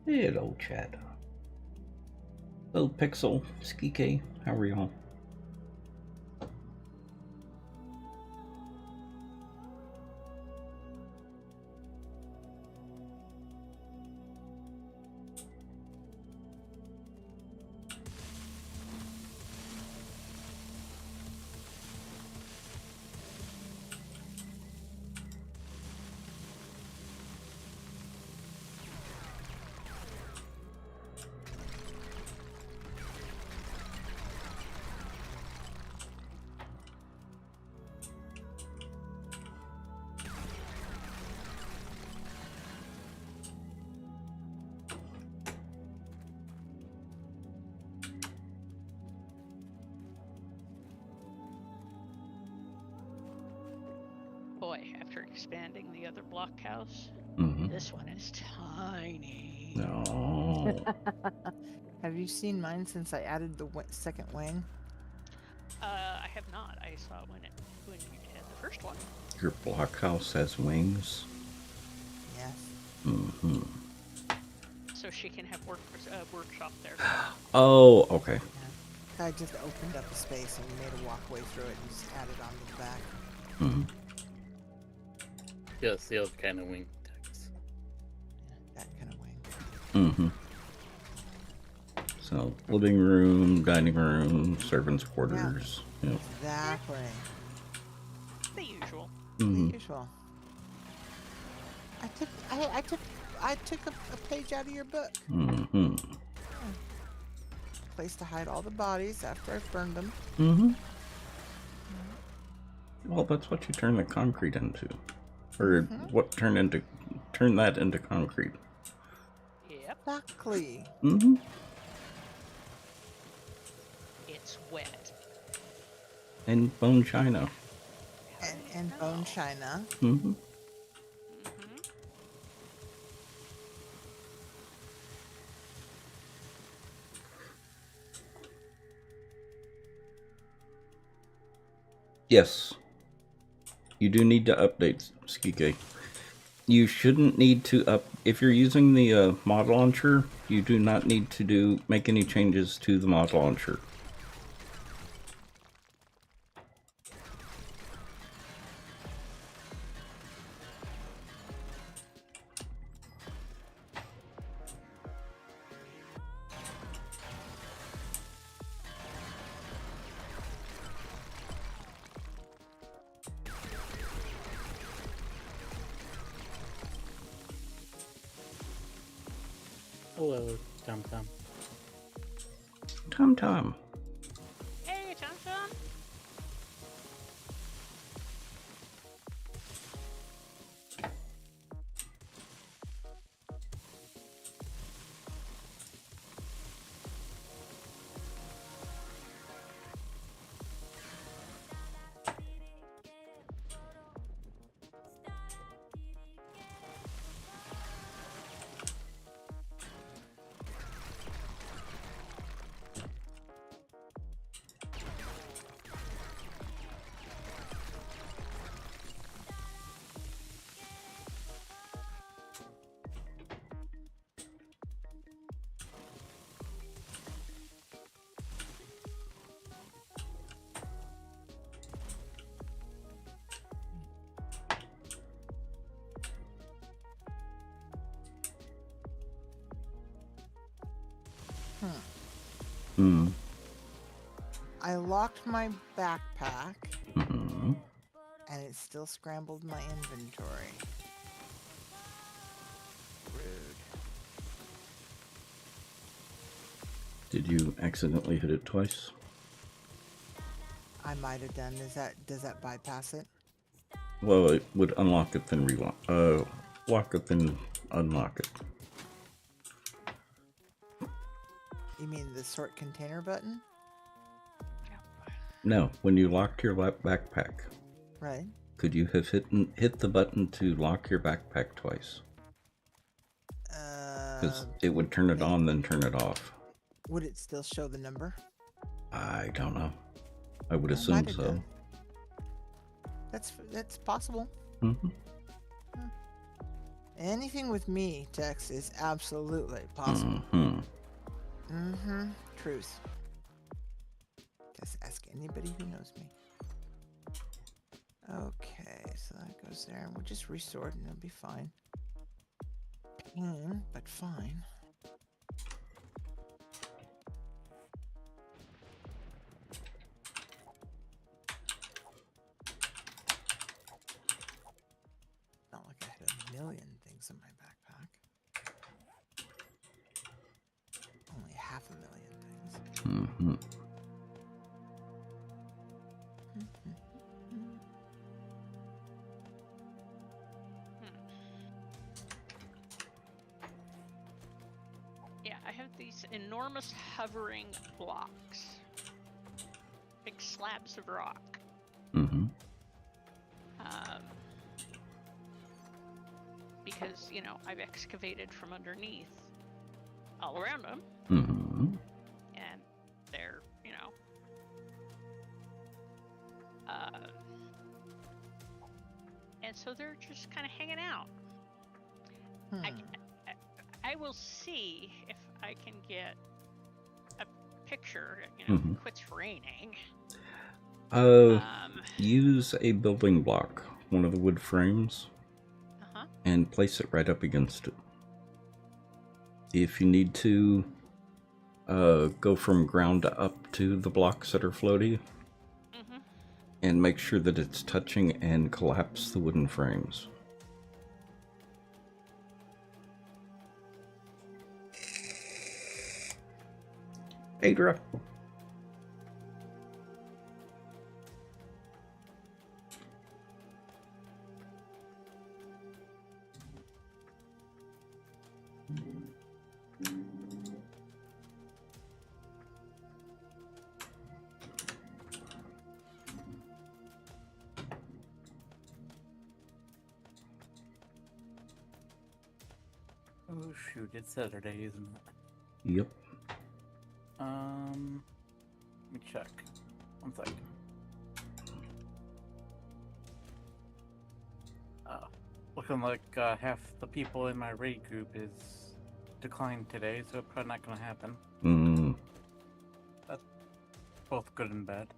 Hello, Chad. Hello, Pixel, Skike. How are y'all? Boy, after expanding the other blockhouse, this one is tiny. No. Have you seen mine since I added the second wing? I have not. I saw it when you had the first one. Your blockhouse has wings? Yes. Mm-hmm. So she can have workshop there. Oh, okay. Yeah. I just opened up a space and made a walkway through it and just added onto the back. Mm-hmm. Just the other kind of wing text. Yeah, that kind of wing. Mm-hmm. So, living room, dining room, servants' quarters. Yeah. Yep. Exactly. The usual. Mm-hmm. The usual. I took a page out of your book. Mm-hmm. Place to hide all the bodies after I burned them. Mm-hmm. Well, that's what you turn the concrete into. Or what turn that into concrete. Yep. Exactly. Mm-hmm. It's wet. And bone china. And bone china. Mm-hmm. Yes. You do need to update, Skike. You shouldn't need to if you're using the mod launcher, you do not need to make any changes to the mod launcher. Hello, Tom Tom. Tom Tom. Hey, Tom Tom. I locked my backpack, Mm-hmm. and it still scrambled my inventory. Rude. Did you accidentally hit it twice? I might have done. Does that bypass it? Well, it would unlock it, then lock it, then unlock it. You mean the sort container button? No, when you locked your backpack. Right. Could you have hit the button to lock your backpack twice? Because it would turn it on, then turn it off. Would it still show the number? I don't know. I would assume so. Done. That's possible. Mm-hmm. Anything with me, Tex, is absolutely possible. Mm-hmm. Truth. Just ask anybody who knows me. Okay, so that goes there. We'll just resort and it'll be fine. Pain, but fine. Not like I had a million things in my backpack. Only 500,000 things. Mm-hmm. Yeah, I have these enormous hovering blocks. Big slabs of rock. Mm-hmm. Because, you know, I've excavated from underneath all around them. Mm-hmm. And they're, you know, and so they're just kind of hanging out. I will see if I can get a picture, you know, Mhm. quits raining. Use a building block, one of the wood frames, and place it right up against it. If you need to go from ground up to the blocks that are floaty, and make sure that it's touching and collapse the wooden frames. Adra. Oh shoot, it's Saturday, isn't it? Yep. Let me check. 1 second. Looking like half the people in my raid group is declined today, so it's probably not gonna happen. That's both good and bad.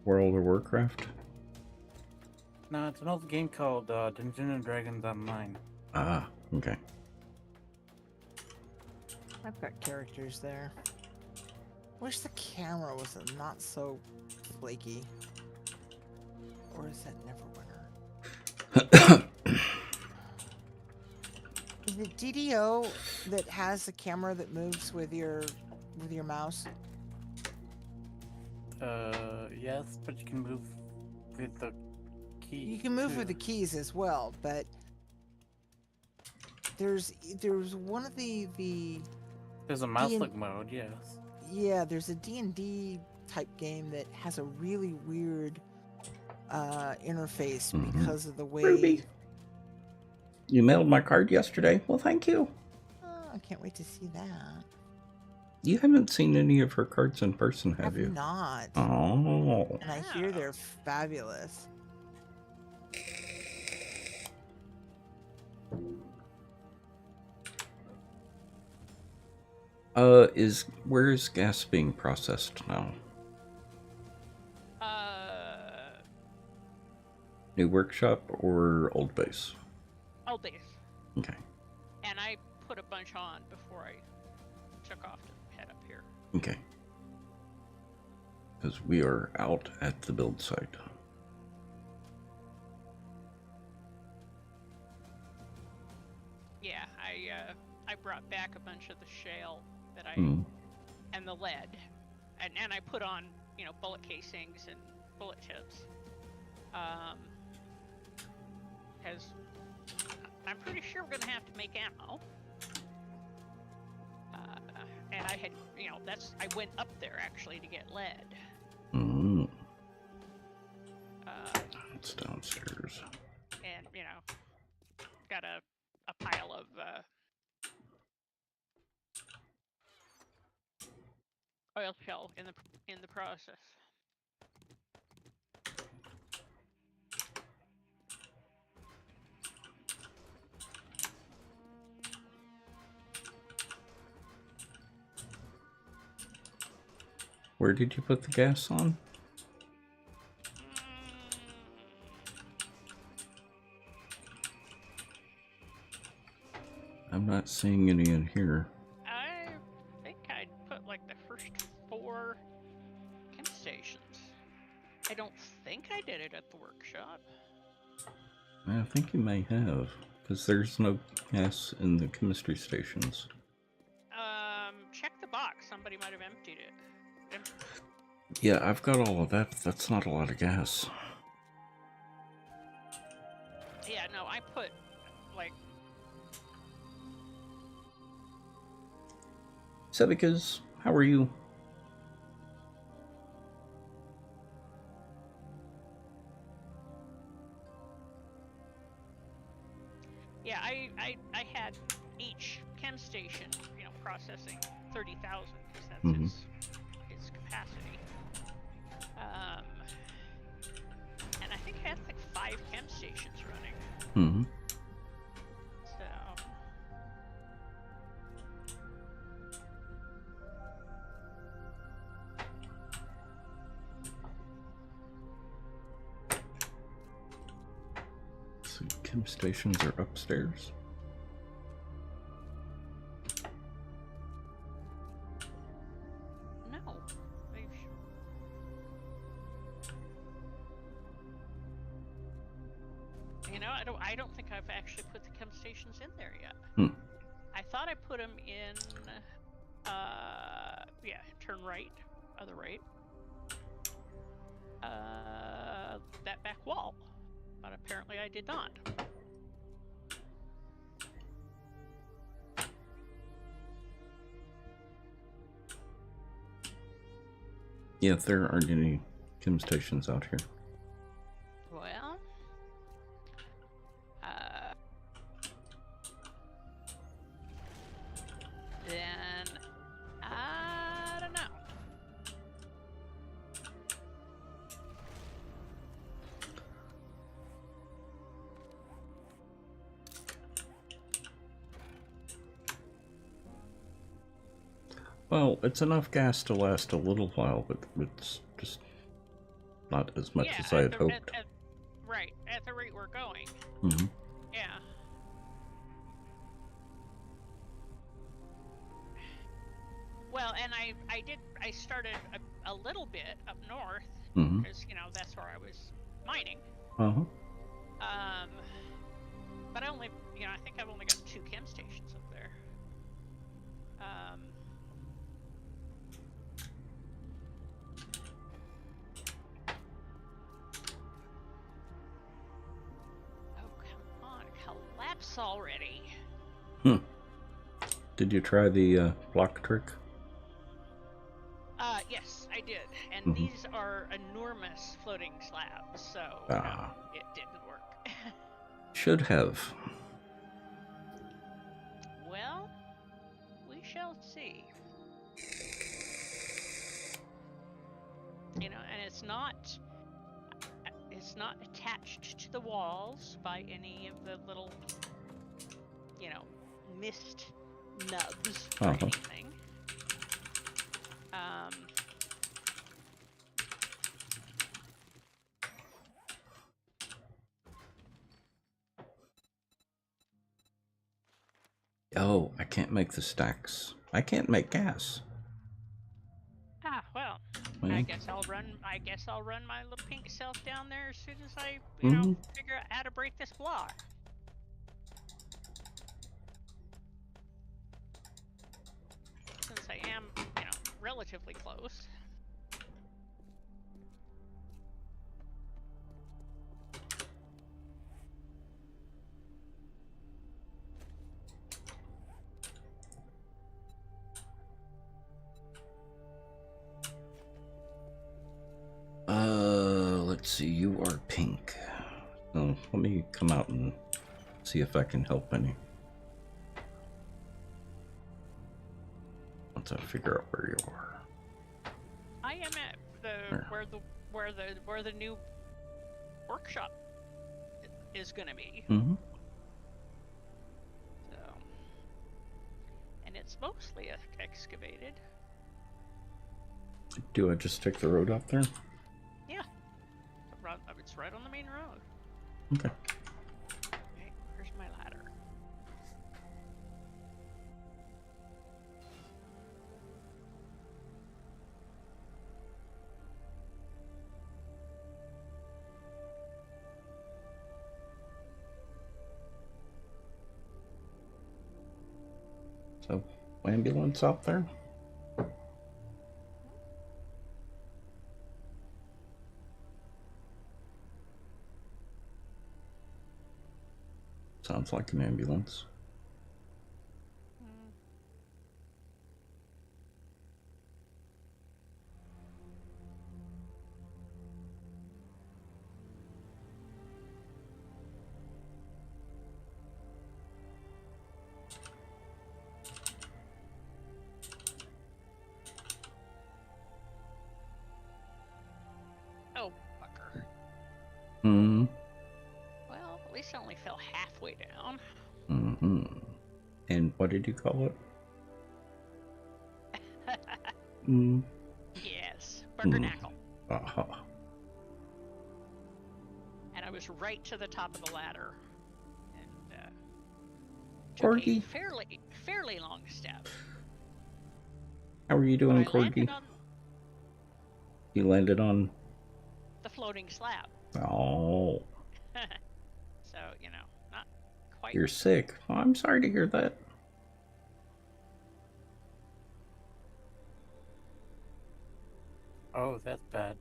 World of Warcraft? No, it's an old game called Dungeons and Dragons Online. Ah, okay. I've got characters there. Wish the camera was not so flaky. Or is that Neverwinter? Is it DDO that has the camera that moves with your mouse? Yes, but you can move with the key. You can move with the keys as well, but there's one of the There's a mouse look mode, yes. Yeah, there's a D&D type game that has a really weird interface because of the way. Ruby, you mailed my card yesterday. Well, thank you. Oh, I can't wait to see that. You haven't seen any of her cards in person, have you? Not. Oh. And I hear they're fabulous. Where is gas being processed now? New workshop or old base? Old base. Okay. And I put a bunch on before I took off to head up here. Okay. Because we are out at the build site. Yeah, I brought back a bunch of the shale that I and the lead, and I put on, you know, bullet casings and bullet tips. Because I'm pretty sure we're gonna have to make ammo. And I had, you know, I went up there actually to get lead. It's downstairs. And, you know, got a pile of oil shell in the process. Where did you put the gas on? I'm not seeing any in here. I think I'd put like the first 4 chem stations. I don't think I did it at the workshop. I think you may have, because there's no gas in the chemistry stations. Check the box. Somebody might have emptied it. Yeah, I've got all of that. That's not a lot of gas. Yeah, no, I put like. Sebicas, how are you? Yeah, I had each chem station, processing 30,000 because that's its capacity. And I think I had like 5 chem stations running. So. So chem stations are upstairs. No, I don't think I've actually put the chem stations in there yet. I thought I put them in. Yeah, turn right, other right. That back wall, but apparently I did not. Yeah, there aren't any chem stations out here. Well, then I don't know. Well, it's enough gas to last a little while, but it's just not as much as I had hoped. Right, at the rate we're going. Yeah. Well, and I started a little bit up north, because, that's where I was mining. But I only, I think I've only got 2 chem stations up there. Oh, come on, collapse already. Did you try the block trick? Yes, I did. And these are enormous floating slabs, so no, it didn't work. Should have. Well, we shall see. And it's not attached to the walls by any of the little, mist nubs or anything. Oh, I can't make the stacks. I can't make gas. Well, I guess I'll run my little pink self down there as soon as I, figure out how to break this block. Since I am, relatively close. Let's see, you are pink. So let me come out and see if I can help any. Once I figure out where you are. I am at where the new workshop is gonna be. So, and it's mostly excavated. Do I just take the road out there? Yeah. It's right on the main road. Okay. Okay, where's my ladder? So, ambulance out there? Sounds like an ambulance. Hmm. Oh, fucker. Hmm. Well, at least I only fell halfway down. Mm-hmm. And what did you call it? Mm. Yes, Buggernackle. Aha. And I was right to the top of the ladder. And took Corgi. a fairly long step. How are you But doing, I Corgi? landed on You landed on... the floating slab. Oh. So, you know, not quite. You're sick. Oh, I'm sorry to hear that. Oh, that's bad.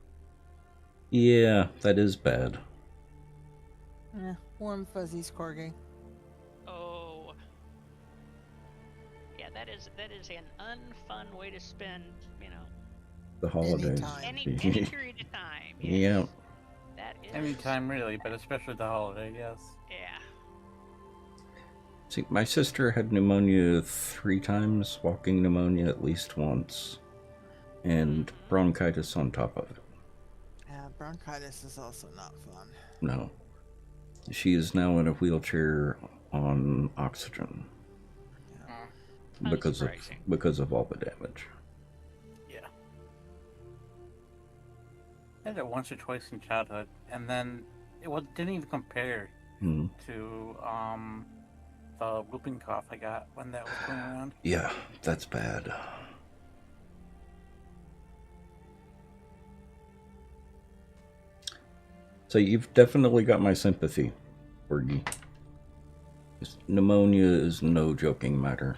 Yeah, that is bad. Warm fuzzies, Corgi. Oh. Yeah, that is an unfun way to spend, you know, The holidays. Anytime. any period of time. Yes. Yeah. That is Anytime, really, but especially the holiday, yes. Yeah. See, my sister had pneumonia 3 times, walking pneumonia at least once, and bronchitis on top of it. Bronchitis is also not fun. No. She is now in a wheelchair on oxygen because of all the damage. Yeah. I had it once or twice in childhood, and then it didn't even compare to the whooping cough I got when that was going around. Yeah, that's bad. So you've definitely got my sympathy, Fergie. Pneumonia is no joking matter.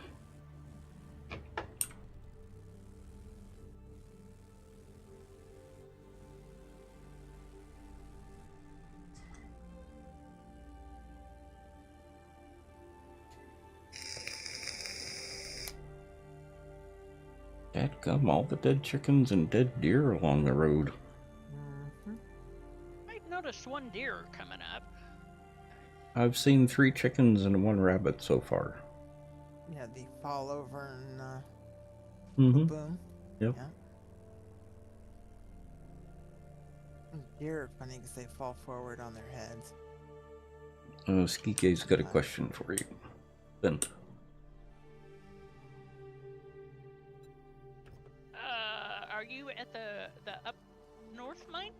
Dadgum, all the dead chickens and dead deer along the road. I've noticed one deer coming up. I've seen 3 chickens and 1 rabbit so far. Yeah, the fall over and boom. Yep. Yeah. Deer are funny because they fall forward on their heads. Skike's got a question for you. Ben. Are you at the up north mine?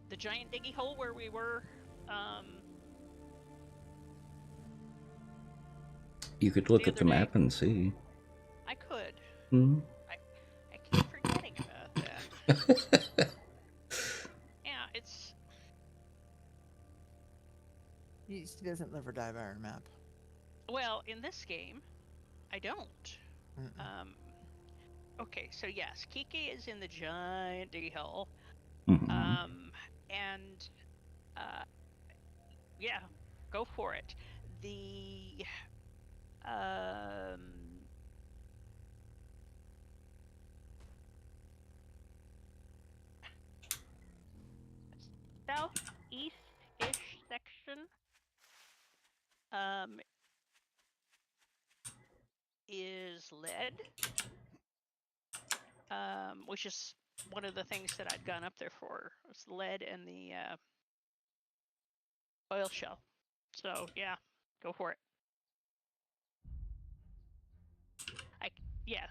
The giant diggy hole where we were. You could look at the map and see. I could. Hmm. I keep forgetting about that. Yeah, it's. She doesn't live or die by her map. Well, in this game, I don't. Okay, so yes, Kike is in the giant diggy hole. And yeah, go for it. The southeast-ish section is lead, which is one of the things that I'd gone up there for, was lead and the oil shell. So yeah, go for it. Yeah.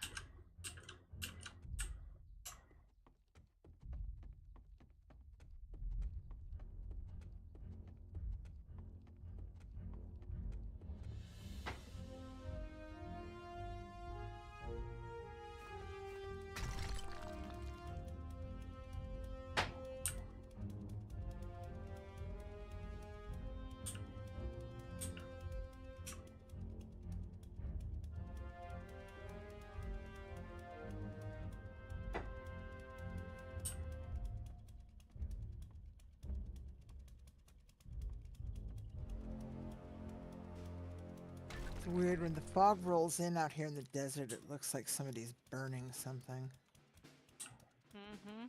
It's weird when the fog rolls in out here in the desert. It looks like somebody's burning something. Mm-hmm.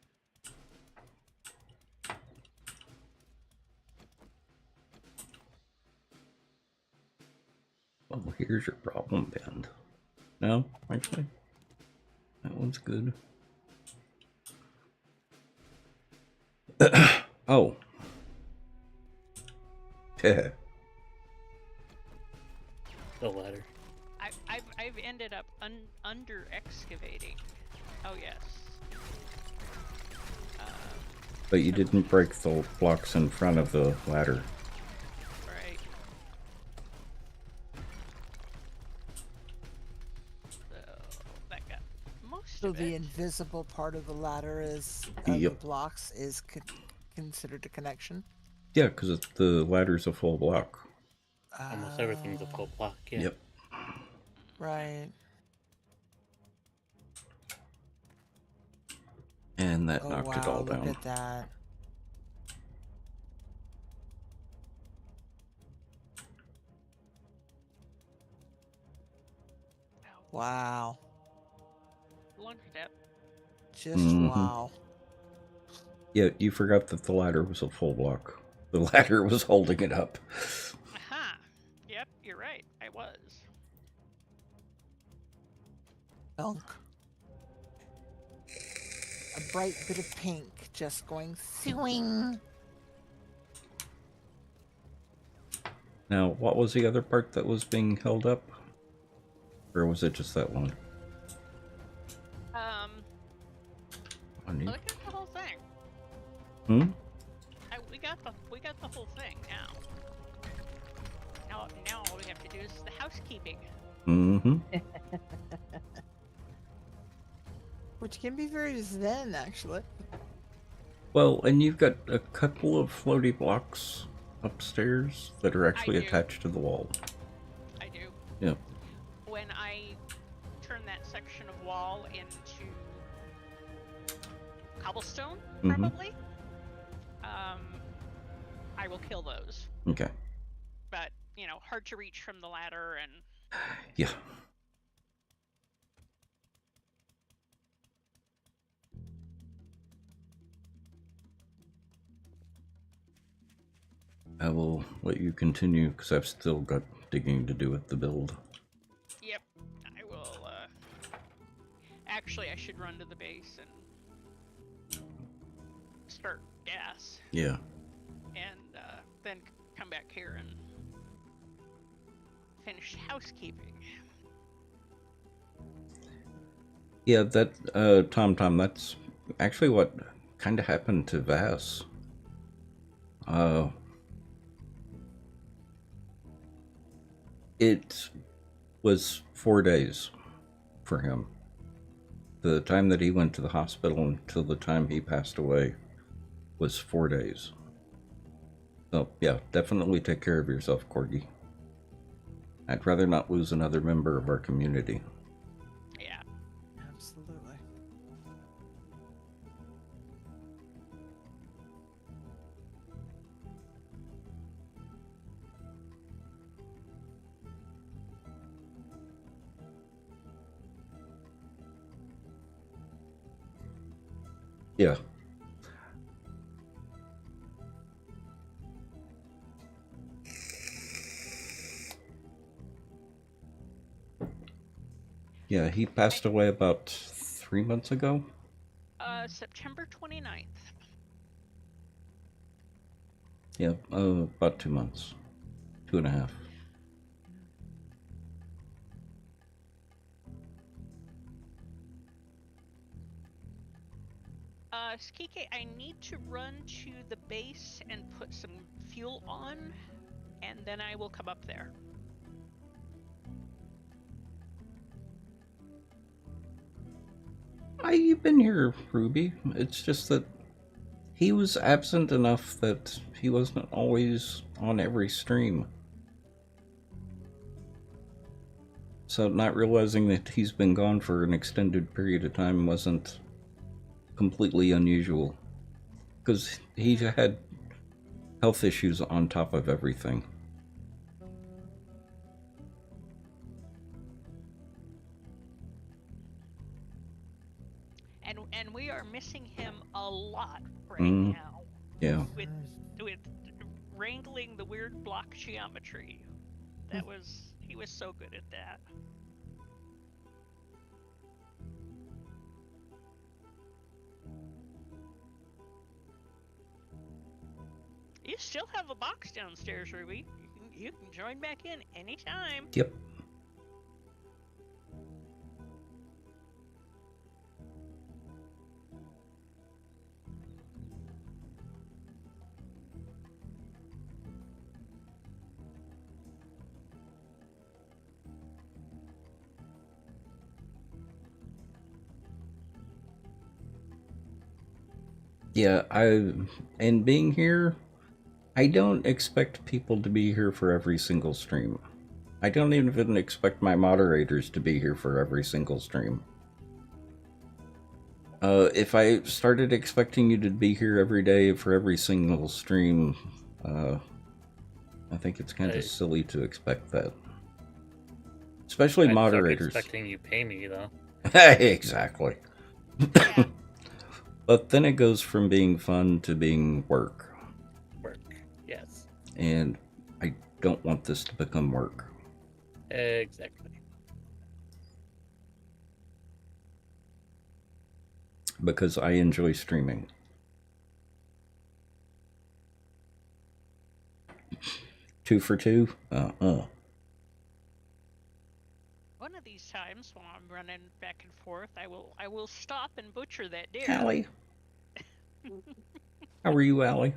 Oh, here's your problem band. No, actually, that one's good. Oh. Yeah. The ladder. I've ended up under excavating. Oh yes. But you didn't break the blocks in front of the ladder. Right. So that got most So of the it. invisible part of the ladder is Yep. the blocks is considered a connection. Yeah, because the ladder's a full block. Almost everything's a full block, yeah. Yep. Right. And that Oh knocked it wow! all Look down. at that. Wow. Long step. Just wow. Yeah, you forgot that the ladder was a full block. The ladder was holding it up. Aha. Yep, you're right. I was. Dunk. A bright bit of pink just going swing. Now, what was the other part that was being held up? Or was it just that one? Look at the whole thing. Hmm? We got the whole thing now. Now all we have to do is the housekeeping. Mm-hmm. Which can be very zen, actually. Well, and you've got a couple of floaty blocks upstairs that are actually do. attached to the wall. I do. Yep. When I turn that section of wall into cobblestone, probably, I will kill those. Okay. But, you know, hard to reach from the ladder and... Yeah. I will let you continue because I've still got digging to do with the build. Yep, I will, Actually, I should run to the base and start gas. Yeah. And, then come back here and finish housekeeping. Yeah, that, Tom, that's actually what kind of happened to Vass. It was 4 days for him. The time that he went to the hospital until the time he passed away was 4 days. So, yeah, definitely take care of yourself, Corgi. I'd rather not lose another member of our community. Yeah. Absolutely. Yeah. Yeah, he passed away about 3 months ago. September 29th. Yeah, about 2 months. 2.5. Skike, I need to run to the base and put some fuel on, and then I will come up there. You've been here, Ruby. It's just that he was absent enough that he wasn't always on every stream. So not realizing that he's been gone for an extended period of time wasn't completely unusual. Because he had health issues on top of everything. and we are missing him a lot right Mm. now Yeah. with wrangling the weird block geometry. He was so good at that. You still have a box downstairs, Ruby. You can join back in anytime. Yep. Yeah, and being here, I don't expect people to be here for every single stream. I don't even expect my moderators to be here for every single stream. If I started expecting you to be here every day for every single stream, I think it's kind of silly to expect that. Especially moderators. Expecting you pay me, though. Exactly. Yeah. But then it goes from being fun to being work. Work, yes. And I don't want this to become work. Exactly. Because I enjoy streaming. Two for two? One of these times while I'm running back and forth, I will stop and butcher that deer. Allie. How are you, Allie?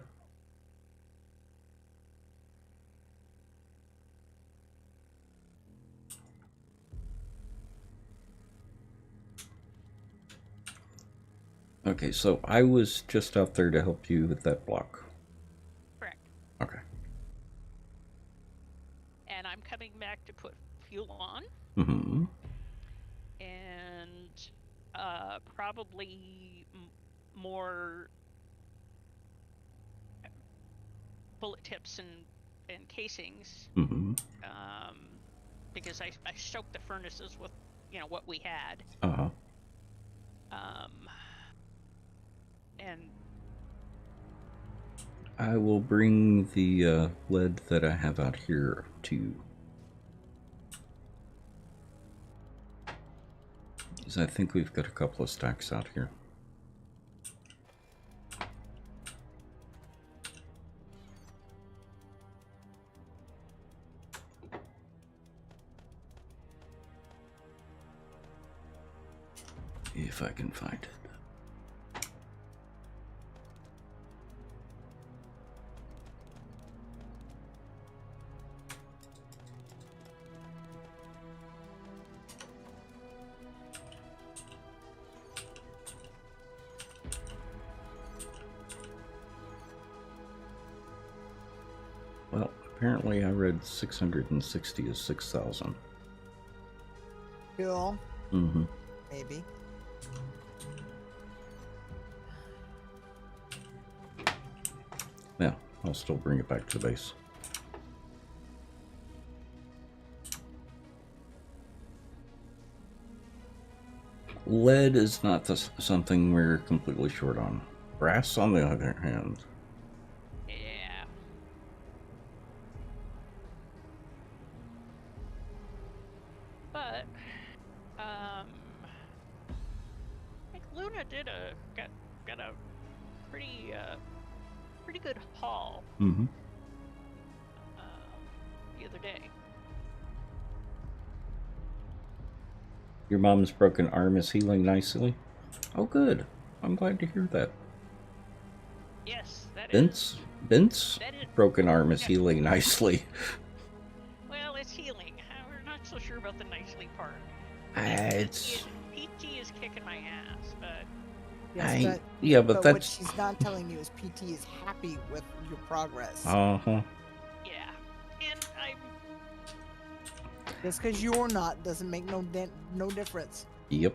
Okay, so I was just out there to help you with that block. Correct. Okay. And I'm coming back to put fuel on. Mm-hmm. And probably more bullet tips and casings. Mm-hmm. Because I stoked the furnaces with, what we had. Uh-huh. And I will bring the lead that I have out here to you. Because I think we've got a couple of stacks out here. If I can find it. Well, apparently I read 660 is 6,000. Cool. Mm-hmm. Maybe. Yeah, I'll still bring it back to the base. Lead is not something we're completely short on. Brass, on the other hand. yeah. But I think Luna got a pretty good haul Mm-hmm. the other day. Your mom's broken arm is healing nicely. Oh, good. I'm glad to hear that. Yes, Bent's that is, broken arm is yeah. healing nicely. Well, it's healing. We're not so sure about the nicely part. PT is kicking my ass, but Yes, but but that's... what she's not telling you is PT is happy with your progress. Uh-huh. yeah. And Just because you're not doesn't make no difference. Yep.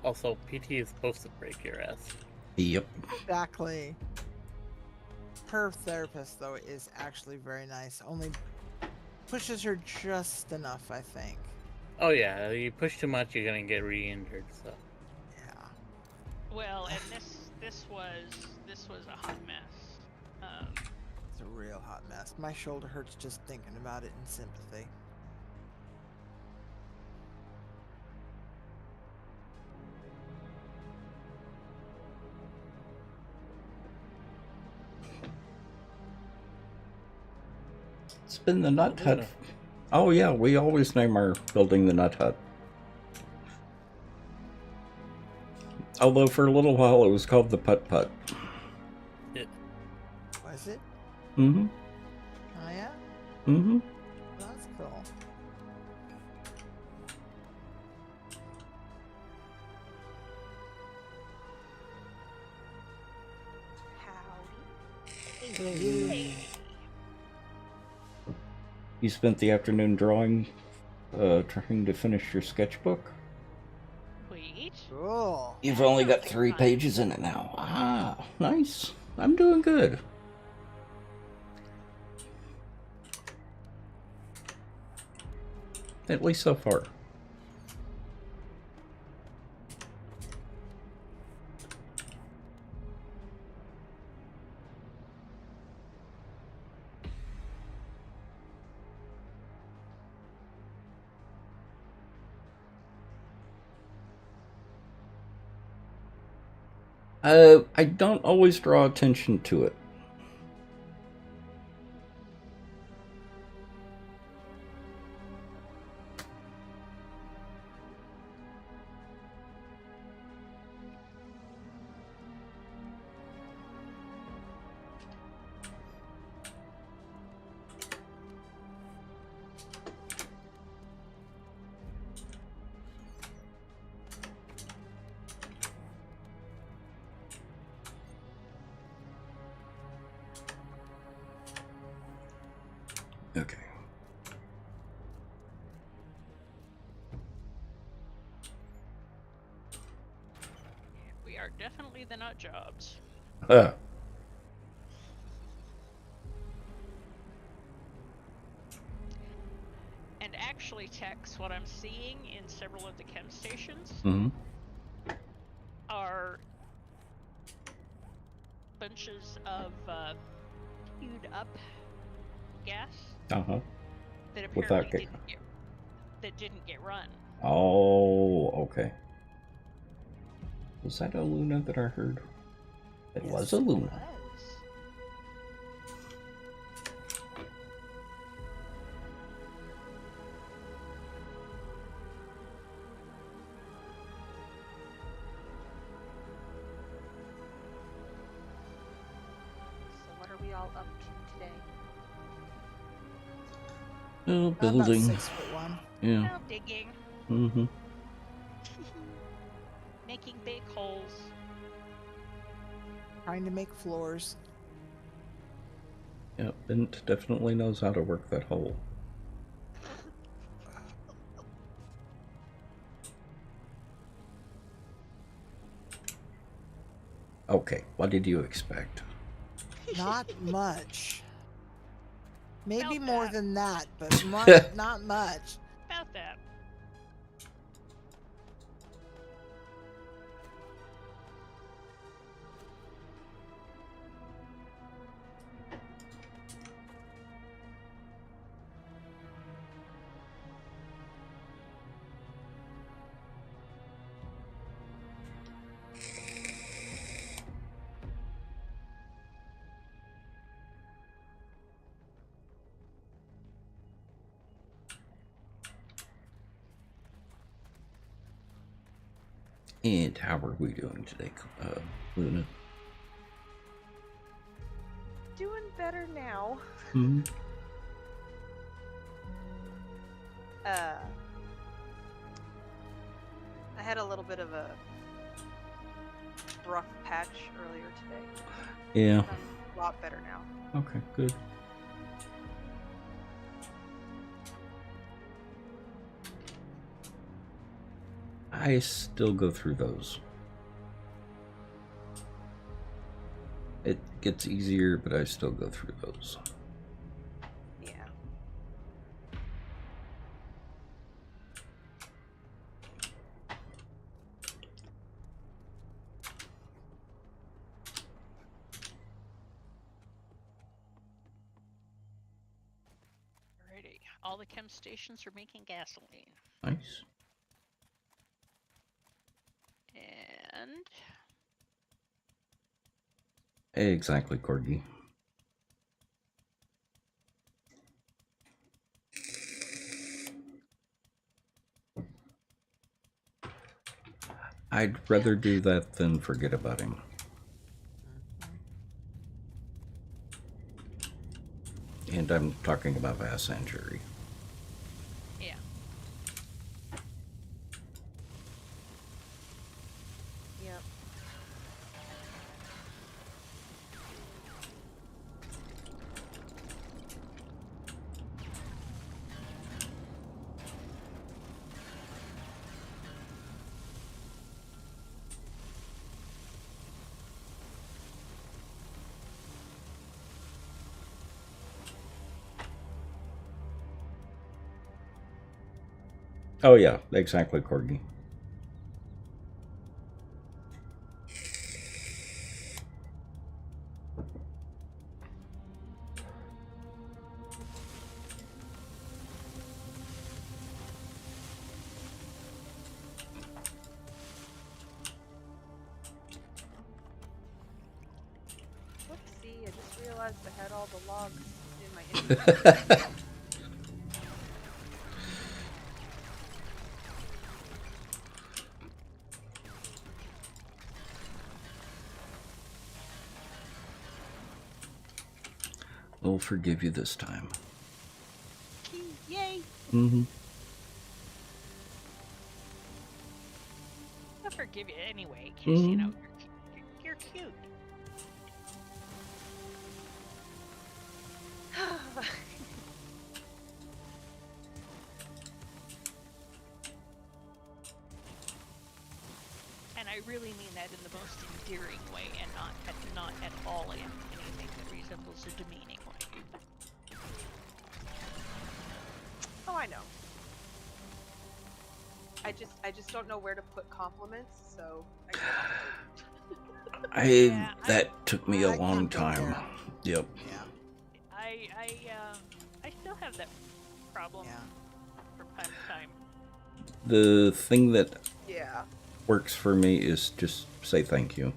Also, PT is supposed to break your ass. Yep. Exactly. her therapist, though, is actually very nice. Only pushes her just enough, I think. Oh yeah, you push too much, you're gonna get re-injured. So Yeah. Well, and this was a hot mess. It's a real hot mess. My shoulder hurts just thinking about it in sympathy. It's been the Nut Hut. Luna. Oh yeah, we always name our building the Nut Hut. Although for a little while it was called the Putt Putt. Was it? Mm-hmm. Oh, yeah? Mm-hmm. That's cool. Hey. You spent the afternoon trying to finish your sketchbook? Wait. Cool. You've only got Perfect 3 time. pages in it now. Ah, nice. I'm doing good. At least so far. I don't always draw attention to it. Okay. We are definitely the nut jobs. Ah. And actually, Tex, what I'm seeing in several of the chem stations Mm-hmm. are bunches of queued up gas Uh-huh. that Without apparently get- didn't get run. Oh, okay. Was that a Luna that I heard? It was a Yes, it Luna. Was. So what are we all up to today? Oh, About building. 6'1". Yeah. Now digging, Mm-hmm. making big holes. Trying to make floors. Yeah, Bent definitely knows how to work that hole. Okay, what did you expect? Not much. Maybe About more that. than that, but not much. About that. And how are we doing today, Luna? Doing better now. Hmm. I had a little bit of a rough patch earlier today. Yeah. I'm a lot better now. Okay, good. I still go through those. gets easier, but I still go through those. Yeah. Alrighty. All the chem stations are making gasoline. Nice. And Exactly, Corgi. I'd rather do that than forget about him. And I'm talking about Vass and Jerry. yeah. Yep. Oh yeah, exactly, Corgi. Whoopsie, I just realized I had all the logs in my inventory. We'll forgive you this time. Yay! Mm-hmm. I'll forgive you anyway, because, you know, you're cute. And I really mean that in the most endearing way, and not at all in anything that resembles a demeaning way. Oh, I know. I just don't know where to put compliments, so Yeah, that took me a I long can't get time. there. Yep. Yeah, I still have that problem yeah. from time to time. The thing that yeah. works for me is just say thank you.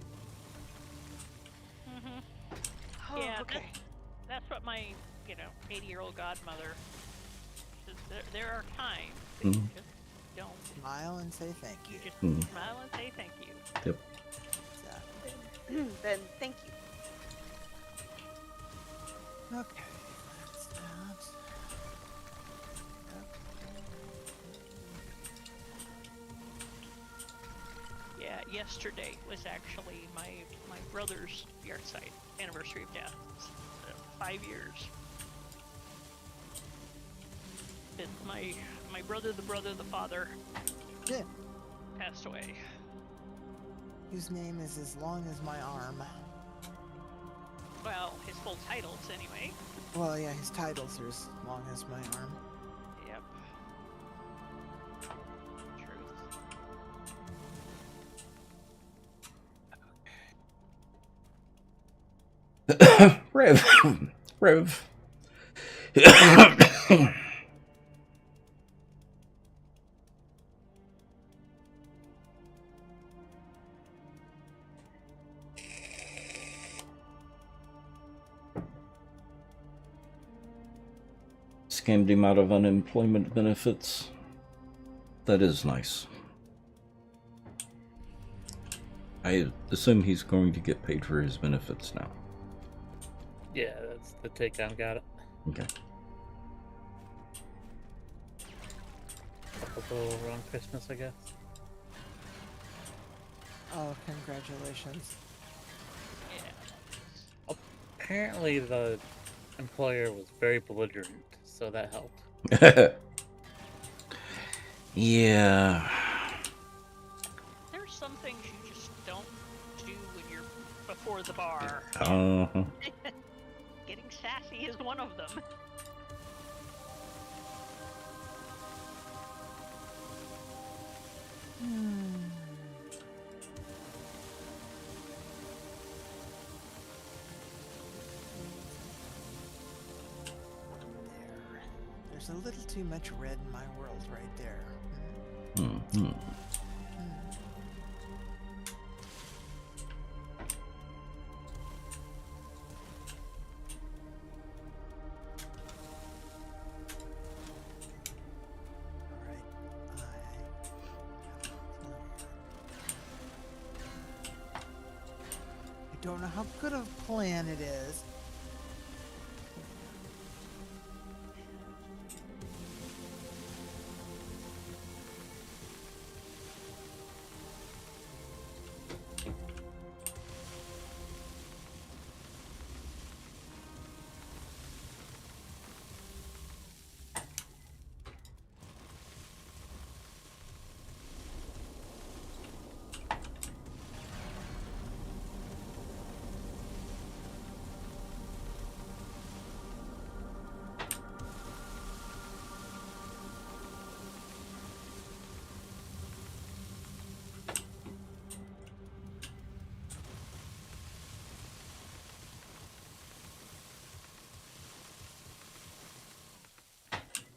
Oh, Yeah, okay. That's what my, 80-year-old godmother says. There are times that Mhm. you just don't. Smile and say thank you. You just Mhm. smile and say thank you. Yep. Exactly. Then thank you. Okay, that's that. Yeah, yesterday was actually my brother's yahrzeit anniversary of death. 5 years. That my brother, the father, Yeah. passed away. Whose name is as long as my arm. Well, his full titles anyway. Well, yeah, his titles are as long as my arm. Yep. Truth. Rev. Scammed him out of unemployment benefits. That is nice. I assume he's going to get paid for his benefits now. Yeah, that's the take on got it. Okay. Couple around Christmas, I guess. Oh, congratulations. Yeah. Apparently, the employer was very belligerent, so that helped. There's some things you just don't do when you're for the bar. Uh-huh. Getting sassy is one of them. There. There's a little too much red in my world right there. Mm-hmm. I don't know how good of a plan it is.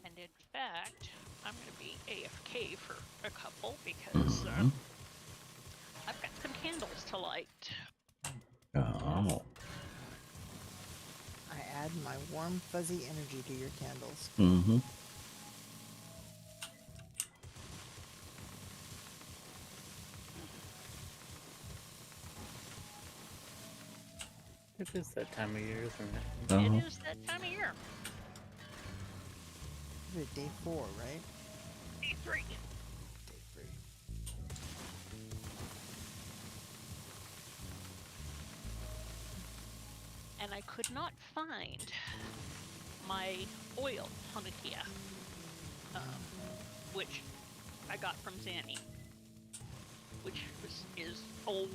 And in fact, I'm going to be AFK for a couple because I've got some candles to light. Oh. I add my warm, fuzzy energy to your candles. Mm-hmm. It is that time of year, isn't it? Uh-huh. It is that time of year. Is it day 4, right? Day 3. Day 3. And I could not find my oil Hanakia, which I got from Zanny, which is old.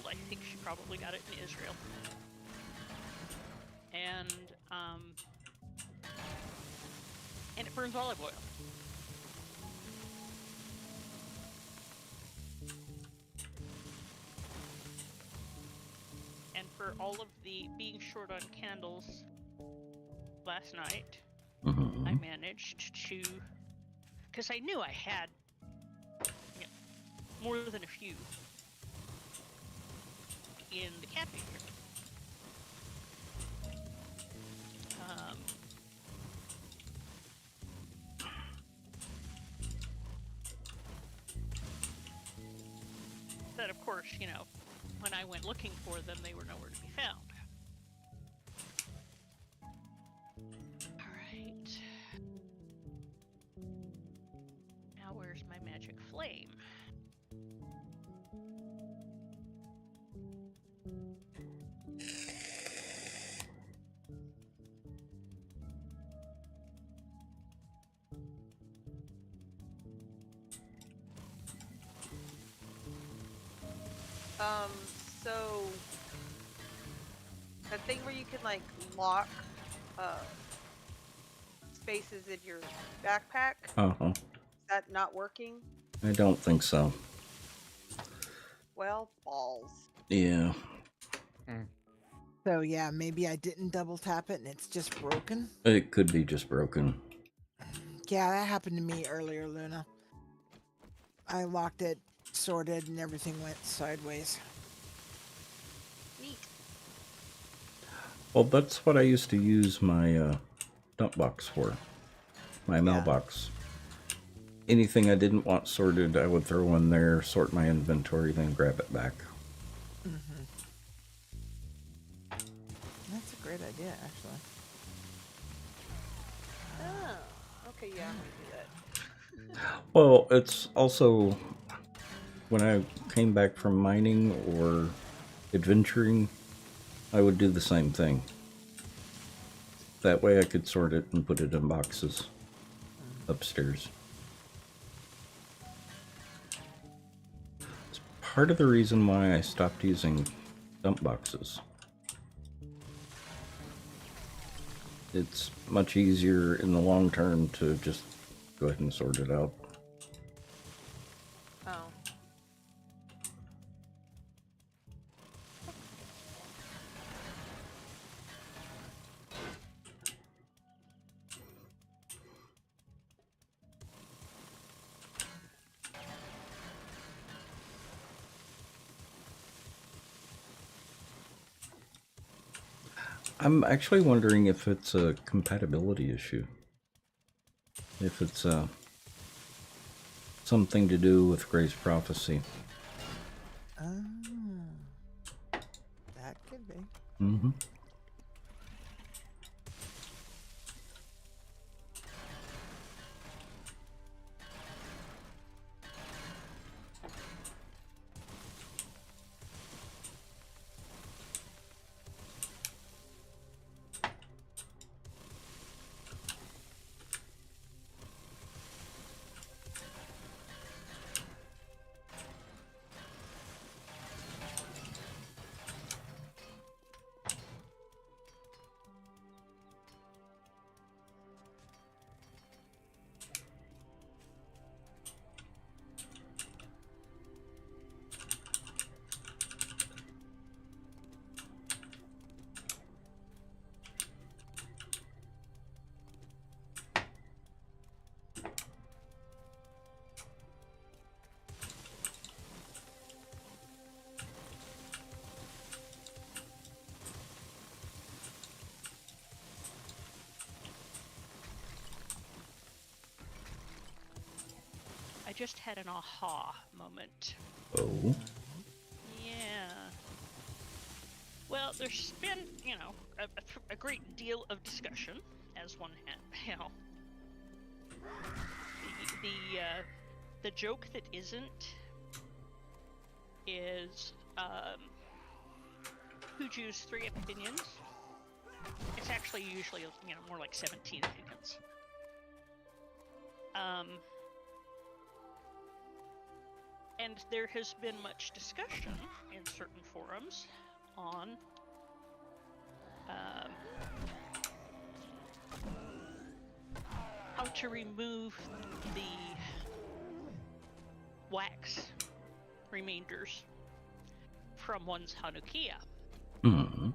I think she probably got it in Israel. And it burns olive oil. And for all of the being short on candles last night, Mm-hmm. I managed to, because I knew I had more than a few in the camping here. But of course, when I went looking for them, they were nowhere to be found. Alright. Now where's my magic flame? So that thing where you can like lock spaces in your backpack, Uh-huh. is that not working? I don't think so. Well, balls. Yeah. So yeah, maybe I didn't double tap it and it's just broken. It could be just broken. Yeah, that happened to me earlier, Luna. I locked it, sorted, and everything went sideways. Neat. Well, that's what I used to use my dump box for. My mailbox. Anything I didn't want sorted, I would throw in there, sort my inventory, then grab it back. That's a great idea, actually. Oh, okay, yeah, I'm gonna do that. Well, it's also when I came back from mining or adventuring, I would do the same thing. That way I could sort it and put it in boxes upstairs. It's part of the reason why I stopped using dump boxes. It's much easier in the long term to just go ahead and sort it out. Oh. I'm actually wondering if it's a compatibility issue. If it's something to do with Gray's prophecy. Oh, that could be. Mm-hmm. I just had an aha moment. Oh. Yeah. Well, there's been, a great deal of discussion, as one had, the joke that isn't is, Huju's 3 opinions. It's actually usually, more like 17 opinions. And there has been much discussion in certain forums on how to remove the wax remainders from one's Hanukkah. Mm-hmm.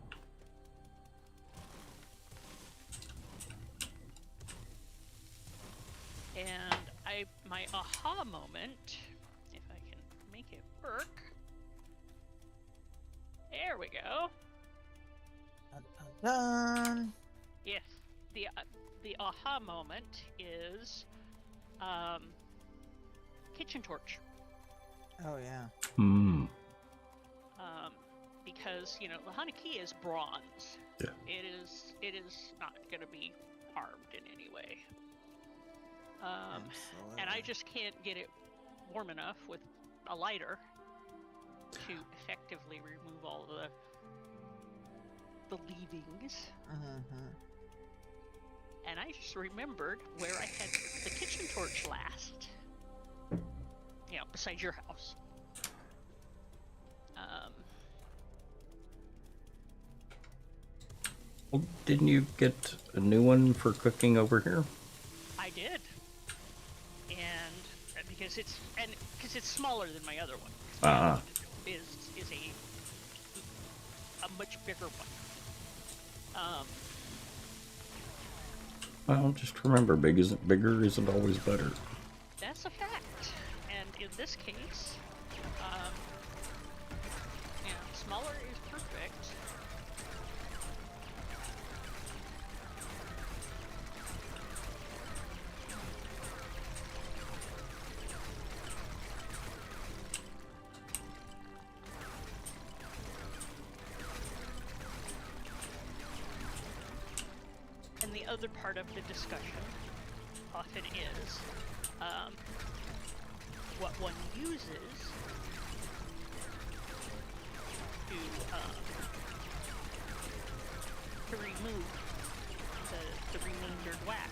And my aha moment, if I can make it work. There we go. Dun, dun, dun. Yes, the aha moment is kitchen torch. Oh yeah. Hmm. Because the Hanukkah is bronze. Yeah. It is not going to be harmed in any way. And I just can't get it warm enough with a lighter to effectively remove all the leavings. Mm-hmm. And I just remembered where I had the kitchen torch last. Beside your house. Well, didn't you get a new one for cooking over here? I did. And because it's smaller than my other one. Ah. Is a much bigger one. Well, just remember, bigger isn't always better. That's a fact. And in this case, smaller is perfect. And the other part of the discussion often is what one uses to remove the remaindered wax.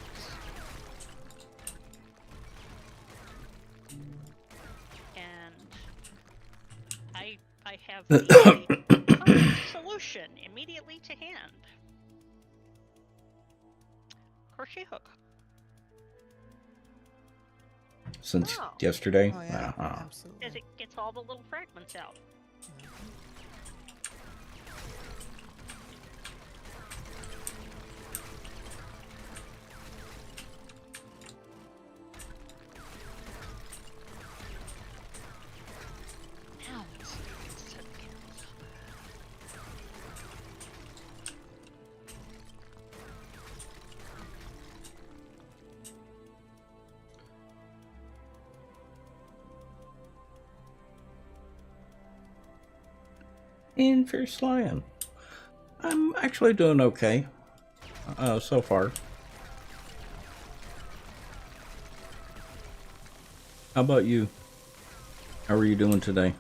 And I have the potion immediately to hand. Crochet hook. Since Oh. yesterday? Oh yeah, Uh-huh. absolutely. As it gets all the little fragments out. Now let's see if it's set the candles up. And Fierce Lion. I'm actually doing okay. So far. How about you? How are you doing today?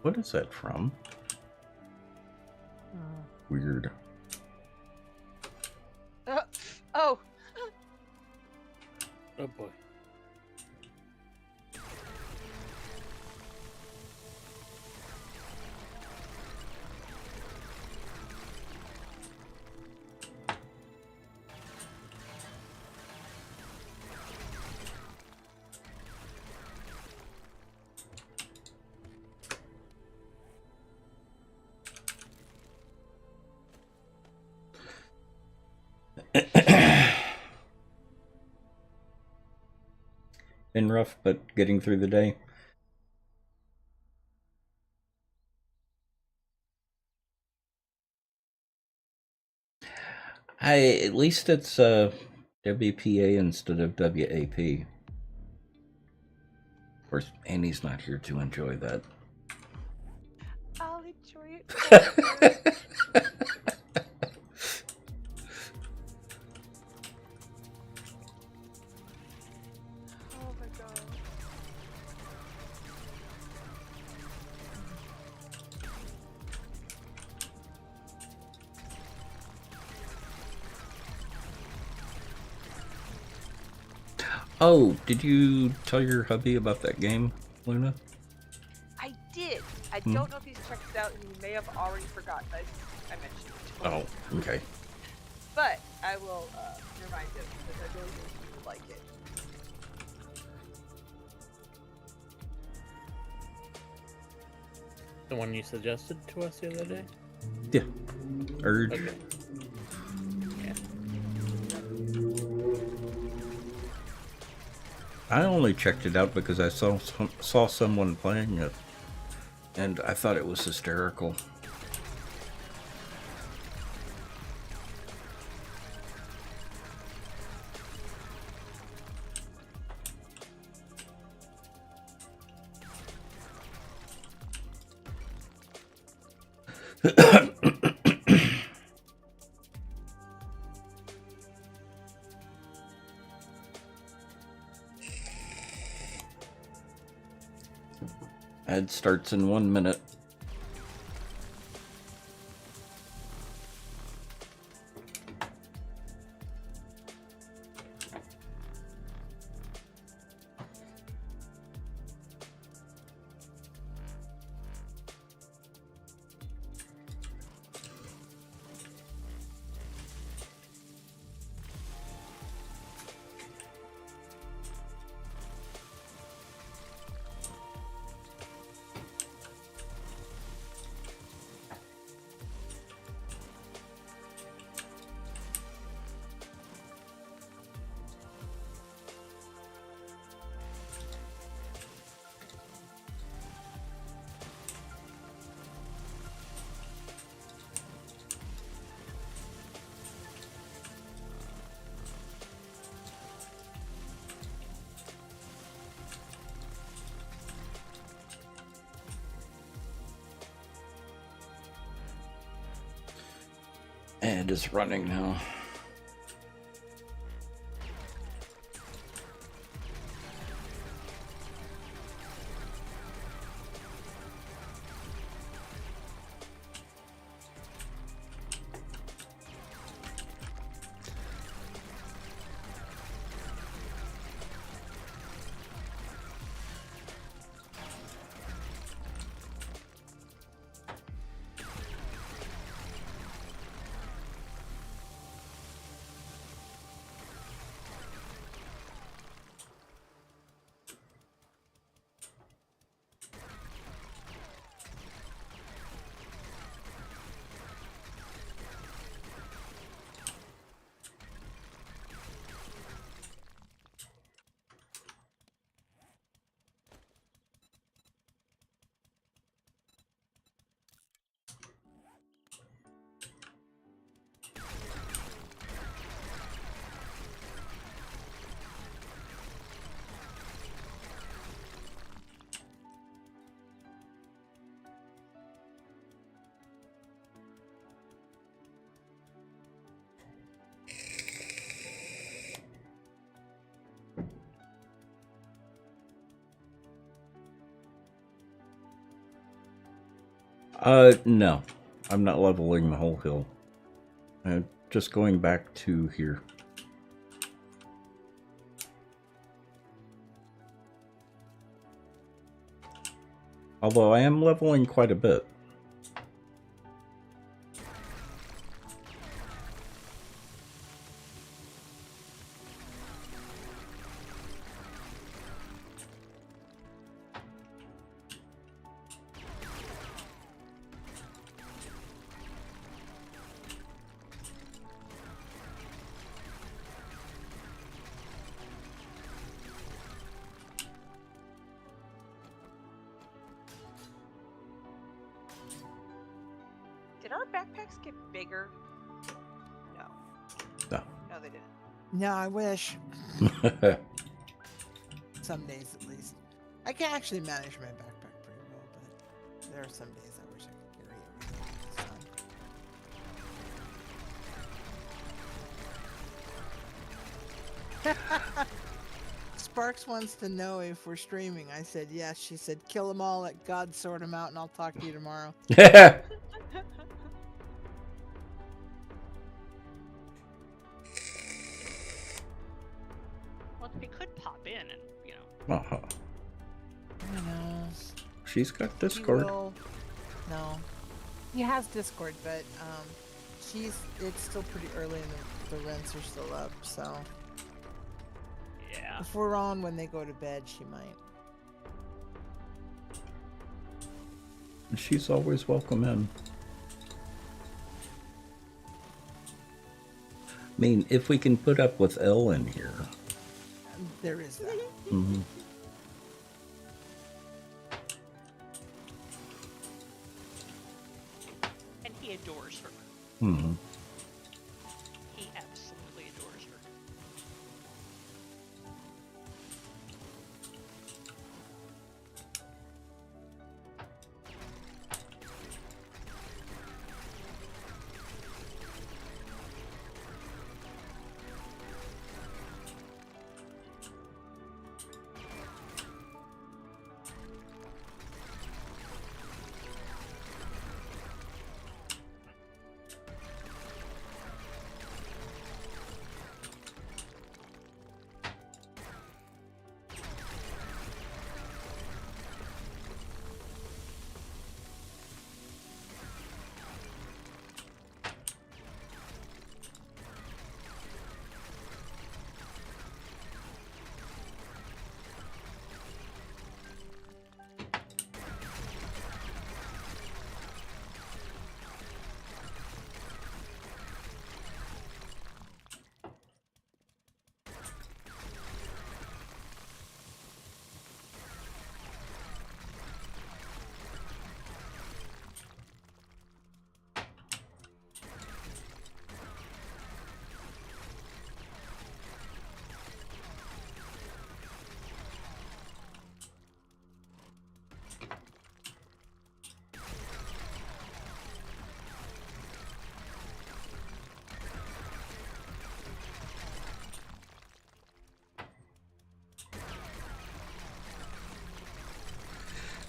What is that from? Weird. Oh, Oh boy. Been rough, but getting through the day. At least it's WPA instead of WAP. Of course, Annie's not here to enjoy that. I'll enjoy it. So much. Oh my god. Oh, did you tell your hubby about that game, Luna? I did. I don't know if he's checked it out, and he may have already forgotten I mentioned it. Oh, okay. But I will remind him because I really think he would like it. The one you suggested to us the other day? Yeah. Urge. Okay. Yeah. I only checked it out because I saw someone playing it, and I thought it was hysterical. Ad starts in 1 minute. head is running now. No. I'm not leveling the whole hill. Just going back to here. Although I am leveling quite a bit. Did our backpacks get bigger? No. No. No, they didn't. No, I wish. Some days at least. I can actually manage my backpack pretty well, but there are some days I wish I could carry everything this time. Sparks wants to know if we're streaming. I said yes. She said kill them all, let God sort them out, and I'll talk to you tomorrow. Well, we could pop in and, you know. Uh-huh. I know. She's got He Discord. will- No. He has Discord, but it's still pretty early and the rents are still up, so Yeah. if we're on when they go to bed, she might. She's always welcome in. I mean, if we can put up with Elle in here. There is that. Mm-hmm. And he adores her. Mm-hmm. He absolutely adores her.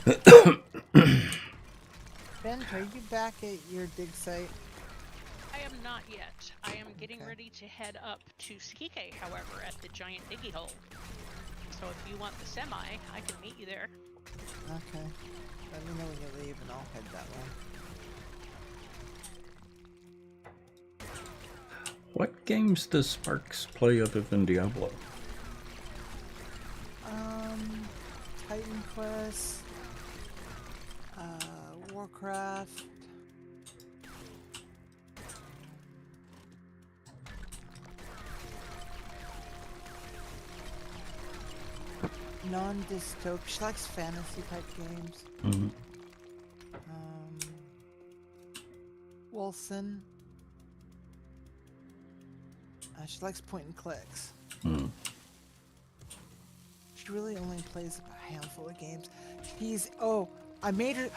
Ben, are you back at your dig site? I am not yet. I am getting Okay. ready to head up to Skike, however, at the giant diggy hole. So if you want the semi, I can meet you there. Okay. Let me know when you leave and I'll head that way. What games does Sparks play other than Diablo? Titan Quest, Warcraft. Non-dystopian. She likes fantasy type games. Mm-hmm. Wilson. She likes point and clicks. Mm. She really only plays a handful of games. Oh, I made her,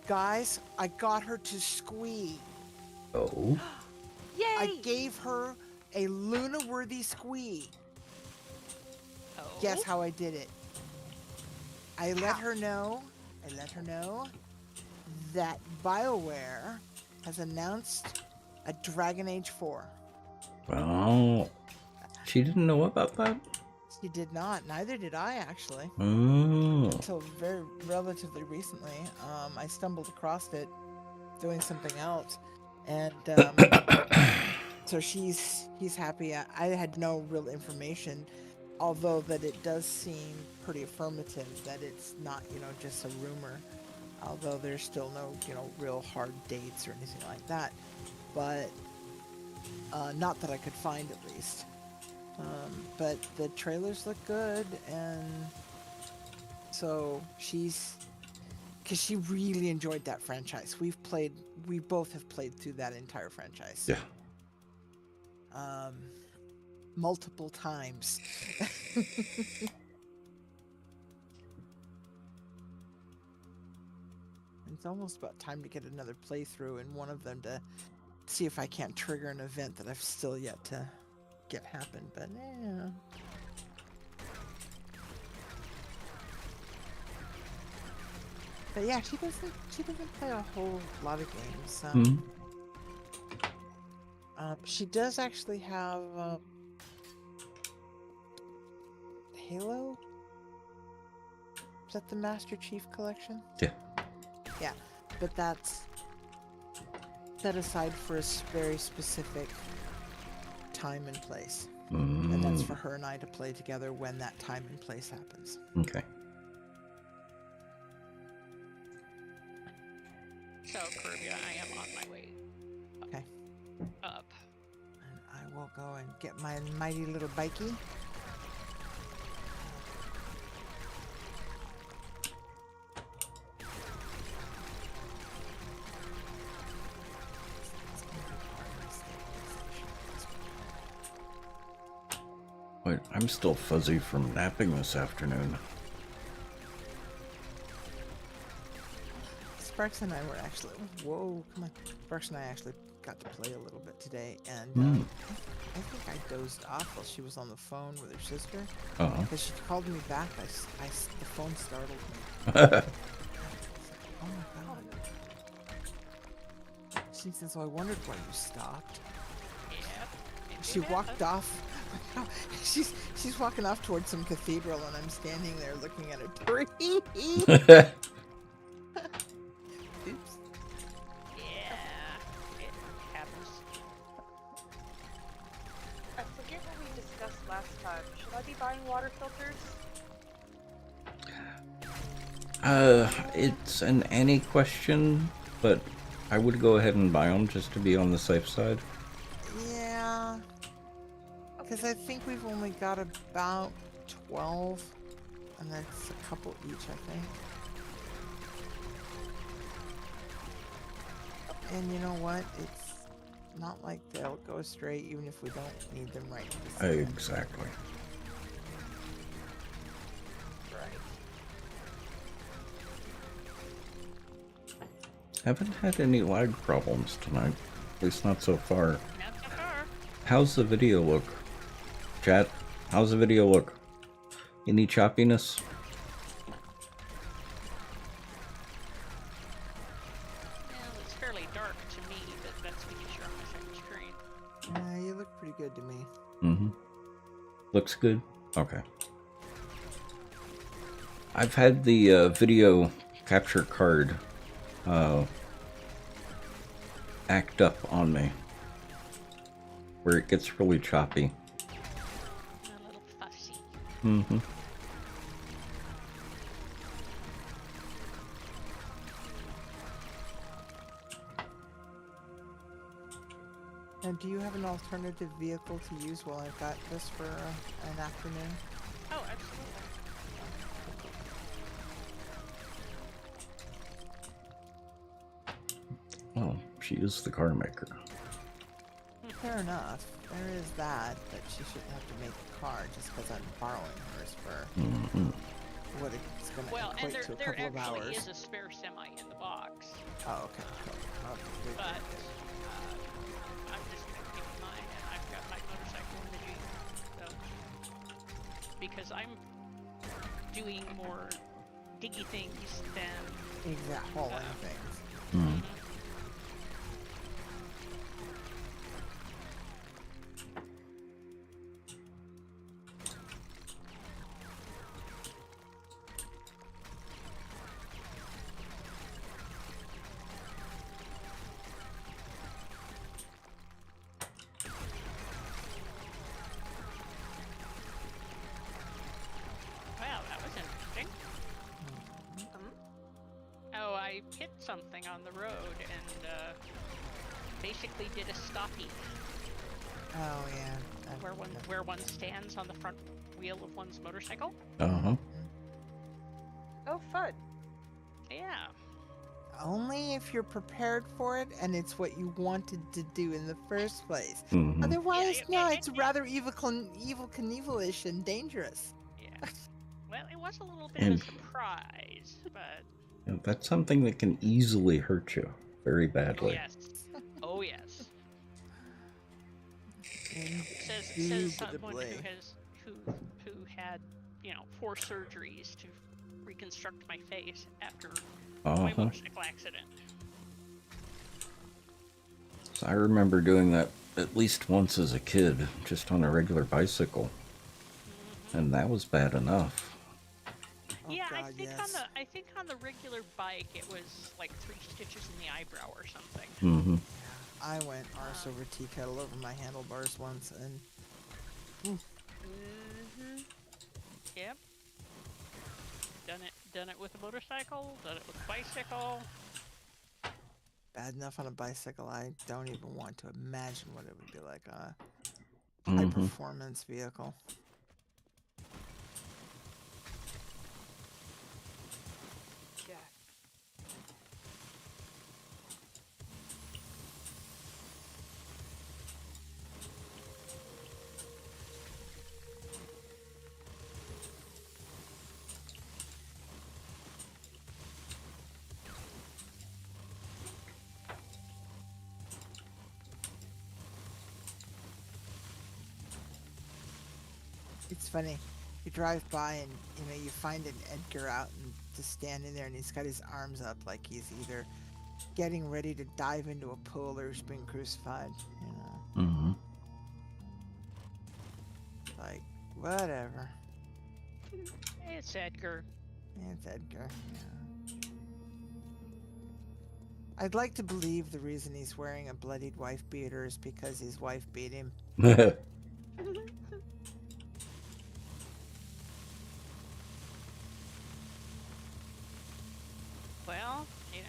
guys, I got her to squee. Oh. Yay! I gave her a Luna-worthy squee. Oh. Guess how I did it? I let her know that BioWare has announced a Dragon Age 4. Wow. She didn't know about that? She did not. Neither did I, actually. Oh. Until very relatively recently. I stumbled across it doing something else. And so he's happy. I had no real information, although that it does seem pretty affirmative that it's not, just a rumor. Although there's still no, real hard dates or anything like that. But not that I could find, at least. But the trailers look good, and so because she really enjoyed that franchise. We both have played through that entire franchise. Yeah. Multiple times. It's almost about time to get another playthrough in one of them to see if I can't trigger an event that I've still yet to get happen, but yeah. But yeah, she doesn't play a whole lot of games. She does actually have Halo. Is that the Master Chief Collection? Yeah. Yeah, but that's set aside for a very specific time and place. And that's for her and I to play together when that time and place happens. Okay. So, Kirby, I am on my way Okay. up. And I will go and get my mighty little bikey. Wait, I'm still fuzzy from napping this afternoon. Sparks and I were actually, come on. Sparks and I actually got to play a little bit today, and I think I dozed off while she was on the phone with her sister. Because she called me back, the phone startled me. Oh my god. She says, I wondered why you stopped. Yeah. She walked off. She's walking off towards some cathedral, and I'm standing there looking at a tree. Oops. Yeah. It happens. I forget what we discussed last time. Should I be buying water filters? It's an any question, but I would go ahead and buy them just to be on the safe side. Yeah. Because I think we've only got about 12, and that's a couple each, I think. And you know what? It's not like they'll go astray even if we don't need them right this second. Exactly. Haven't had any lag problems tonight. At least not so far. Not so far. How's the video look? Chat, how's the video look? Any choppiness? Mm-hmm. Looks good? Okay. I've had the video capture card act up on me, where it gets really choppy. A little fussy. Mm-hmm. And do you have an alternative vehicle to use while I've got this for an afternoon? Oh, absolutely. Oh, she is the car maker. Fair enough. There is that, but she shouldn't have to make a car just because I'm borrowing hers for Mm-hmm. what it's going to Well, and equate to a there couple of actually hours. is a spare semi in the box, Oh, okay. Cool. Okay, good, but good, good. I'm just gonna keep mine, and I've got my motorcycle in the Jeep. So, because I'm doing more diggy things than Exact hauling things. Mm. Wow, that was interesting. Oh, I hit something on the road and basically did a stoppie Oh, yeah. where one stands on the front wheel of one's motorcycle. Uh-huh. Oh, fun. Yeah. Only if you're prepared for it and it's what you wanted to do in the first place. Mm-hmm. Otherwise, Yeah, no, it's rather evil Knievel-ish and dangerous. Yeah. Well, it was a little bit And of a surprise, but you know, that's something that can easily hurt you very oh badly. yes, oh yes. Says someone who had, you know, 4 surgeries to reconstruct my face after my Uh-huh. motorcycle accident. So I remember doing that at least once as a kid, just on a regular bicycle. And that was bad enough. Oh, Yeah, God, yes. I think on the regular bike it was like 3 stitches in the eyebrow or something. Mm-hmm. I went arse over tea kettle over my handlebars once, and Yep. Done it with a motorcycle. Done it with a bicycle. bad enough on a bicycle. I don't even want to imagine what it would be like on a Mm-hmm. high-performance vehicle. Yeah. It's funny. You drive by and you find an Edgar out and just standing there, and he's got his arms up like he's either getting ready to dive into a pool or he's being crucified. Mm-hmm. Like whatever. It's Edgar. It's Edgar. Yeah. I'd like to believe the reason he's wearing a bloodied wife beater is because his wife beat him. Well, you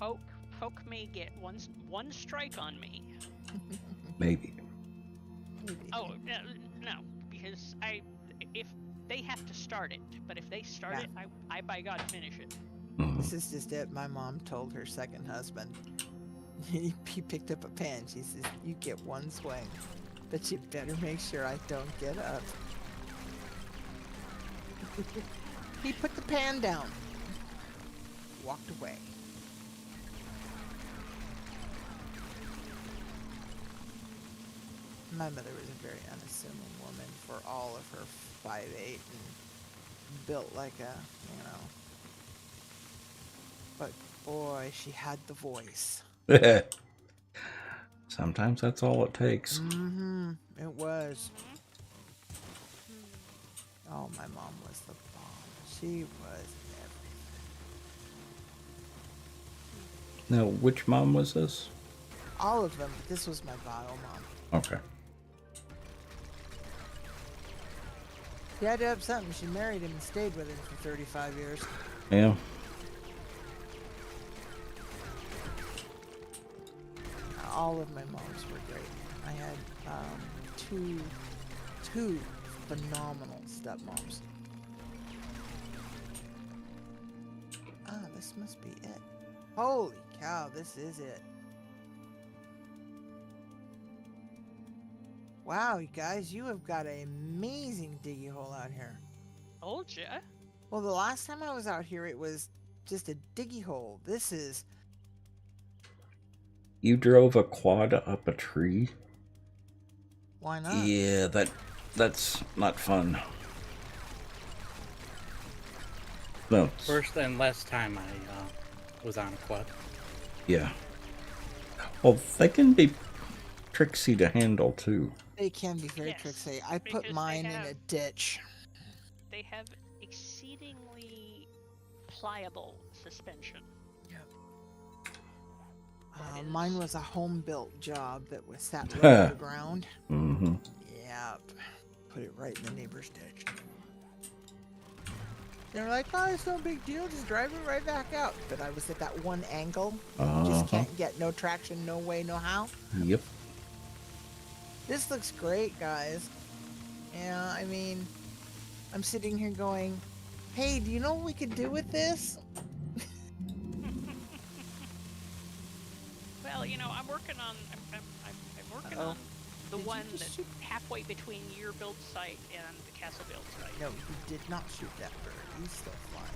know, poke may get one strike on me. Maybe. Maybe. Oh no, because if they have to start it, but if they start it, I by God finish it. Mm-hmm. This is just it. My mom told her second husband. He picked up a pen. She says, "You get one swing, but you better make sure I don't get up." He put the pan down, walked away. My mother was a very unassuming woman for all of her 5'8" and built like a, But boy, she had the voice. Sometimes that's all it takes. Mm-hmm. It was. Oh, my mom was the bomb. She was everything. Now, which mom was this? All of them, but this was my bio mom. Okay. She had to have something. She married him and stayed with him for 35 years. Yeah. All of my moms were great. I had two phenomenal stepmoms. Ah, this must be it. Holy cow, this is it. Wow, you guys, you have got an amazing diggy hole out here. Told ya. Well, the last time I was out here, it was just a diggy hole. This is... You drove a quad up a tree? Why not? Yeah, that's not fun. No. First and last time I was on a quad. Yeah. Well, they can be tricksy to handle too. They can be very Yes, tricksy. I because put they mine in have- a ditch. They have exceedingly pliable suspension. That Mine is- was a home-built job that was sat low to the ground. Mm-hmm. Yep. Put it right in the neighbor's ditch. They're like, oh, it's no big deal. Just drive it right back out. But I was at that one angle. Just can't get no traction, no way, no how. Yep. This looks great, guys. Yeah, I mean, I'm sitting here going, hey, do you know what we could do with this? Well, you know, I'm working on. I'm working Uh-oh. on the Did you one just that's shoot- halfway between your build site and the castle build site. No, he did not shoot that bird. He's still flying.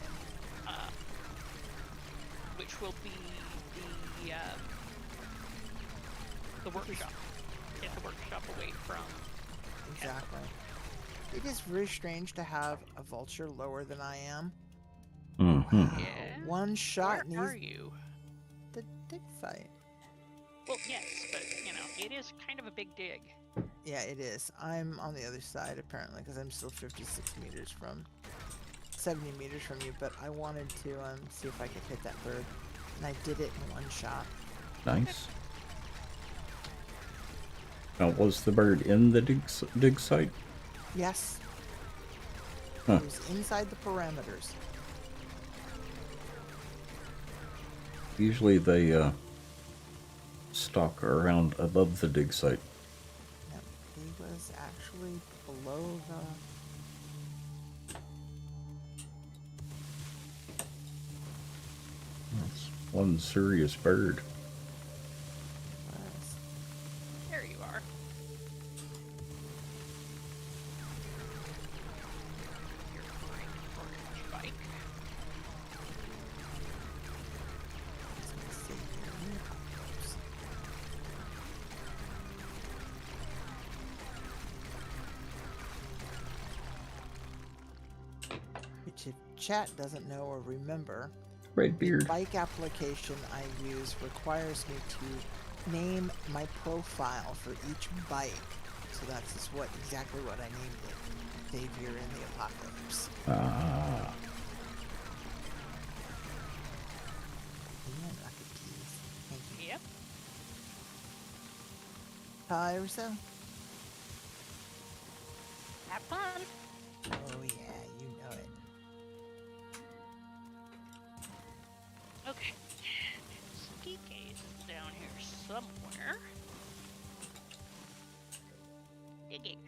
Which will be the workshop. Get the workshop away from. Exactly. It is very strange to have a vulture lower than I am. Mm-hmm. Yeah. One shot Where are needs you? the dig fight. Well, yes, but you know, it is kind of a big dig. Yeah, it is. I'm on the other side apparently because I'm still 56 meters from 70 meters from you, but I wanted to see if I could hit that bird, and I did it in one shot. Nice. Now, was the bird in the dig site? Yes. Huh. It was inside the parameters. Usually they stalk around above the dig site. Yep. He was actually below the... That's one serious bird. was. There you are. You're flying orange bike. Let's see here. Oops. Which if chat doesn't know or remember, Red the beard. bike application I use requires me to name my profile for each bike. So that's just exactly what I named it. Savior in the Apocalypse. Ah. Yeah, rocket keys. Thank you. Yep. Hi, Ursa. Have fun. Oh yeah, you know it. Okay. Ski case is down here somewhere. Digging.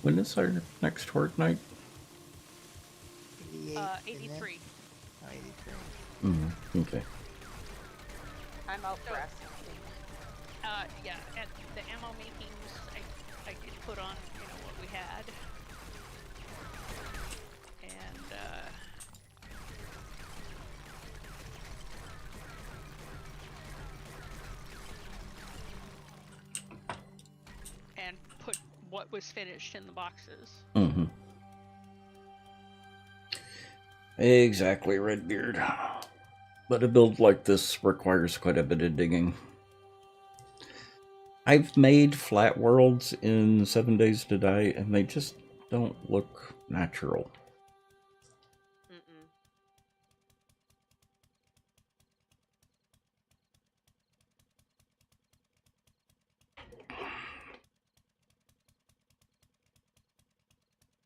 When is our next horde night? 88. isn't it? 83. Oh, 83. Okay. I'm out for S. Yeah, at the ammo makings, I just put on, you know, what we had. And, what was finished in the boxes. Mm-hmm. Exactly, Redbeard. But a build like this requires quite a bit of digging. I've made flat worlds in 7 Days to Die, and they just don't look natural. Mm-mm.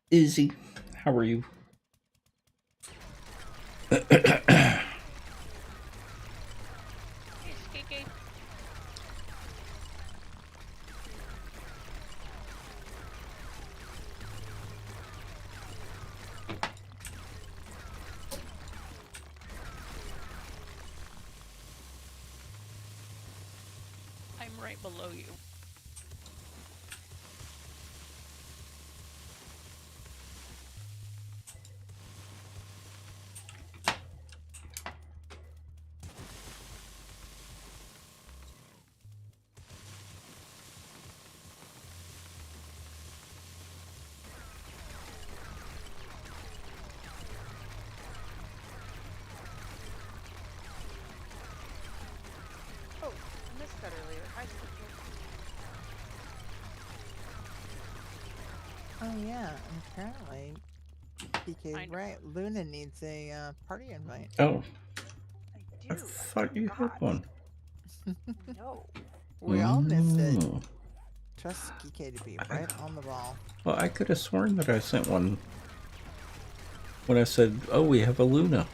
Izzy, how are you? Hey, Skiki. I'm right below you. Oh, I missed that earlier. Hi, Skiki. Oh yeah, and apparently PK's right. Luna needs a party invite. Oh, I I do. thought I you had forgot. one. No. We all missed it. Mm. Trust PK to be right on the ball. Well, I could have sworn that I sent one when I said, oh, we have a Luna.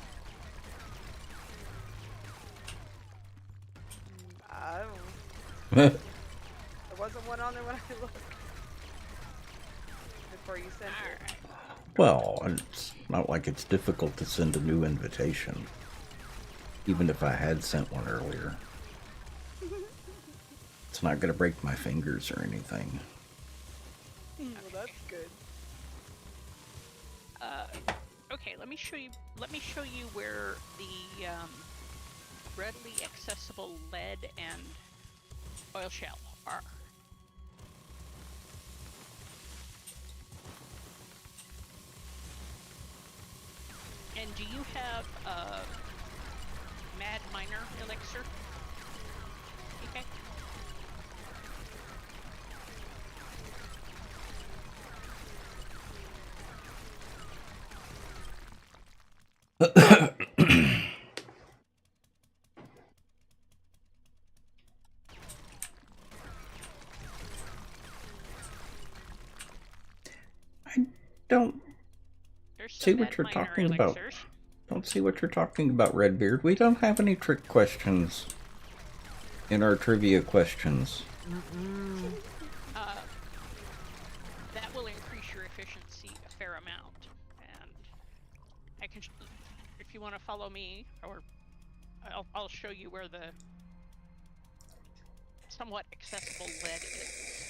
I don't know. There wasn't one on there when I looked. Before you sent it. Well, it's not like it's difficult to send a new invitation, even if I had sent one earlier. It's not going to break my fingers or anything. Well, that's good. Okay, let me show you. Let me show you where the readily accessible lead and oil shell are. And do you have Mad Miner elixir? Okay. I don't There's see some what Mad you're Miner talking about. elixirs. Don't see what you're talking about, Redbeard. We don't have any trick questions in our trivia questions. That will increase your efficiency a fair amount, and I can, if you want to follow me, or I'll show you where the somewhat accessible lead is.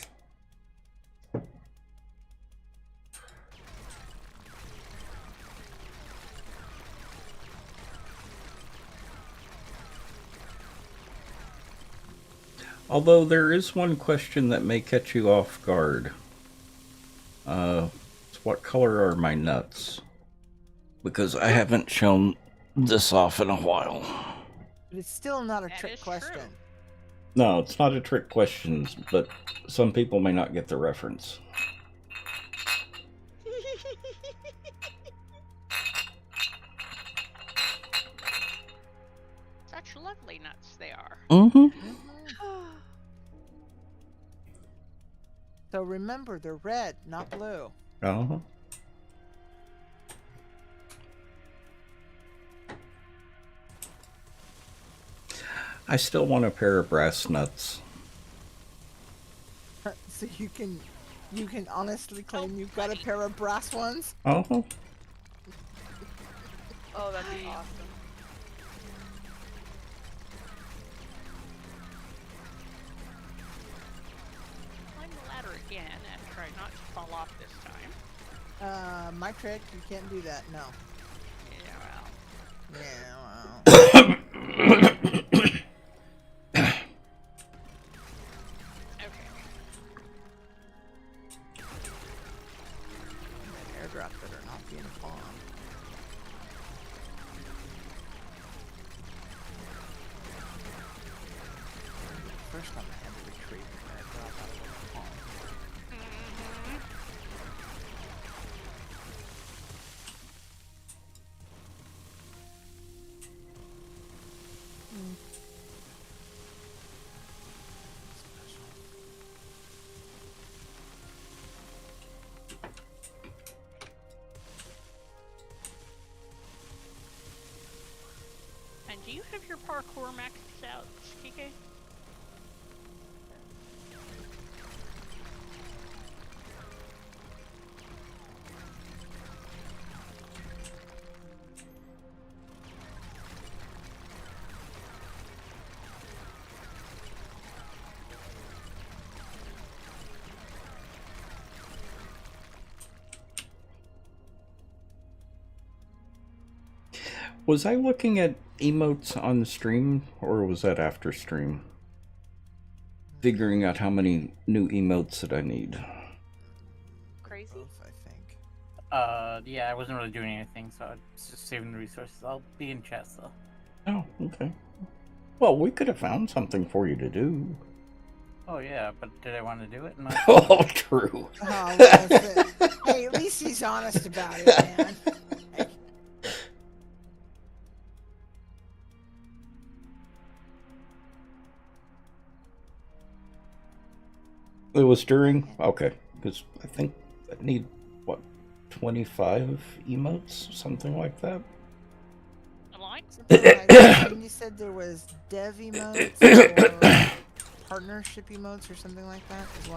Although there is one question that may catch you off guard. It's what color are my nuts? Because I haven't shown this off in a while. But it's still not a That trick is question. true. No, it's not a trick question, but some people may not get the reference. Such lovely nuts they are. Mm-hmm. So remember, they're red, not blue. Uh-huh. I still want a pair of brass nuts. So you can honestly claim you've got a buddy. pair of brass ones. Uh-huh. Oh, that'd be awesome. Climb the ladder again and try not to fall off this time. My trick, you can't do that. No. Yeah, well. Yeah. Well. Okay. in a pond. First time I had to retrieve it, I dropped out of the pond. And do you have your parkour maxed out, TK? Was I looking at emotes on the stream, or was that after stream? Figuring out how many new emotes that I need. Crazy? Both, I think. Yeah, I wasn't really doing anything, so I was just saving the resources. I'll be in chat though. Oh, okay. Well, we could have found something for you to do. Oh yeah, but did I want to do it? No. Oh, true. Oh, well, hey, at least he's honest about it, man. It was during? Okay. Because I think I need, what, 25 emotes? Something like that? Align? And you said there was dev emotes or partnership emotes or something like that as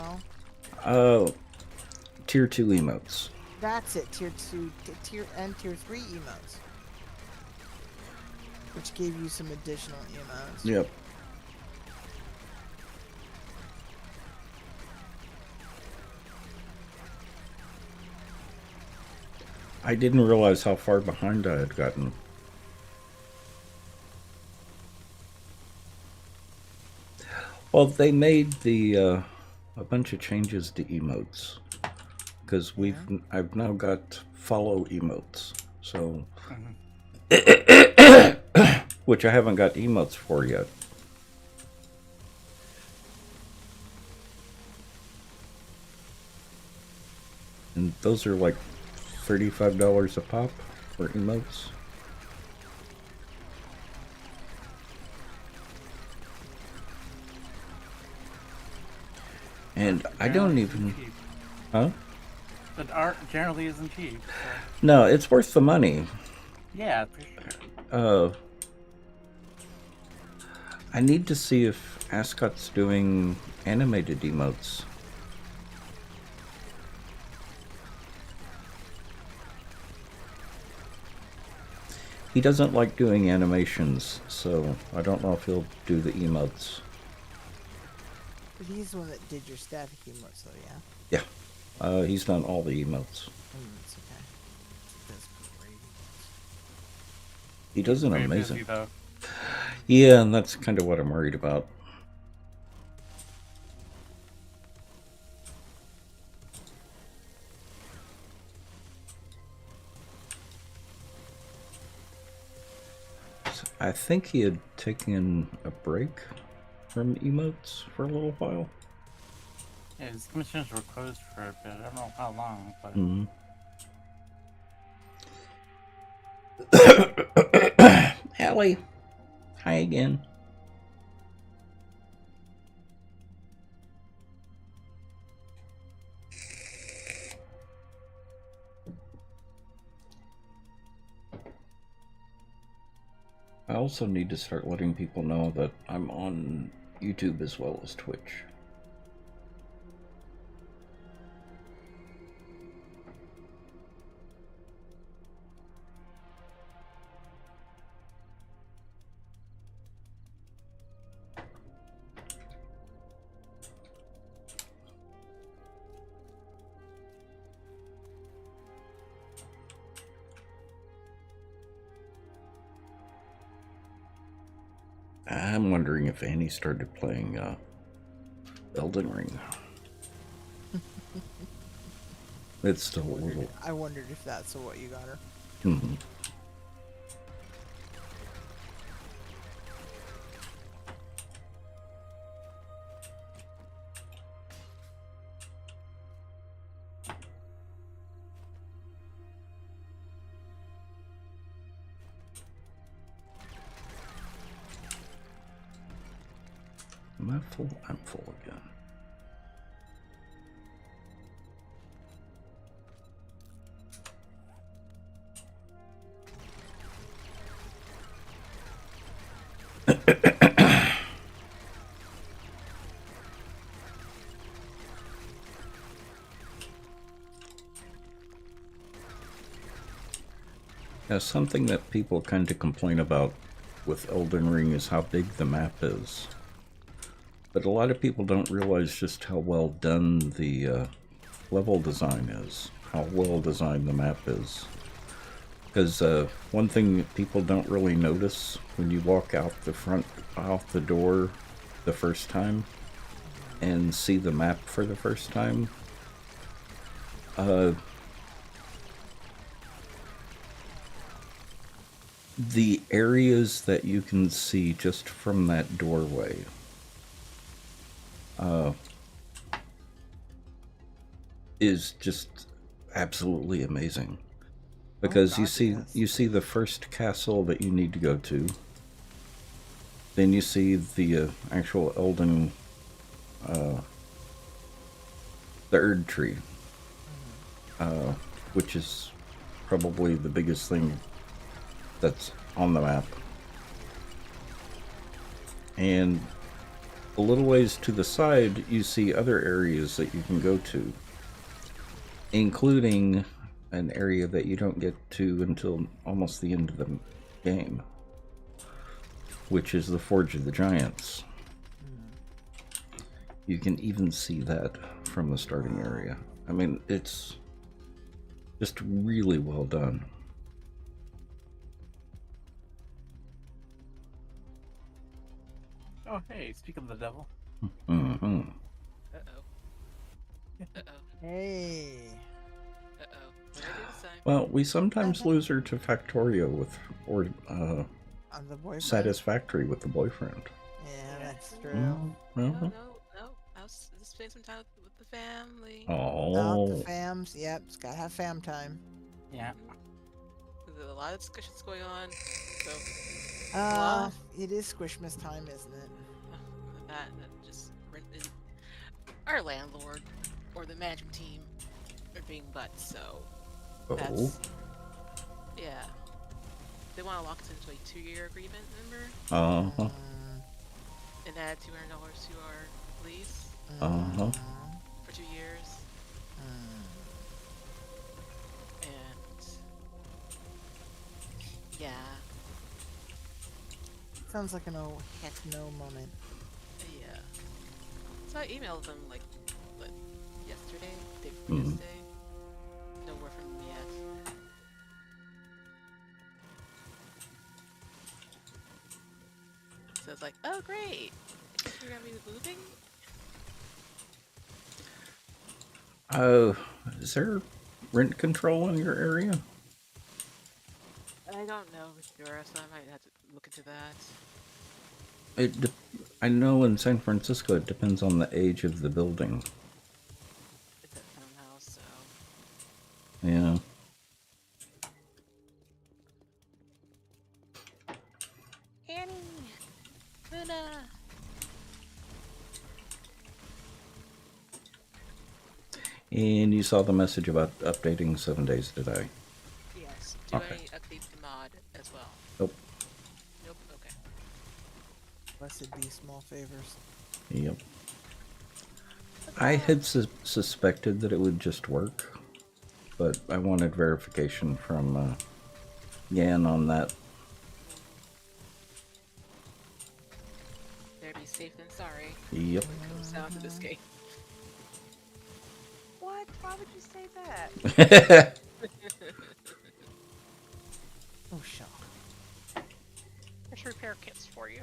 well? Tier 2 emotes. That's it, tier 2, tier 3 emotes. Which gave you some additional emotes. Yep. I didn't realize how far behind I had gotten. Well, they made the a bunch of changes to emotes because I've now got follow emotes, so which I haven't got emotes for yet. And those are like $35 a pop for emotes. And I don't even... Huh? But art generally isn't cheap. So. No, it's worth the money. Yeah, for sure. I need to see if Ascot's doing animated emotes. He doesn't like doing animations, so I don't know if he'll do the emotes. But he's the one that did your static emotes, though, yeah? Yeah. He's done all the emotes. It's okay. That's great. He does an Very amazing... busy, though. Yeah, and that's kind of what I'm worried about. I think he had taken a break from emotes for a little while. Yeah, his commissions were closed for a bit. I don't know how long, but... Allie, hi again. I also need to start letting people know that I'm on YouTube as well as Twitch. I'm wondering if Annie started playing Elden Ring. It's still a little. I wondered if that's what you got her. Mhm. Am I full? I'm full again. Now, something that people kind of complain about with Elden Ring is how big the map is. But a lot of people don't realize just how well done the level design is, how well designed the map is. Because one thing that people don't really notice when you walk out the door the first time and see the map for the first time, the areas that you can see just from that doorway is just absolutely amazing. Because God, yes. you see the first castle that you need to go to. Then you see the actual Elden the Erd Tree, which is probably the biggest thing that's on the map. And a little ways to the side, you see other areas that you can go to, including an area that you don't get to until almost the end of the game, which is the Forge of the Giants. You can even see that from the starting area. I mean, it's just really well done. Oh, hey, speak of the devil. Mm-hmm. Uh-oh. Uh-oh. Hey. Uh-oh. What did I do this time? Well, we sometimes lose her to Factorio or On the boyfriend. Satisfactory with the boyfriend. Yeah, that's true. No, Mm-hmm. no. I was just spending some time with the family. Oh, the Oh. fams. Yep, it's gotta have fam time. Yeah. There's a lot of discussions going on. So It is Squishmas time, isn't it? that just our landlord or the management team are being butts. So that's yeah. They want to lock us into a 2-year agreement, remember? Uh-huh. And add $200 to our lease Uh-huh. for 2 years. And yeah, Sounds like an oh heck no moment. yeah. So I emailed them like what, yesterday, day before Mhm. yesterday. No word from them yet. So it's like, oh great, I guess you're gonna be moving. Is there rent control in your area? I don't know for sure, so I might have to look into that. I know in San Francisco it depends on the age of the building. It's a townhouse, so Yeah. Annie, Luna. And you saw the message about updating 7 days today. Yes. Do Okay. I update the mod as well? Nope. Nope. Okay. Blessed be small favors. Yep. I had suspected that it would just work, but I wanted verification from Yan on that. Better be safe than sorry Yep. when it comes down to this game. What? Why would you say that? Oh, shock. There's repair kits for you.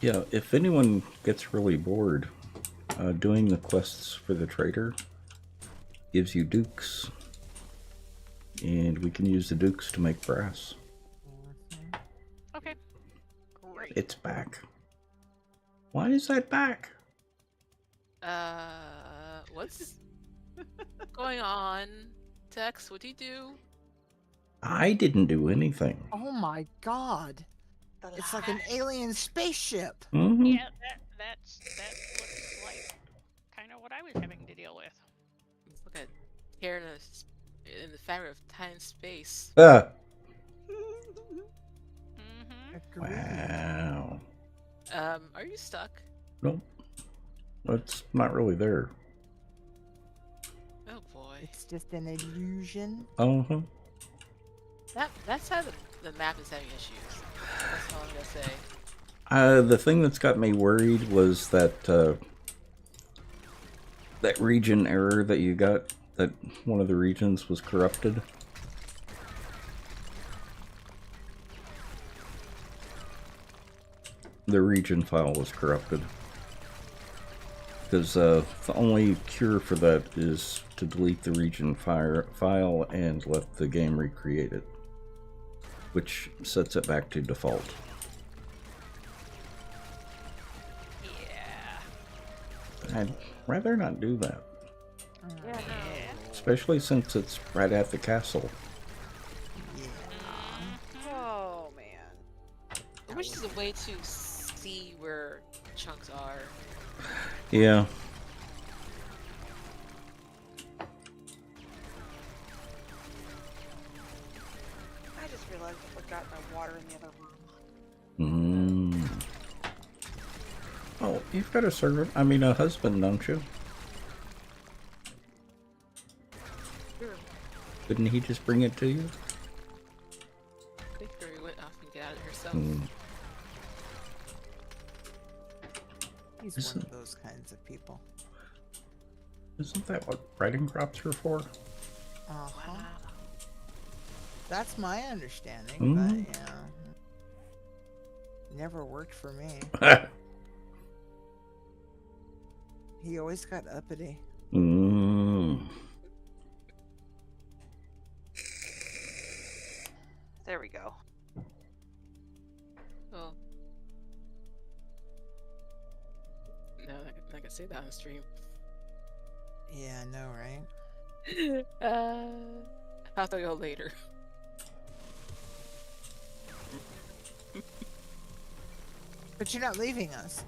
Yeah, if anyone gets really bored, doing the quests for the trader gives you dukes. And we can use the dukes to make brass. Okay. Great. It's back. Why is that back? What's going on? Tex, what'd you do? I didn't do anything. Oh my god. It's like an alien spaceship. Mm-hmm. Yeah, that looks like kind of what I was having to deal with. It's like a tear in the fabric of time and space. Ah. Mm-hmm. Agreed. Wow. Are you stuck? Nope. It's not really there. Oh boy. It's just an illusion. Uh-huh. That's how the map is having issues. That's all I'm gonna say. The thing that's got me worried was that that region error that you got, that one of the regions was corrupted. The region file was corrupted. Because the only cure for that is to delete the region file and let the game recreate it, which sets it back to default. Yeah. I'd rather not do that, Yeah, no. especially since it's right at the castle. Oh man. I wish there's a way to see where chunks are. Yeah. I just realized I forgot my water in the other room. Oh, you've got a servant. I mean, a husband, don't you? Sure. Couldn't he just bring it to you? Victory went off and got it herself. He's Isn't- one of those kinds of people. Isn't that what writing crops are for? Uh-huh. Wow. That's my understanding, Mhm. but yeah. Never worked for me. He always got uppity. There we go. Oh. No, I can say that on stream. Yeah, I know, right? I'll have to go later. But you're not leaving us.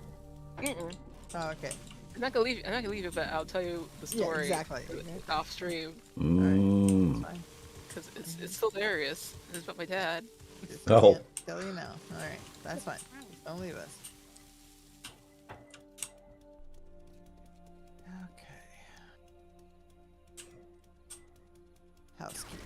Mm-mm. Oh, okay. I'm not gonna leave. I'm not gonna leave it, but I'll tell you the story. Yeah, exactly. Off stream, It's fine. because it's hilarious. It's about my dad. Just Oh. can't tell you now. Alright, that's fine. Don't leave us. Okay. Housekeeping.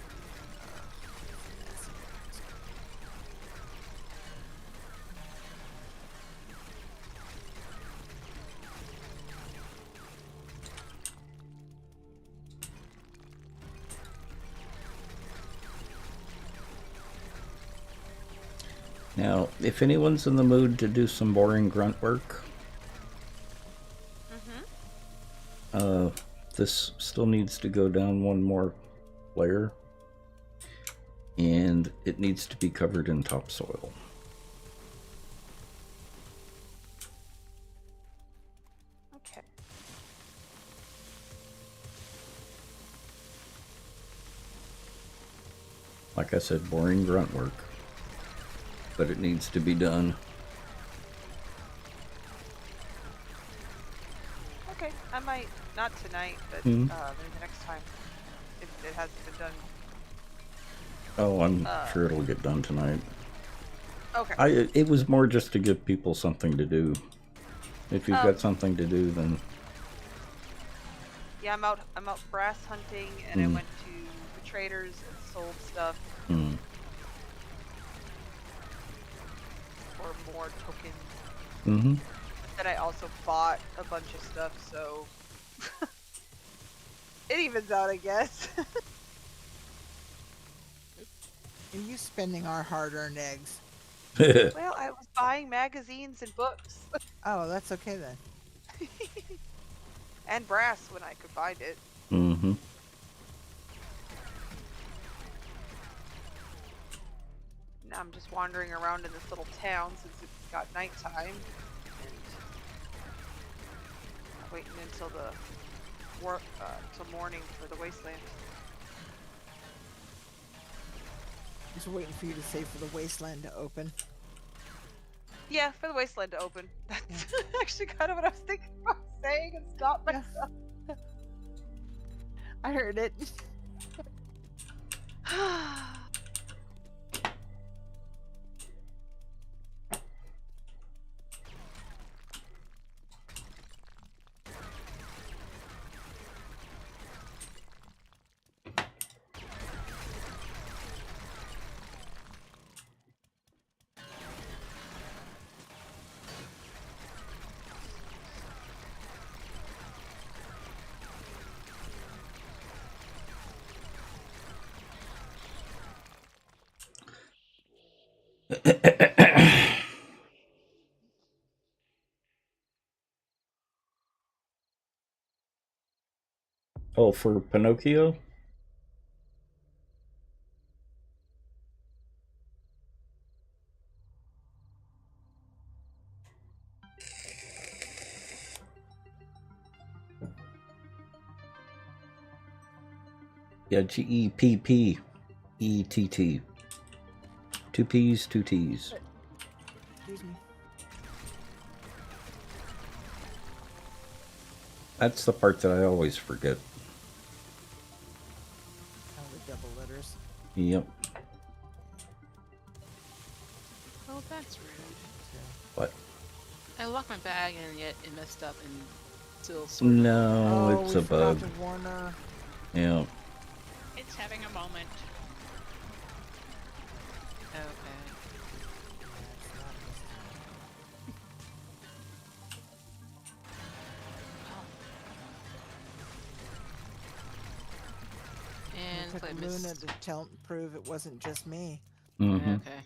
Now, if anyone's in the mood to do some boring grunt work, this still needs to go down one more layer, and it needs to be covered in topsoil. Okay. Like I said, boring grunt work, but it needs to be done. Okay. I might not tonight, but Mhm. maybe the next time. If it hasn't been done. Oh, I'm sure it'll get done tonight. Okay. It was more just to give people something to do. If you've got something to do, then Yeah, I'm out brass hunting, and I went to the traders and sold stuff for more tokens. Then I also bought a bunch of stuff, so it evens out, I guess. Are you spending our hard-earned eggs? Well, I was buying magazines and books Oh, that's okay then. and brass when I could find it. Mm-hmm. Now I'm just wandering around in this little town since it's got nighttime and waiting until till morning for the wasteland. Just waiting for you to say for the wasteland to open. Yeah, for the wasteland to open. That's actually kind of what I was thinking about saying and stop myself. I heard it. Oh, for Pinocchio? Yeah, Geppett. Two P's, two T's. Excuse me. That's the part that I always forget. Oh, the double letters. Yep. Oh, that's rude. What? I locked my bag and yet it messed up and still No, Oh, it's we a forgot bug. to warn her. Yeah. It's having a moment. Okay. And It took I Luna missed. to prove it wasn't just me. Mm-hmm. Okay.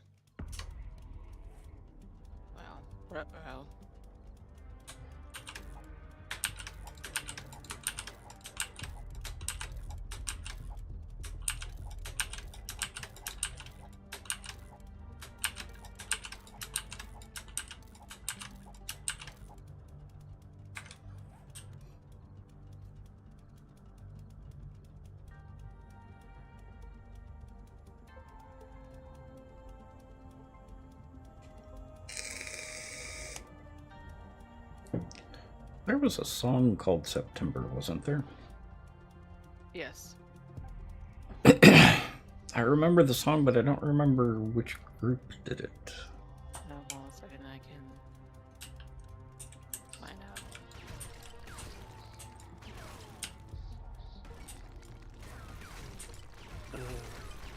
Wow. Wow. There was a song called September, wasn't there? Yes. I remember the song, but I don't remember which group did it. Oh, hold on a second. I can find out.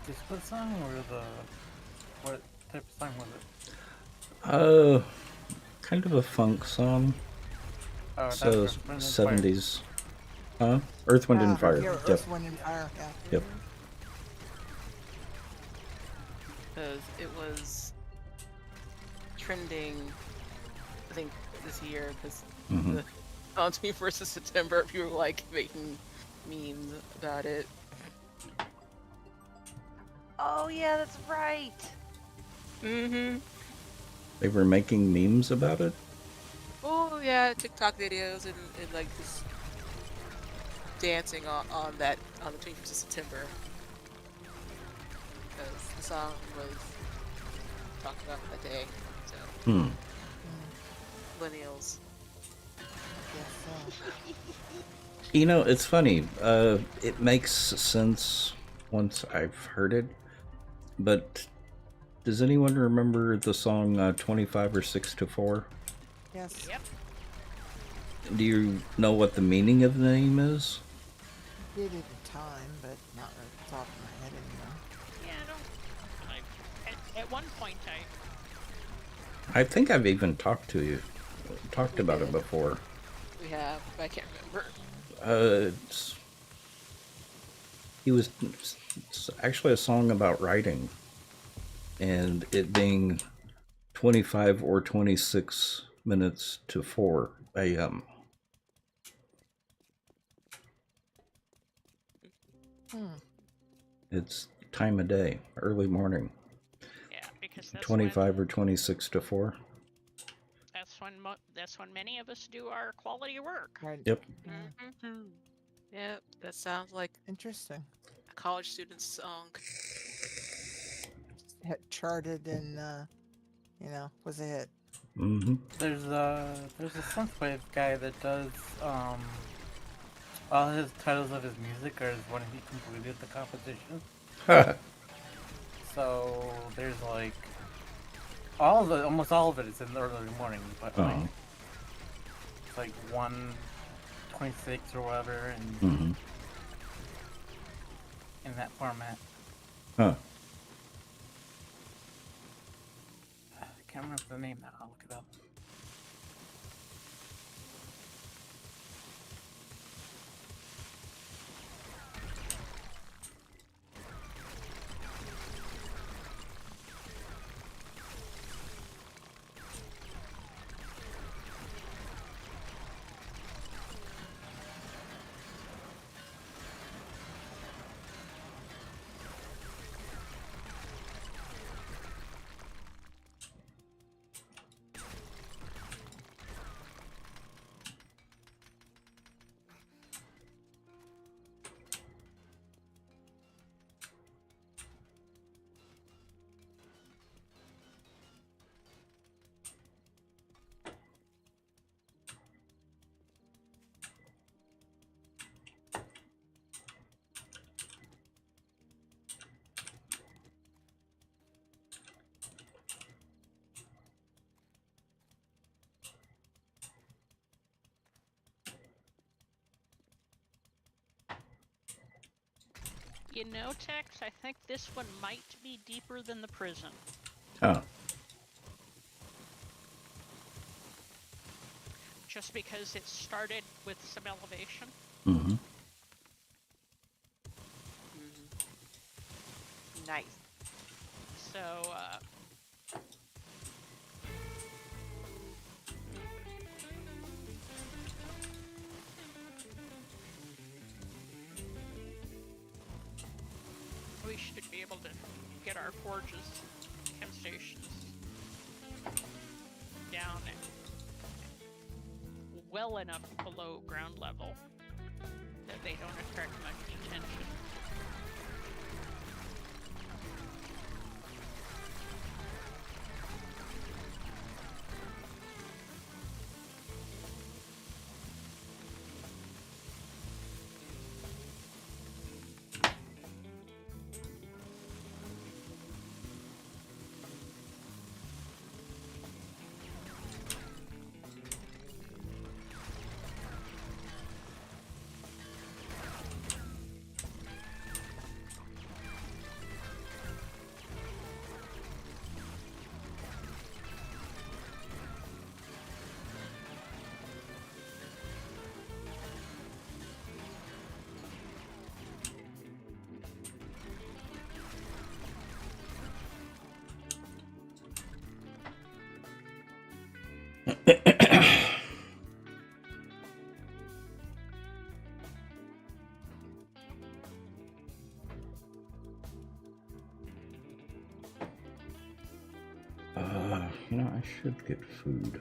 The split song or what type of song was it? Kind of a funk song. Oh, that's So Earth, Wind, and Fire. 70s. Huh? Earth, Wind, and Fire. Yeah, Yep. Earth, Wind, and Fire. Yeah. Yep. Because it was trending, I think, this year. Because Mhm. on 21st of September, people were like making memes about it. Oh yeah, that's right. Mm-hmm. They were making memes about it? Oh yeah, TikTok videos and like just dancing on the 21st of September. Because the song was talked about that day. So Hmm. millennials. Yes, You know, it's funny. It makes sense once I've heard it. But does anyone remember the song 25 or 6 to 4? yes. Yep. Do you know what the meaning of the name is? Did at the time, but not right at the top of my head anymore. Yeah, I don't. At one point, I think I've even talked about it did. before. We have, but I can't remember. It's actually a song about writing and it being 25 or 26 minutes to 4 a.m. It's time of day, early morning. Yeah, because that's 25 when, or 26 to 4. that's when many of us do our quality work. Right. Yep. Yeah. Yep, that sounds like Interesting. a college student's song. Charted and was a hit. Mm-hmm. There's a synthwave guy that does all his titles of his music are when he completed the composition. So there's like almost all of it is in the early morning, but like, it's like 1:26 or whatever, and in that format. Huh. I can't remember the name now. I'll look it up. You know, Tex, I think this one might be deeper than the prison. Huh. Just because it started with some elevation. Mm-hmm. Nice. So, we should be able to get our forges, chem stations, down well enough below ground level that they don't attract much attention. I should get food.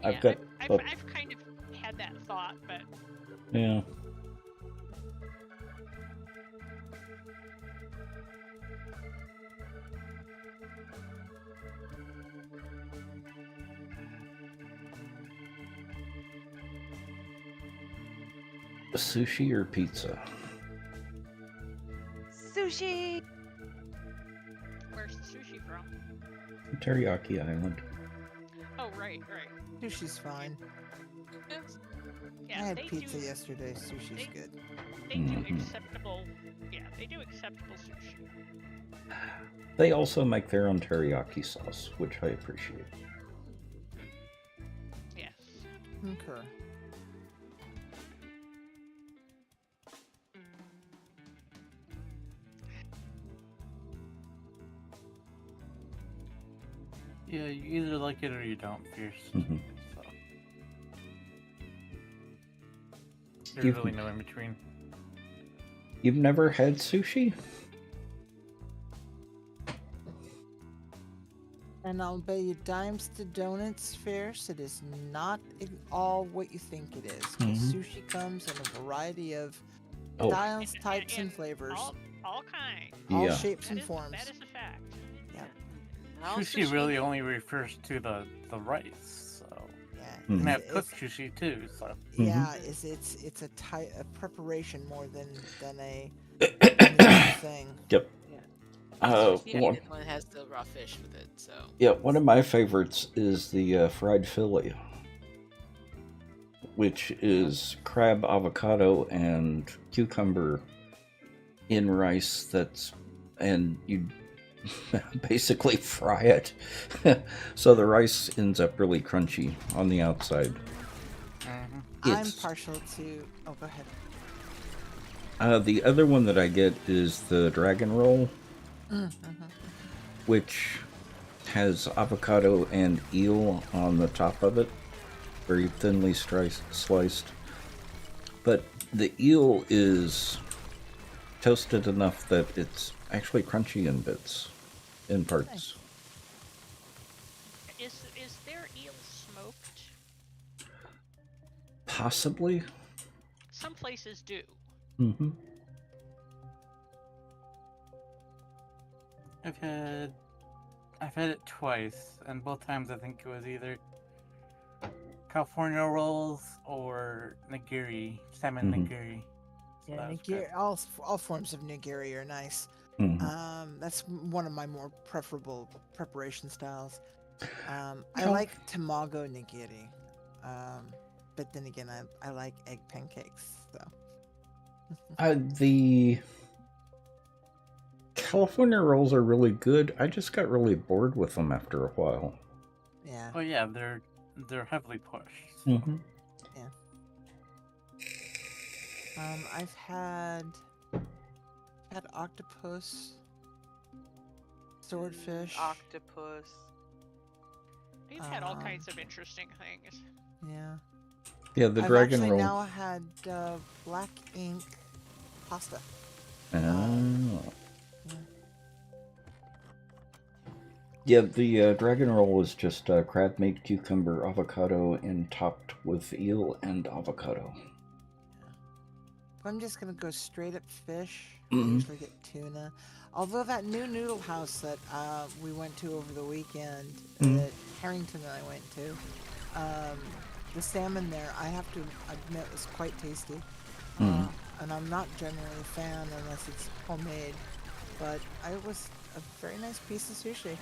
I've got. I've kind of had that thought, but Yeah. Sushi or pizza? Sushi! where's the sushi from? Teriyaki Island. Oh, right. Sushi's fine. Yeah, I had they pizza do. yesterday. Sushi's good. They do acceptable. Yeah, they do acceptable sushi. They also make their own teriyaki sauce, which I appreciate. Yes. Concur. Yeah, you either like it or you don't, Fierce. Mhm. So. There's really no in between. You've never had sushi? And I'll bet you dimes to donuts, Fierce. It is not all what you think it is. 'Cause sushi comes in a variety of Oh. styles, types, and flavors. All kinds. All Yeah. shapes and That forms. is a fact. All Sushi really only refers to the rice, so Yeah. you can have it's- cooked sushi too. So Yeah, it's a type of preparation more than a any thing. Yep. Sushi One, one has the raw fish with it, so. yeah, one of my favorites is the fried Philly, which is crab, avocado, and cucumber in rice. And you basically fry it, so the rice ends up really crunchy on the outside. I'm It's- partial to. Oh, go ahead. The other one that I get is the dragon roll, which has avocado and eel on the top of it, very thinly sliced. But the eel is toasted enough that it's actually crunchy in bits, in parts. Is their eel smoked? Possibly. Some places do. Mm-hmm. I've had it twice, and both times I think it was either California rolls or nigiri, salmon Mhm. nigiri. So Yeah, that was good. nigiri, all forms of nigiri are nice. Mm-hmm. That's one of my more preferable preparation styles. I Oh. like tamago nigiri, but then again, I like egg pancakes. So The California rolls are really good. I just got really bored with them after a while. yeah, Oh yeah, they're heavily pushed. So. Mm-hmm. I've had octopus, swordfish. Octopus. We've had all Um, kinds of interesting things. Yeah, Yeah, the I've dragon actually roll. now had black ink pasta. Oh. Yeah, the dragon roll was just crab meat, cucumber, avocado, and topped with eel and avocado. If I'm just gonna go straight up fish, I Mhm. usually get tuna. Although that new noodle house that we went to over the weekend, that Harrington and I went to, the salmon there, I have to admit, was quite tasty. And I'm not generally a fan unless it's homemade, but it was a very nice piece of sushi.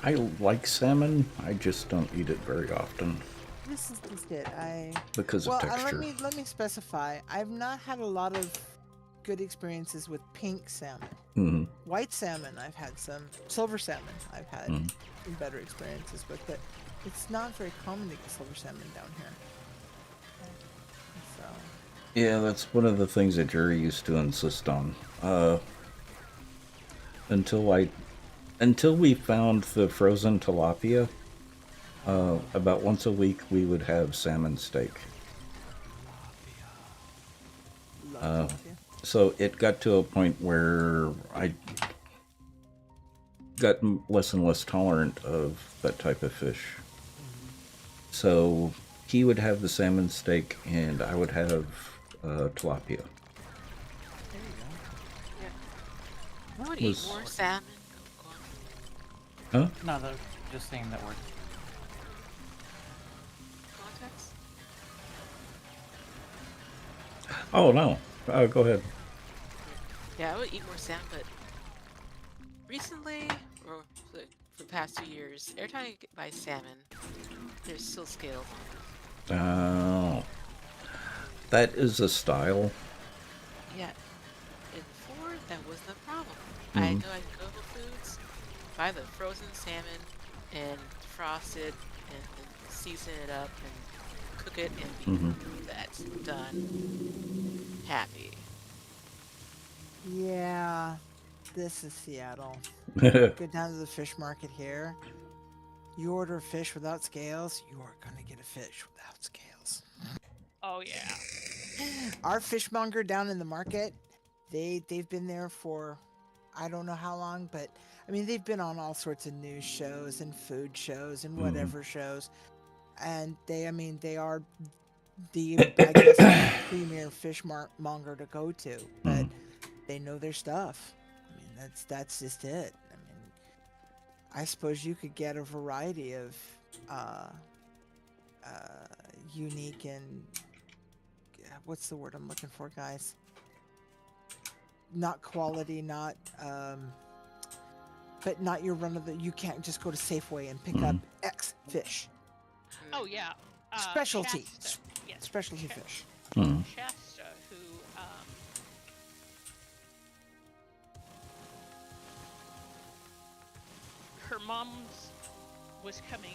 I like salmon, I just don't eat it very often This is just it. because Well, of texture. let me specify. I've not had a lot of good experiences with pink salmon. Mm-hmm. White salmon, I've had some. Silver salmon, I've had some better experiences with it. It's not very common to get silver salmon down here. So, Yeah, that's one of the things that Jerry used to insist on. Until we found the frozen tilapia, about once a week we would have salmon steak. love tilapia. So it got to a point where I got less and less tolerant of that type of fish. So he would have the salmon steak and I would have tilapia. There you go. I would Was- eat more salmon. Huh? No, they're just saying that word. Context? Oh, no. Go ahead. Yeah, I would eat more salmon, but recently, or for the past 2 years, every time I buy salmon, there's still scales on Oh. That is a style. it. Yeah. And for That was the problem. Mhm. I'd go to Whole Foods, buy the frozen salmon, and defrost it, and then season it up, and cook it, and be Mhm. that's done. Happy. Yeah, this is Seattle. Go down to the fish market here. You order fish without scales, you are gonna get a fish without scales. Oh yeah. Our fishmonger down in the market, they've been there for I don't know how long, but I mean they've been on all sorts of news shows and food shows and whatever shows, and they are the I guess the premier fishmonger to go to, but they know their stuff. I mean that's just it. I mean I suppose you could get a variety of uh, unique and what's the word I'm looking for, guys? Not quality, not but not your run of the. You can't just go to Safeway and pick up X fish. Oh yeah. Specialty, Shasta. Yes. specialty fish. Shasta, who her mom's was coming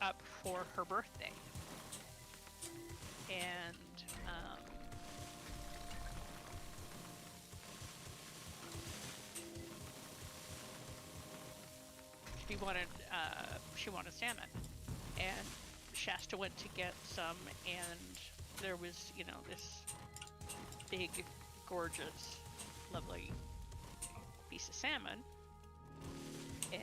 up for her birthday, and she wanted salmon, and Shasta went to get some, and there was this big, gorgeous, lovely piece of salmon, and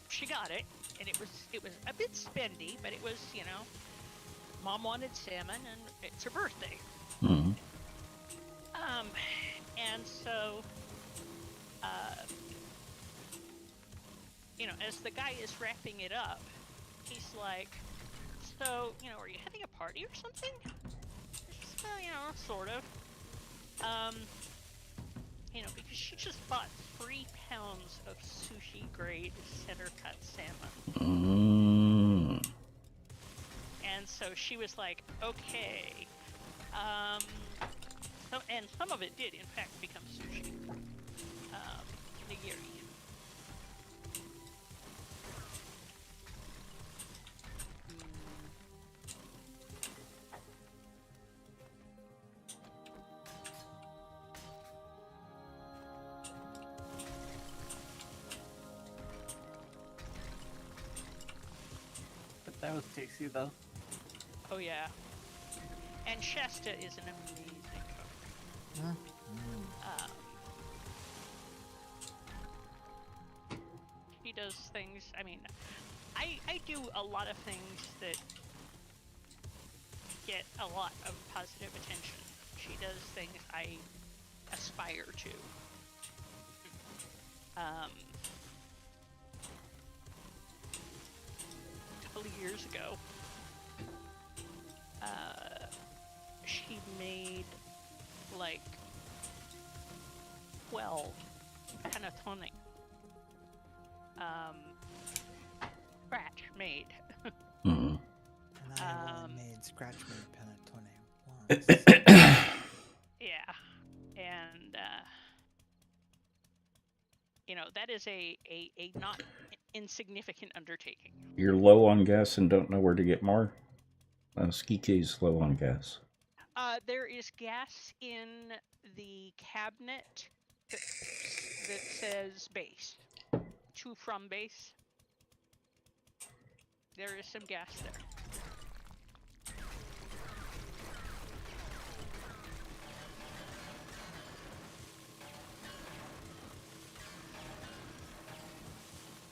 she got it, and it was a bit spendy, but it was Mom wanted salmon, and it's her birthday. And so, as the guy is wrapping it up, he's like, "So, are you having a party or something?" Well, sort of. Because she just bought 3 pounds of sushi grade center cut salmon. And so she was like, okay. And some of it did, in fact, become sushi. Nigiri. But that was tasty though. Oh yeah. And Shasta is an amazing cook. She does things. I mean, I do a lot of things that get a lot of positive attention. She does things I aspire to. A couple of years ago, she made like 12 panettone. Scratch made. And I only made scratch made panettone once. Yeah, and that is a not insignificant undertaking. You're low on gas and don't know where to get more? Skike's low on gas. There is gas in the cabinet that says base. To from base. There is some gas there.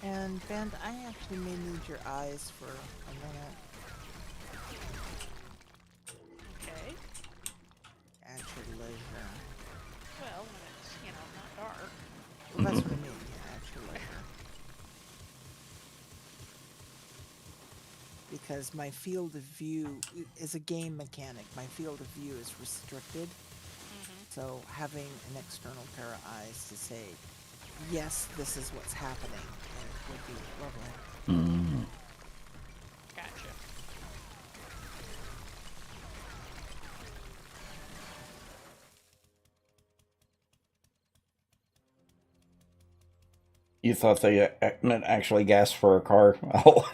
And Band, I actually may need your eyes for a minute. Okay. At your leisure. Well, when it's not dark. Well, that's what I mean. Yeah, at your leisure. Because my field of view is a game mechanic. My field of view is restricted. So having an external pair of eyes to say, yes, this is what's happening, would be lovely. You thought they meant actually gas for a car? Oh,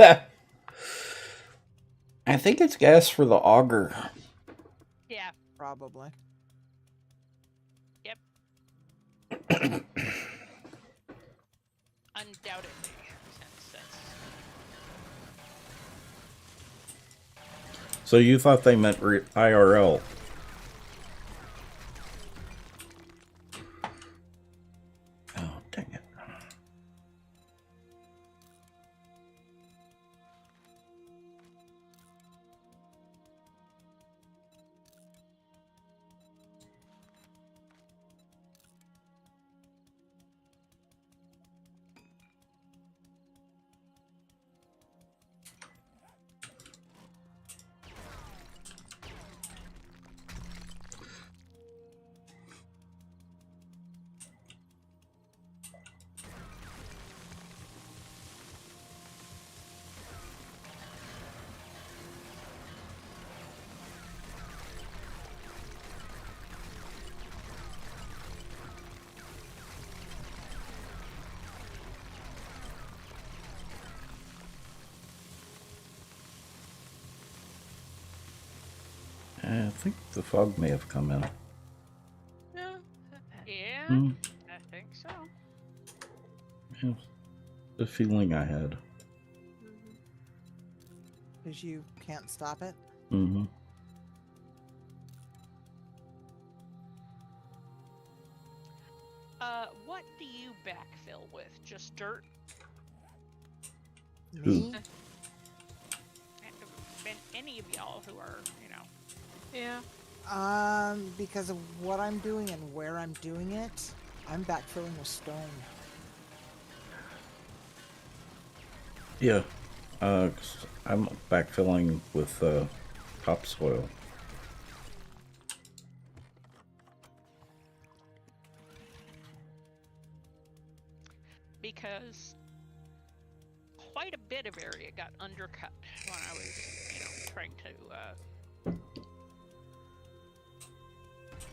I think it's gas for the auger. Yeah. Probably. Yep. Undoubtedly. Since that's So you thought they meant IRL? Oh, dang it. I think the fog may have come in. Yeah. yeah. Hmm. I think so. Yeah, the feeling I had. Because you can't stop it. Mm-hmm. What do you backfill with? Just dirt? Me? Any of y'all who are, you know. Yeah. Because of what I'm doing and where I'm doing it, I'm backfilling with stone. Yeah. 'Cause I'm backfilling with topsoil. Because quite a bit of area got undercut when I was, you know, trying to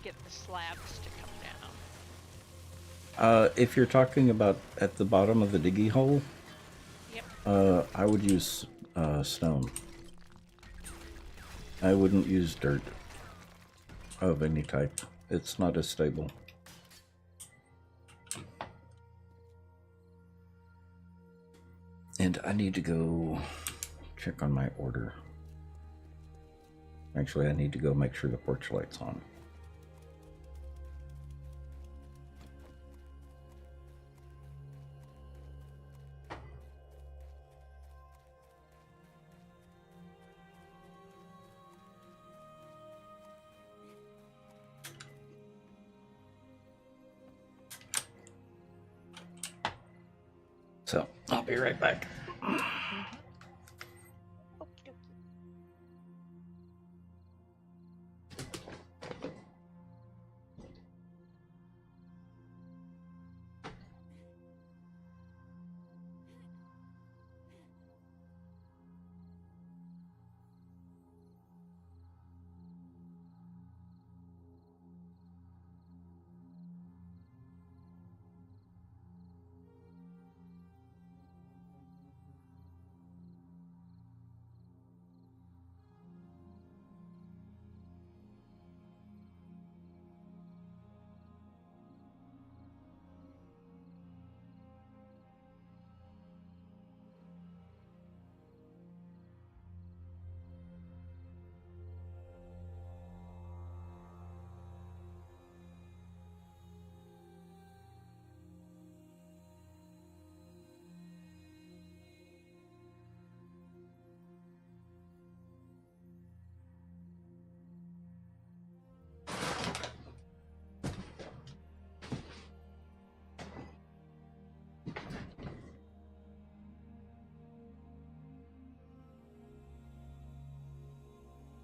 get the slabs to come down. If you're talking about at the bottom of the diggy hole, Yep. I would use stone. I wouldn't use dirt of any type. It's not as stable. And I need to go check on my order. Actually, I need to go make sure the porch light's on. So, I'll be right back. Okie dokie.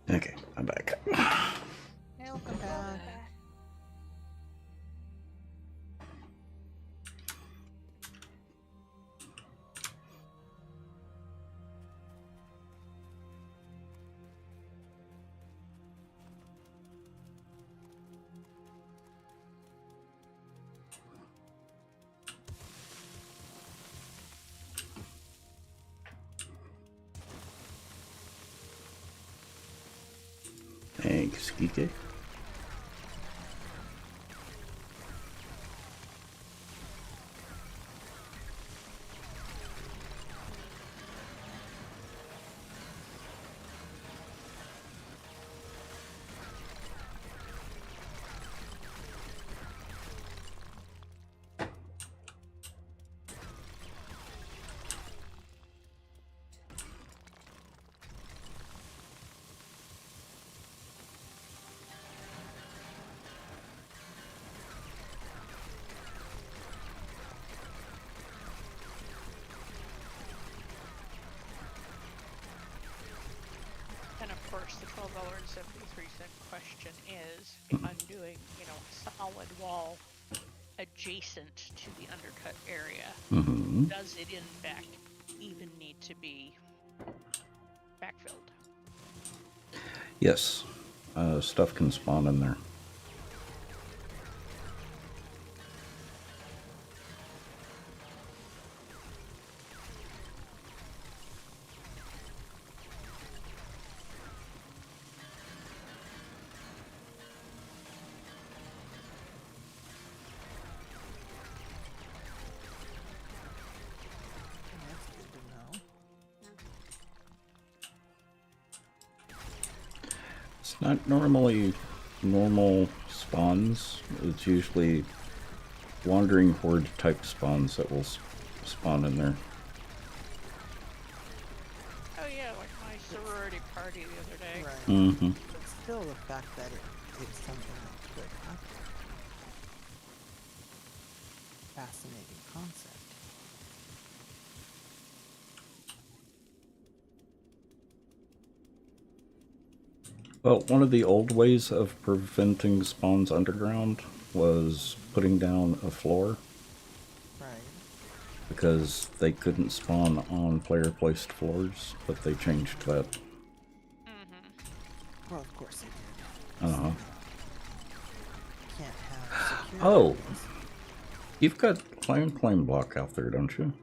Okay, I'm back. Welcome back. Thanks, Geeky. And of course, the $12.73 question is, if I'm doing, solid wall adjacent to the undercut area, Mm-hmm. does it in fact even need to be backfilled? Yes. Stuff can spawn in there. That's good to know. It's not normally normal spawns. It's usually wandering horde type spawns that will spawn in there. Oh yeah, like my sorority party the other day. Right. Mm-hmm. But still, the fact that it's something that could happen. Fascinating concept. Well, one of the old ways of preventing spawns underground was putting down a floor Right. because they couldn't spawn on player-placed floors, but they changed that. Mm-hmm. Well, of course they did. Uh-huh. Can't have security. Oh. rules. You've got claim block out there, don't you?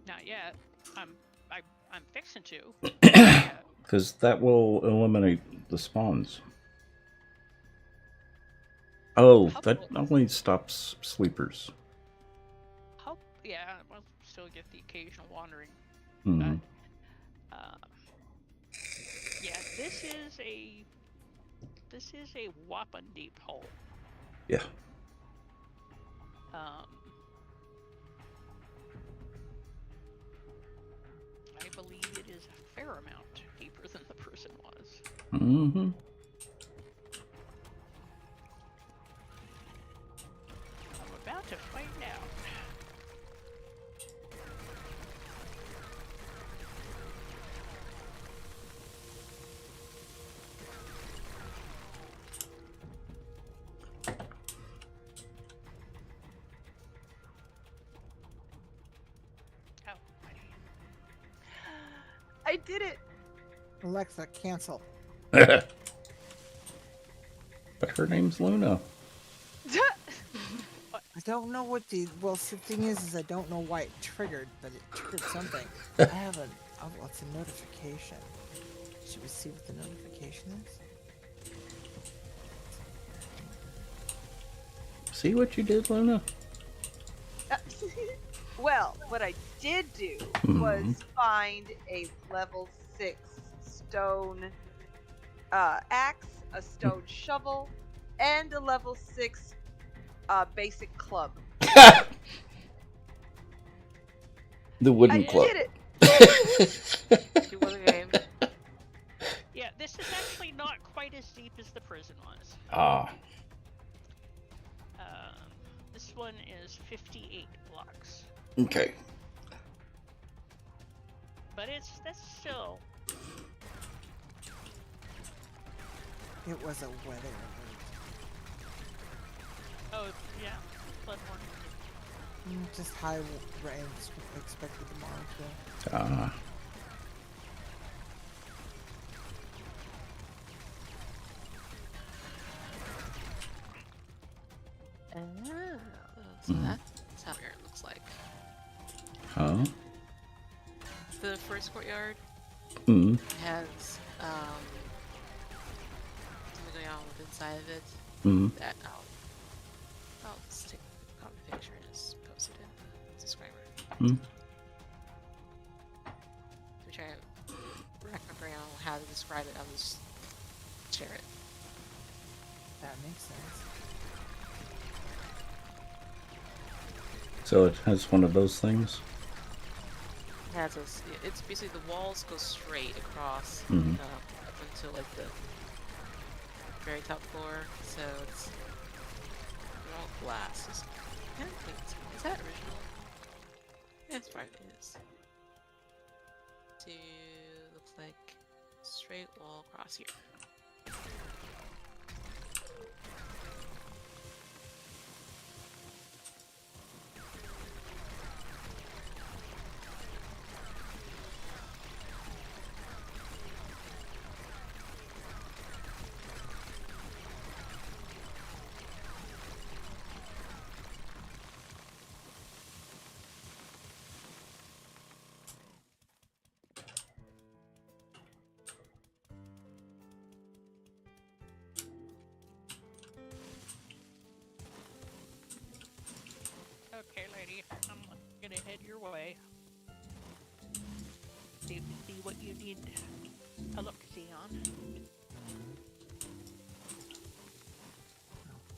Not yet. I'm fixing to. Yeah. Because that will eliminate the spawns. Oh, that only stops sleepers. Yeah, we'll still get the occasional wandering. Mm-hmm. But, yeah, this is a whopping deep hole. Yeah. I believe it is a fair amount deeper than the prison was. Mm-hmm. I'm about to find out. Oh, I did it. Alexa, cancel. But her name's Luna. I don't know what the thing is I don't know why it triggered, but it triggered something. I have it's a notification. Should we see what the notification is? See what you did, Luna? Well, what I did do was find a level 6 stone axe, a stone shovel, and a level 6 basic club. The wooden I club. did it. She wasn't game. yeah, this is actually not quite as deep as the prison was. Ah. This one is 58 blocks. Okay. But that's still. It was a weather alert. Oh yeah, Bloodborne. Just high rain expected tomorrow too. Ah. So that's how here it looks like. Huh? The first courtyard Mm. has ground with inside of it. Mm-hmm. That I'll just take a copy picture and just post it in the subscriber. Mm-hmm. If you're trying to rack my brain on how to describe it, I'll just share it. That makes sense. So it has one of those things. It has it's basically the walls go straight across Mhm. up until like the very top floor. So it's all glass. I don't think is that original? Yeah, it's probably is. Looks like straight wall across here. Okay, lady, I'm gonna head your way. See what you need a look-see on.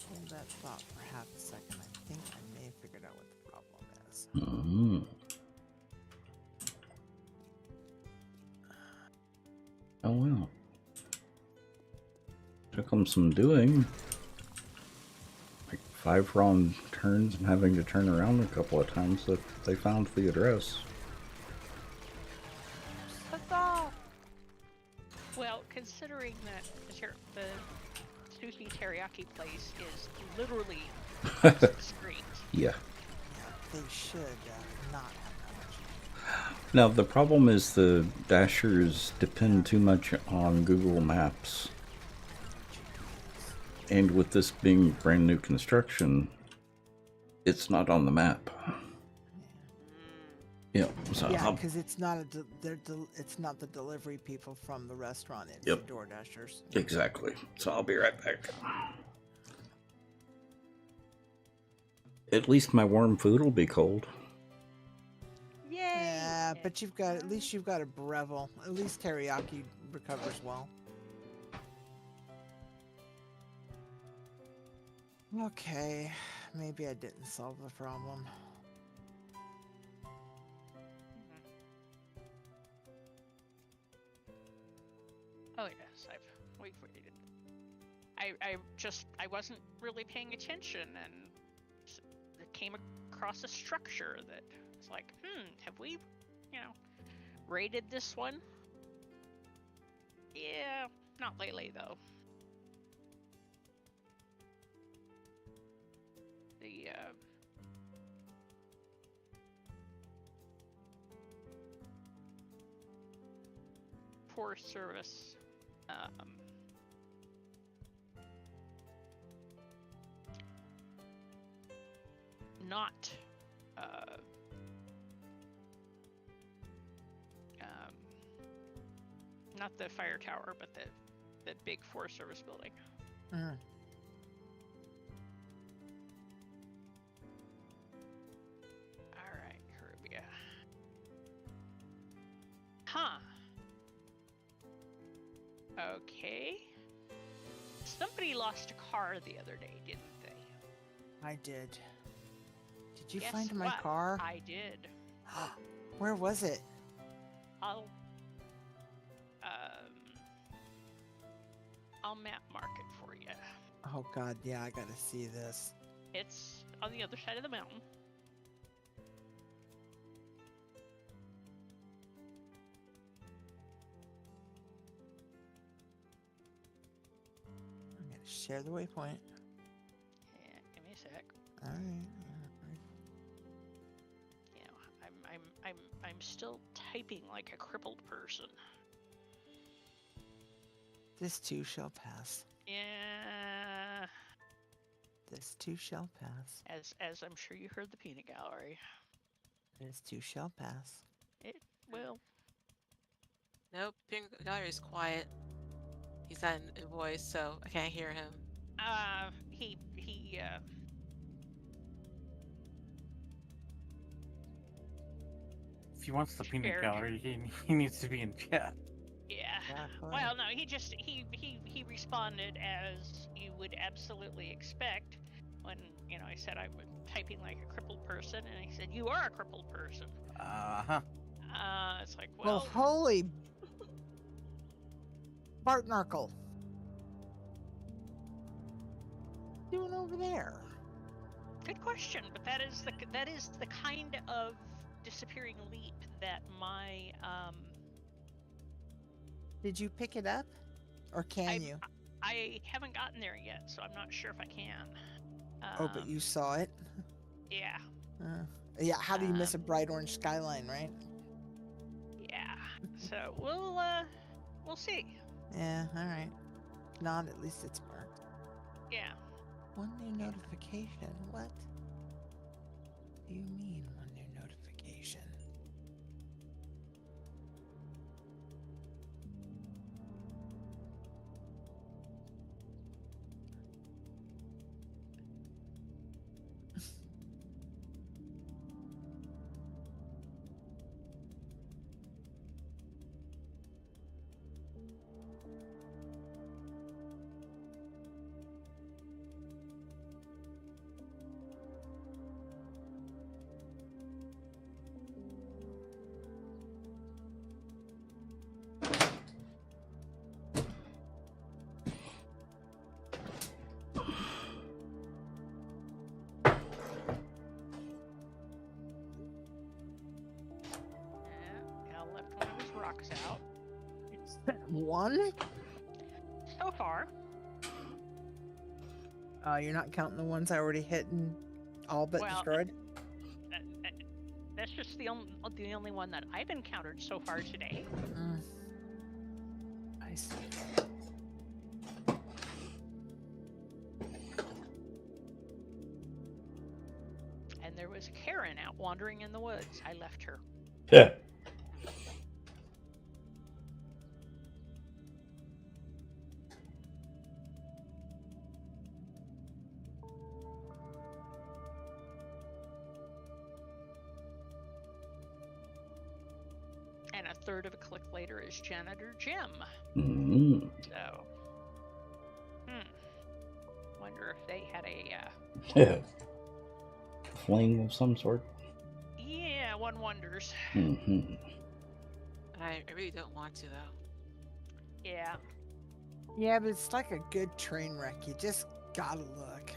Hold that thought for half a second. I think I may have figured out what the problem is. Mm. Oh well. Took them some doing. Like 5 wrong turns and having to turn around a couple of times that they found the address. Huzzah! Well, considering that the sushi teriyaki place is literally across the street. Yeah. Yeah, they should not have that much. Now the problem is the dashers depend too much on Google Maps. And with this being brand new construction, it's not on the map. Yeah, so Yeah, because it's not it's not the delivery people from the restaurant. It's Yep. the door dashers. exactly. So I'll be right back. At least my warm food will be cold. Yay! Yeah, but at least you've got a Breville. At least teriyaki recovers well. Okay, maybe I didn't solve the problem. Oh yes, we've waited. I wasn't really paying attention and it came across a structure that was like, have we, raided this one? Yeah, not lately though. The poor service not not the fire tower, but the big Forest Service building. Mm. All right, Caribbean. Huh. Okay. Somebody lost a car the other day, didn't they? I did. Did you Guess find my what? car? I did. Where was it? I'll map mark it for you. Oh god, yeah, I gotta see this. It's on the other side of the mountain. I'm gonna share the waypoint. Yeah, give me a sec. All right. You know, I'm still typing like a crippled person. This too shall pass. Yeah. This too shall pass. As I'm sure you heard the peanut gallery. This too shall pass. It will. Nope, Pink Gallery's quiet. He's not in voice, so I can't hear him. If he wants the peanut Scared. gallery, he needs to be in chat. Yeah. Exactly. Well, no, he responded as you would absolutely expect when, I said I was typing like a crippled person, and he said, "You are a crippled person." Uh-huh. It's like, Well, well, holy Bart Narkle. Doing over there? good question, but that is the kind of disappearing leap that my Did you pick it up? Or can you? I haven't gotten there yet, so I'm not sure if I can. Oh, but you saw it? Yeah. Yeah, how do you miss a bright orange skyline, right? Yeah. So we'll see. Yeah, alright. Not at least it's marked. Yeah. One new notification. What do you mean one new notification? Al left one of his rocks out. One? So far. You're not counting the ones I already hit and all but destroyed? That's just the only one that I've encountered so far today. I see. And there was Karen out wandering in the woods. I left her. Yeah. And a third of a click later is Janitor Jim. Mm-hmm. So, wonder if they had a Yeah. Fling of some sort. yeah, one wonders. Mm-hmm. I really don't want to though. Yeah. Yeah, but it's like a good train wreck. You just gotta look.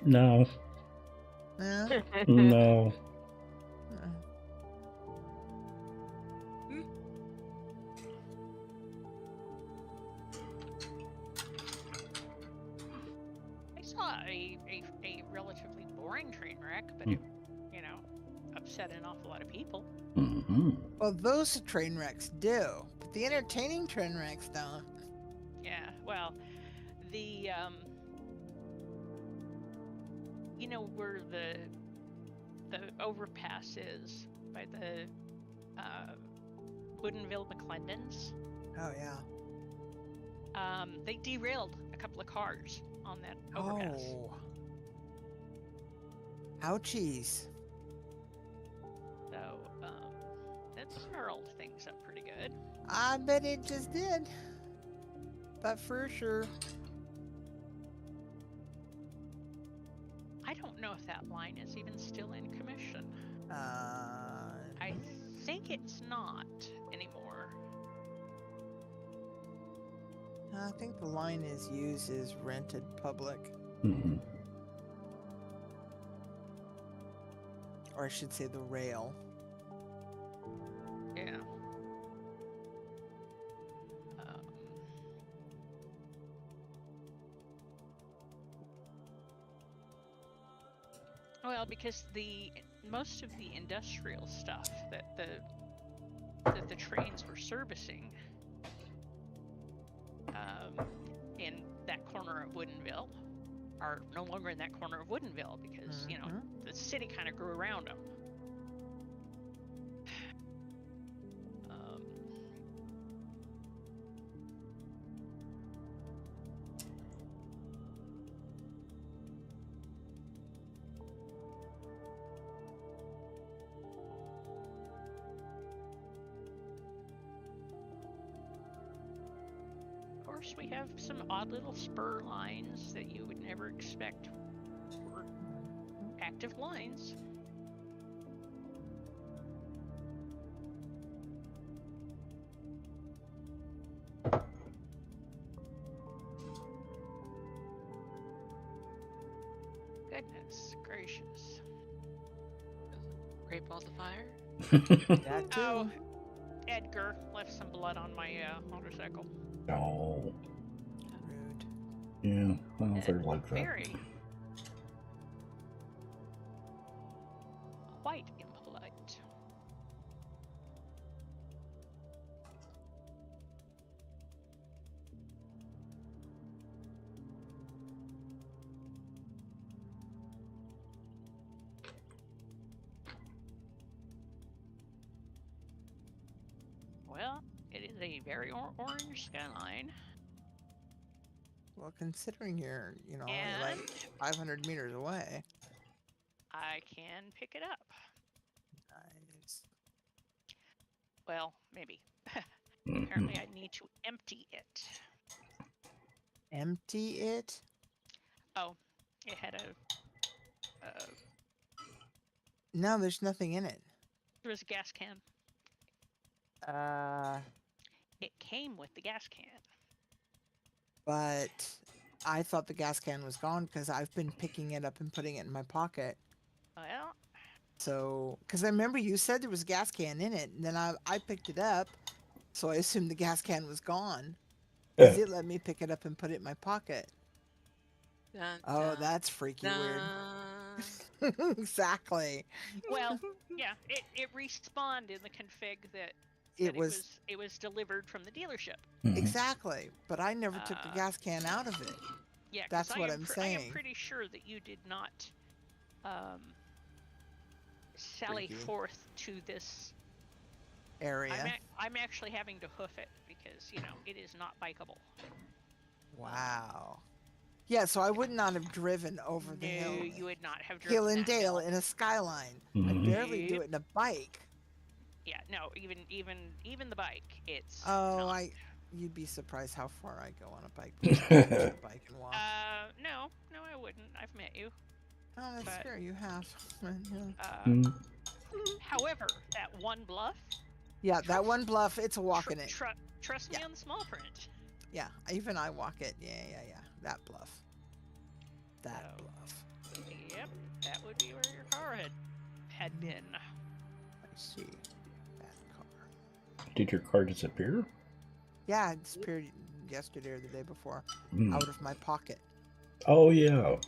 No. Yeah? No. I saw a relatively boring train wreck, but it, upset an awful lot of people. Mm-hmm. Well, those train wrecks do, but the entertaining train wrecks don't. Yeah, well, the where the overpass is by the Woodinville McClendons. Oh yeah. They derailed a couple of cars on that overpass. Oh. Ouchies. So that snarled things up pretty good. I bet it just did. But for sure. I don't know if that line is even still in commission. I think it's not anymore. I think the line is used as rented public. Mm-hmm. Or I should say the rail. Yeah. Well, because most of the industrial stuff that the trains were servicing in that corner of Woodinville are no longer in that corner of Woodinville because the city kind of grew around them. course, we have some odd little spur lines that you would never expect were active lines. Goodness gracious. Great balls of fire. That too. Oh, Edgar left some blood on my motorcycle. Oh, Rude. yeah. Well, they're like that. Very. Quite impolite. Well, it is a very orange skyline. Well, considering you're only And like 500 meters away. I can pick it up. Nice. Well, maybe. Mhm. Apparently, I need to empty it. Empty it? Oh, it had No, there's nothing in it. there was a gas can. It came with the gas can. But I thought the gas can was gone because I've been picking it up and putting it in my pocket. Well, So, because I remember you said there was a gas can in it, and then I picked it up, so I assumed the gas can was gone. Because it let me pick it up and put it in my pocket. Dun, Oh, dun, that's freaky dun. weird. Exactly. well, yeah, it respawned in the config that It it was was delivered from the dealership. Mhm. exactly, but I never took the gas can out of it. Yeah, 'cause That's I what am I'm I am saying. pretty sure that you did not sally Freaky. forth to this. Area. I'm actually having to hoof it because it is not bikeable. Wow. Yeah, so I would not have driven over the No, hill. you would not have driven Hill and that Dale hill. in a Skyline. Mhm. I barely do Nope. it in a bike. Yeah, no, even the bike, it's Oh, not. you'd be surprised how far I go on a bike. A bike and walk. No, I wouldn't. I've met you. Oh, that's but- fair. You have. Yeah. Mhm. However, that one bluff. Yeah, that one bluff. It's a walk in it. Trust me Yeah. on the small print. Yeah, even I walk it. Yeah. That bluff. That So- bluff. Yep, that would be where your car had been. I see. That car. Did your car disappear? Yeah, it disappeared yesterday or the day before Mm. out of my pocket. Oh yeah.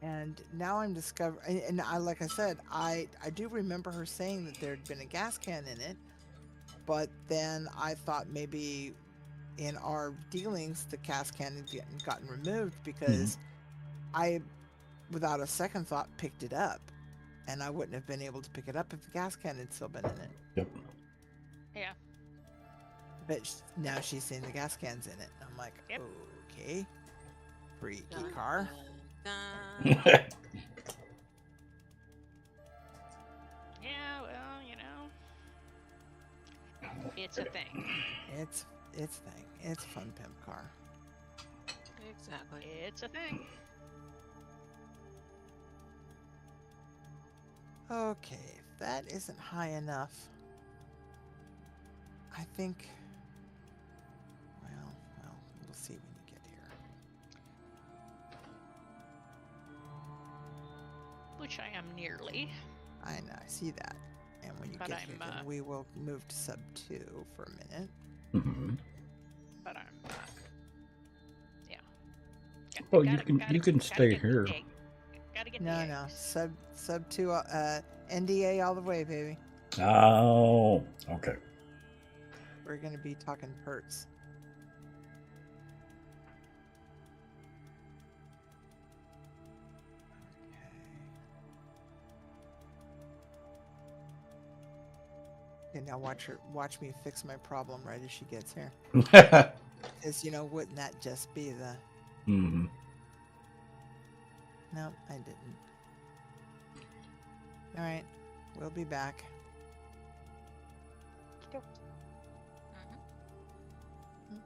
And now I'm discovering, and I, like I said, I do remember her saying that there had been a gas can in it, but then I thought maybe in our dealings the gas can had gotten removed because I, without a second thought, picked it up, and I wouldn't have been able to pick it up if the gas can had still been in it. Yep. Yeah. But now she's saying the gas can's in it. And I'm like, Yep. okay, freaky Dun, car. dun, dun. Yeah, well, it's a thing. It's thing. It's a fun pimp car. Exactly. It's a thing. Okay, if that isn't high enough, I think. Well, we'll see when you get here. Which I am nearly. I know, I see that. And when you But get here, I'm, then we will move to sub 2 for a minute. Mhm. But I'm. Yeah. Well, you can stay get the here. egg. Gotta get the No, eggs. sub 2, NDA all the way, baby. Oh, okay. We're gonna be talking perks. Okay, now watch me fix my problem right as she gets here. Because wouldn't that just be the? Mhm. No, I didn't. All right, we'll be back. go. Mhm.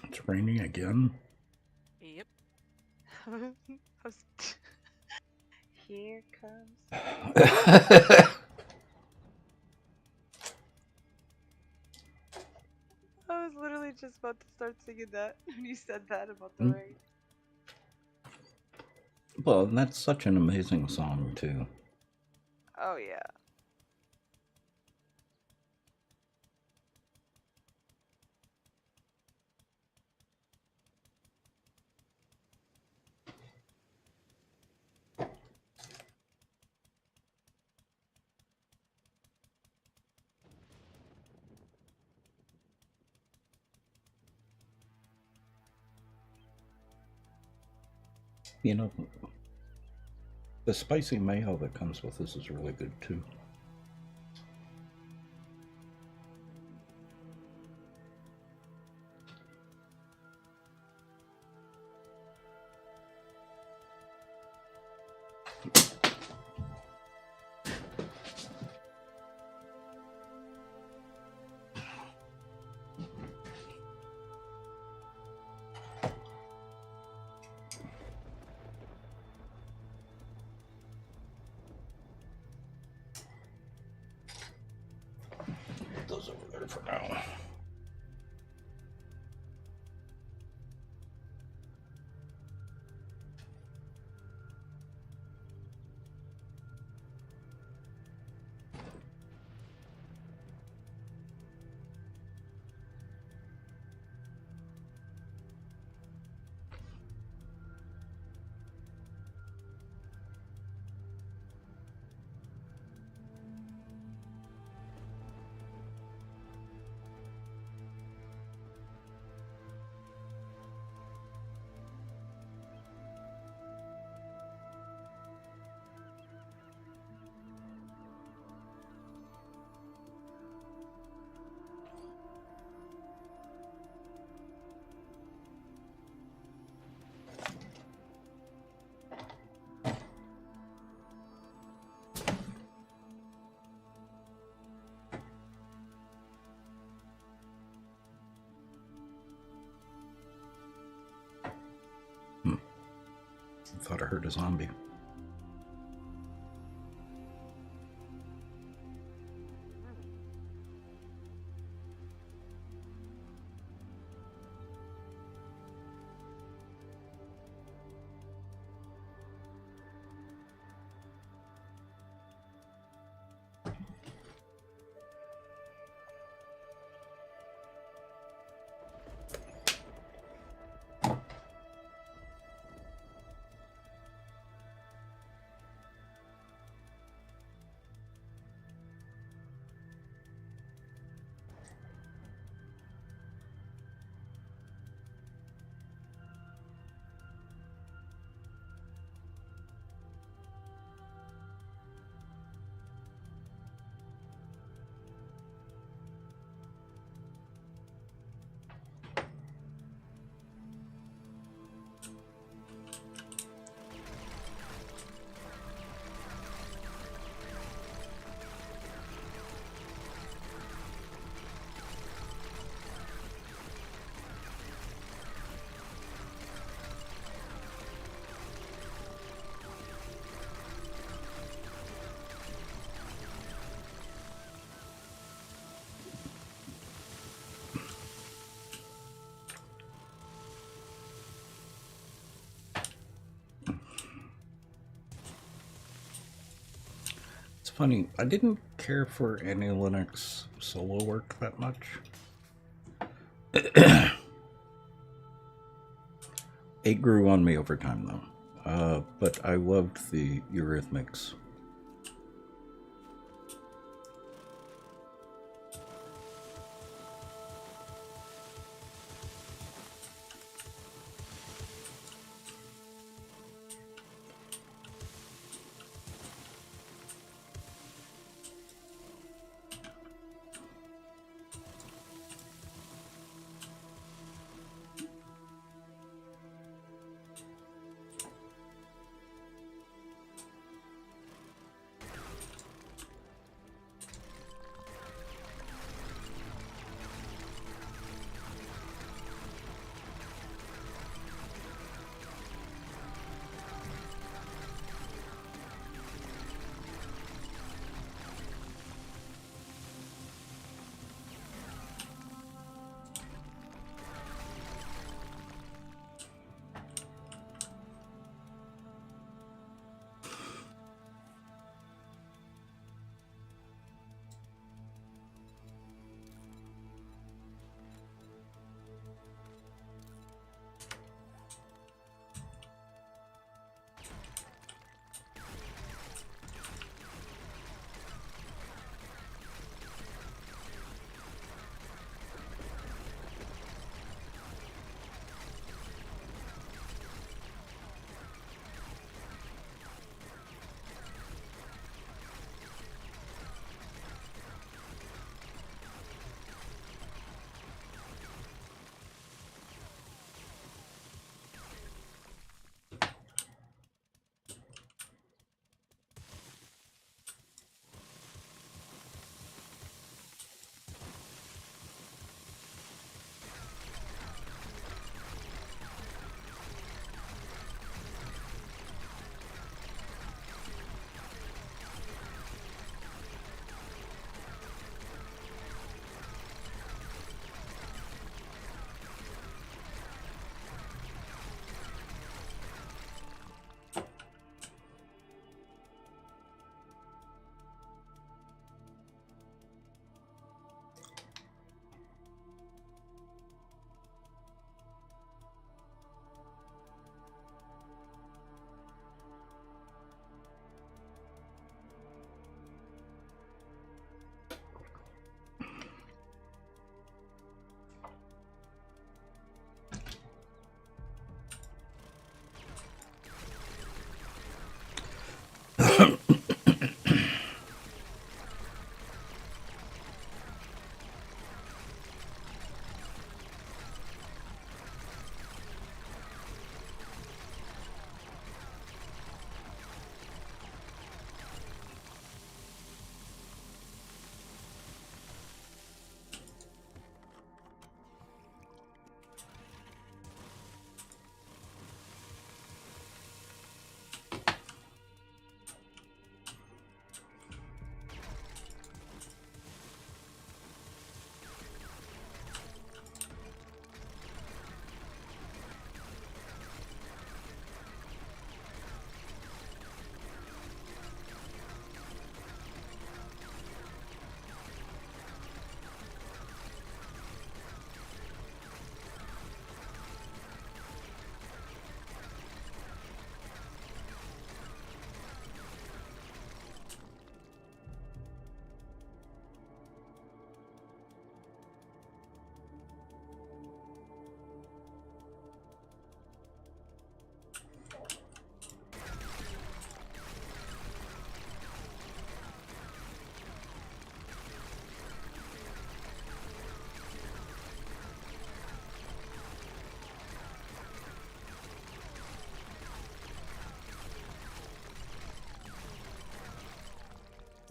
It's raining again. Yep. I was- Here comes. I was literally just about to start singing that when you said that about the rain. Well, that's such an amazing song, too. Oh yeah. You know, the spicy mayo that comes with this is really good, too. Put those over there for now. Thought I heard a zombie. funny. I didn't care for any Linux solo work that much. It grew on me over time, though. But I loved the Eurythmics.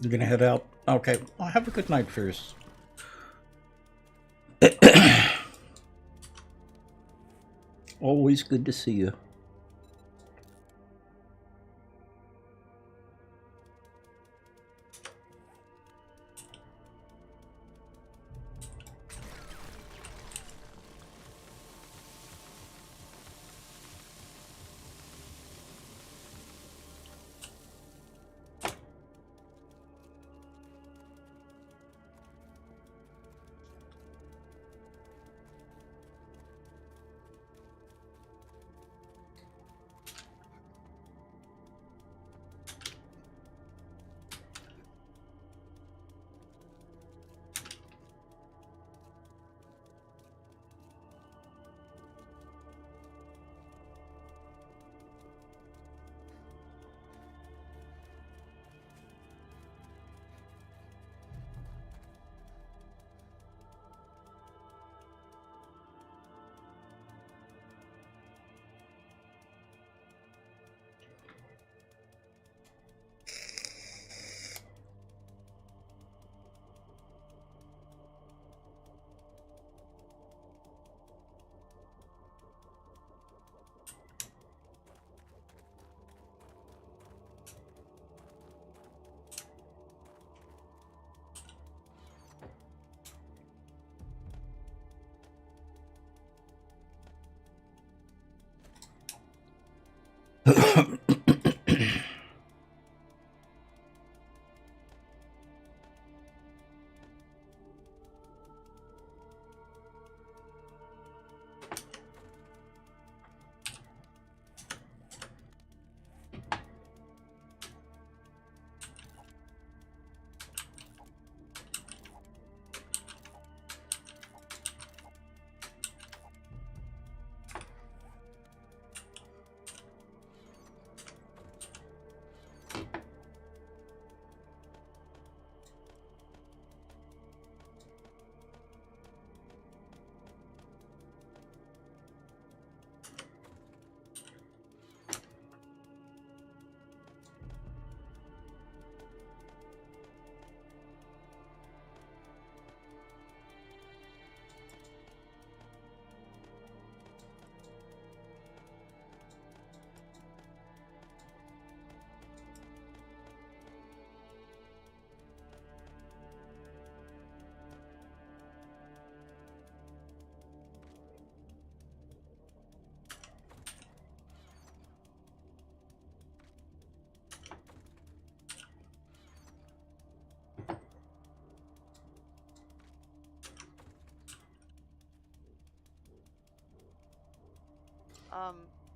You're gonna head out? Okay. Well, have a good night, Fierce. Always good to see you.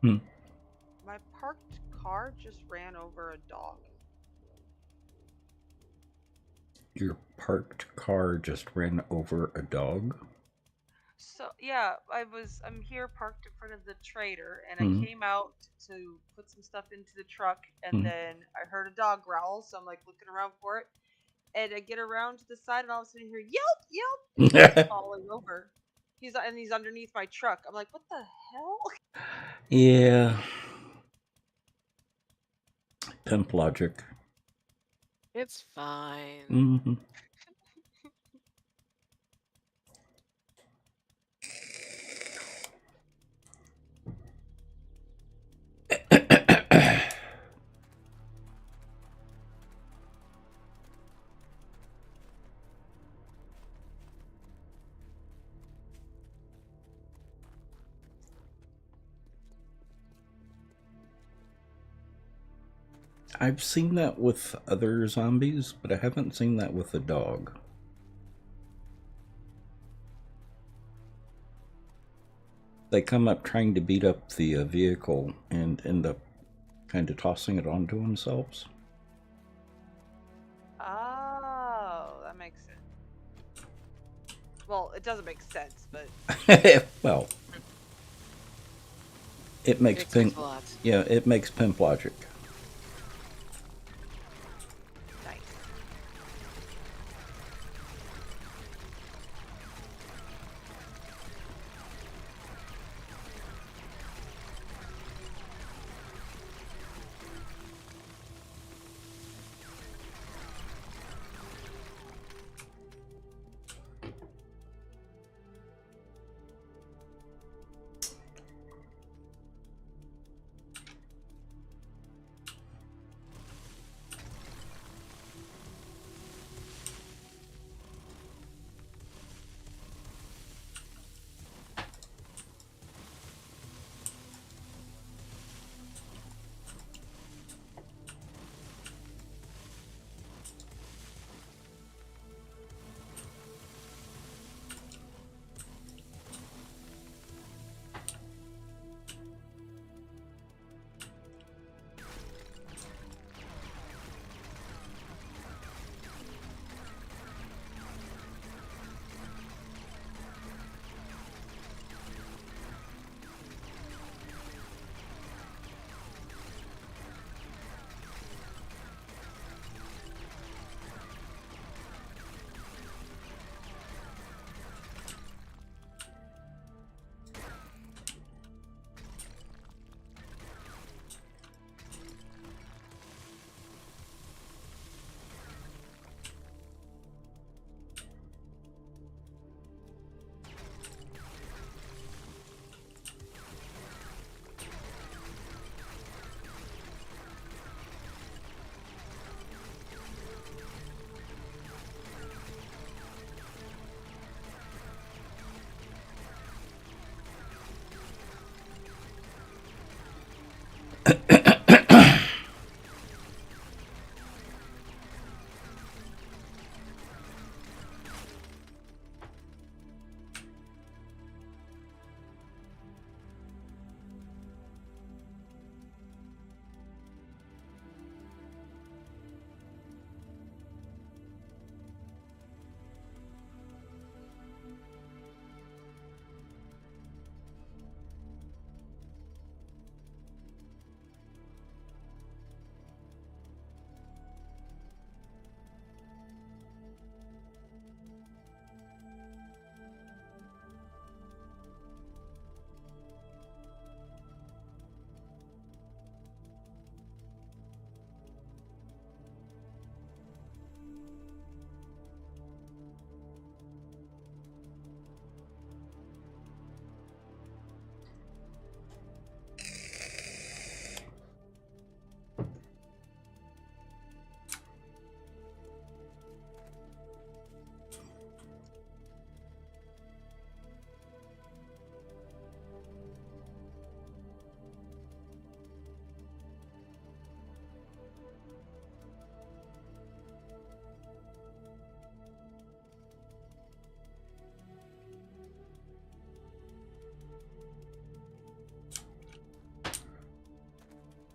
Hmm. My parked car just ran over a dog. Your parked car just ran over a dog? So yeah, I'm here parked in front of the trader, and I Hmm. came out to put some stuff into the truck, and Hmm. then I heard a dog growl, so I'm like looking around for it, and I get around to the side, and all of a sudden I hear yelp, yelp, and he starts falling over. He's underneath my truck. I'm like, what the hell? Yeah. Pimp logic. It's fine. Hmm. I've seen that with other zombies, but I haven't seen that with a dog. They come up trying to beat up the vehicle and end up kind of tossing it onto themselves. Oh, that makes sense. Well, it doesn't make sense, but Well, it makes Explains pimp. a lot. Yeah, it makes pimp logic. nice.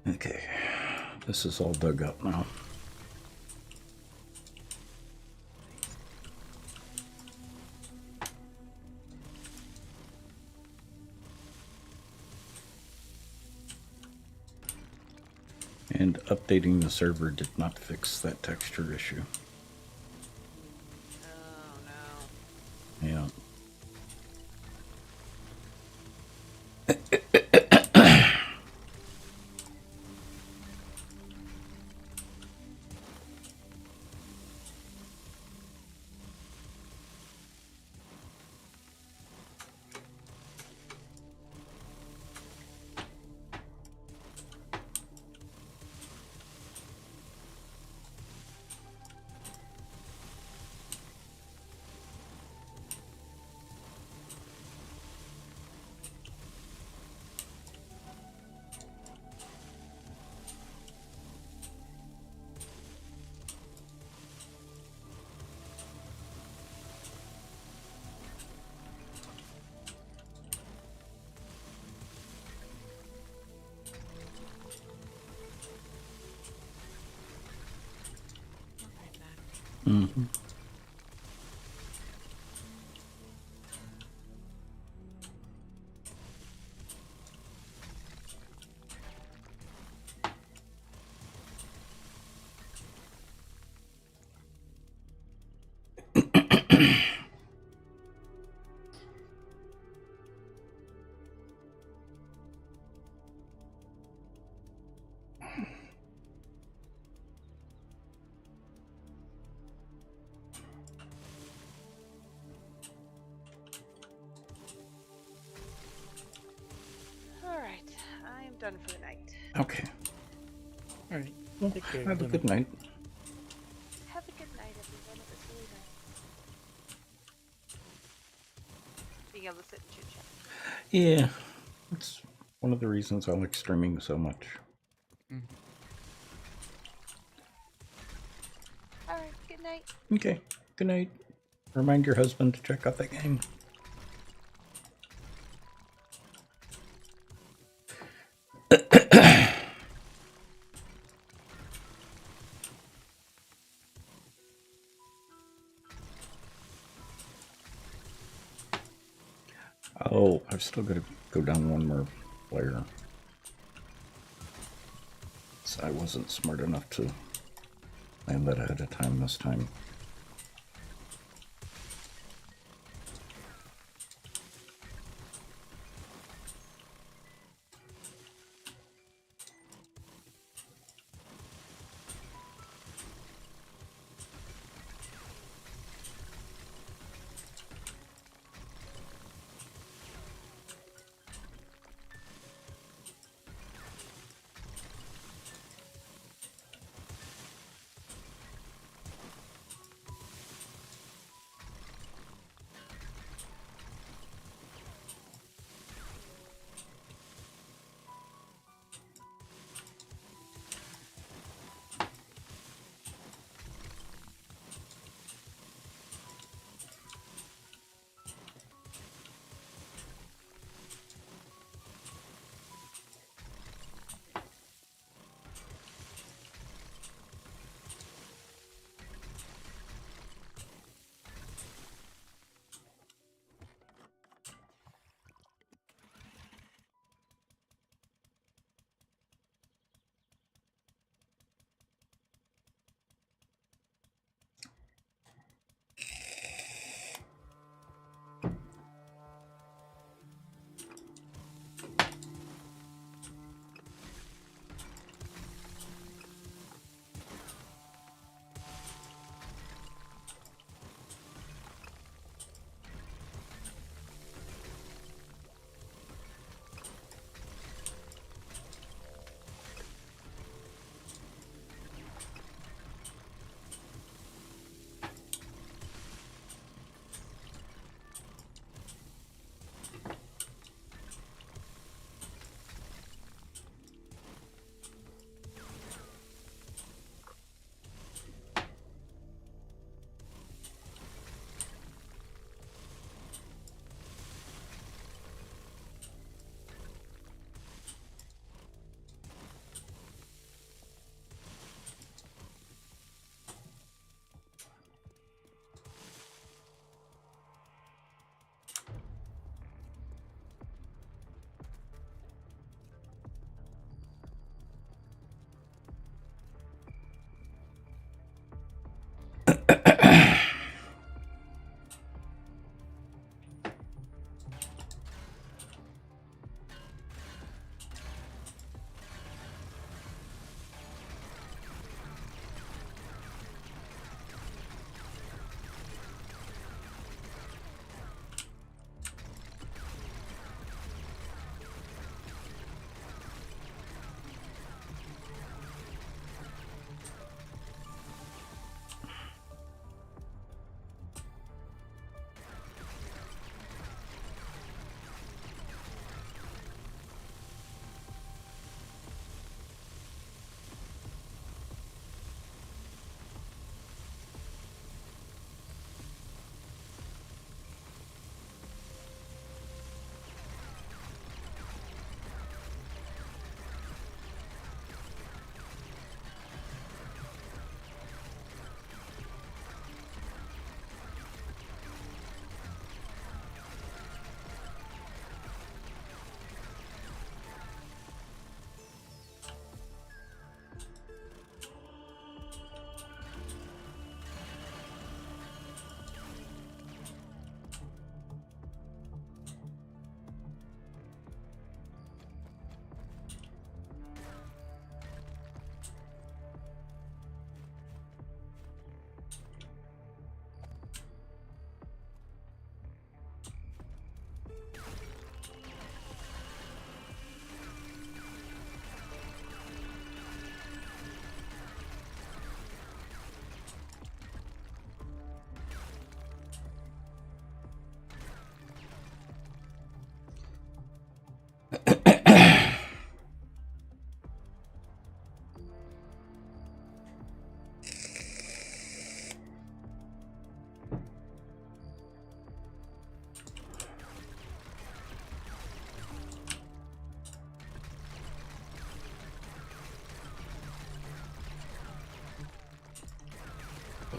Okay. This is all dug up now. And updating the server did not fix that texture issue. Oh no. Yeah. Mm-hmm. All right, I am done for the night. Okay. All right. Well, Take care. have a good night. Have a good night, everyone. It was really nice being able to sit and chit chat. Yeah. That's one of the reasons I like streaming so much. All right, good night. Okay. Good night. Remind your husband to check out that game. Oh, I've still got to go down one more layer. So I wasn't smart enough to land that ahead of time this time.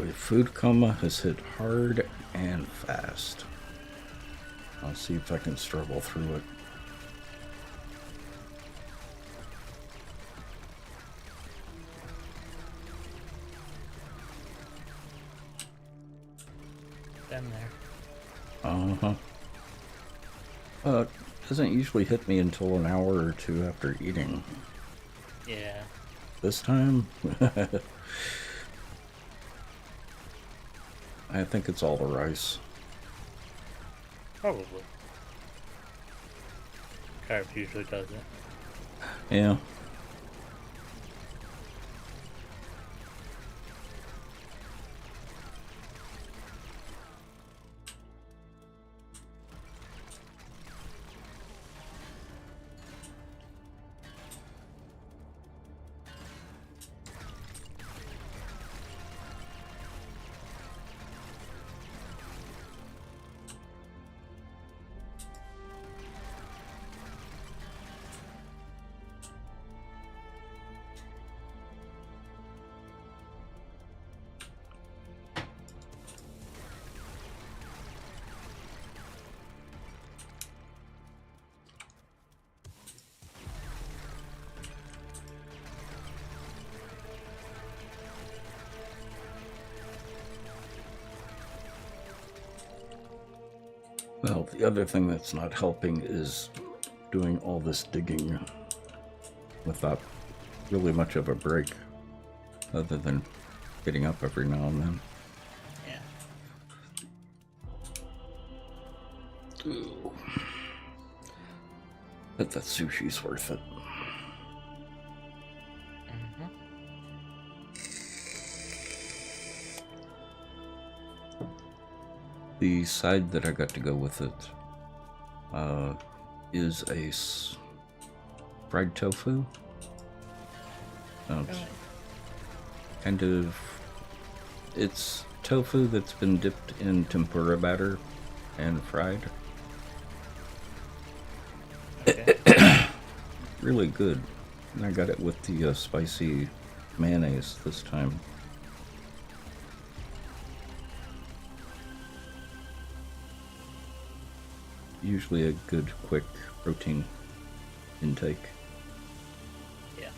The food coma has hit hard and fast. I'll see if I can struggle through it. Been there. Uh-huh. It doesn't usually hit me until an hour or two after eating. Yeah. This time, I think it's all the rice. Probably. Carbs usually does it. Yeah. Well, the other thing that's not helping is doing all this digging without really much of a break, other than getting up every now and then. Yeah. Ooh. Bet that sushi's worth it. Mm-hmm. The side that I got to go with it is a fried tofu. It's kind of, it's tofu that's been dipped in tempura batter and fried. Okay. Really good. And I got it with the spicy mayonnaise this time. Usually a good, quick protein intake. Yeah.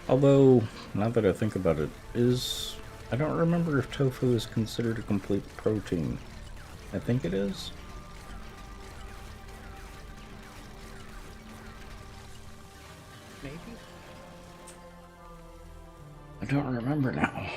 Although, now that I think about it, I don't remember if tofu is considered a complete protein. I think it is. Maybe? I don't remember now.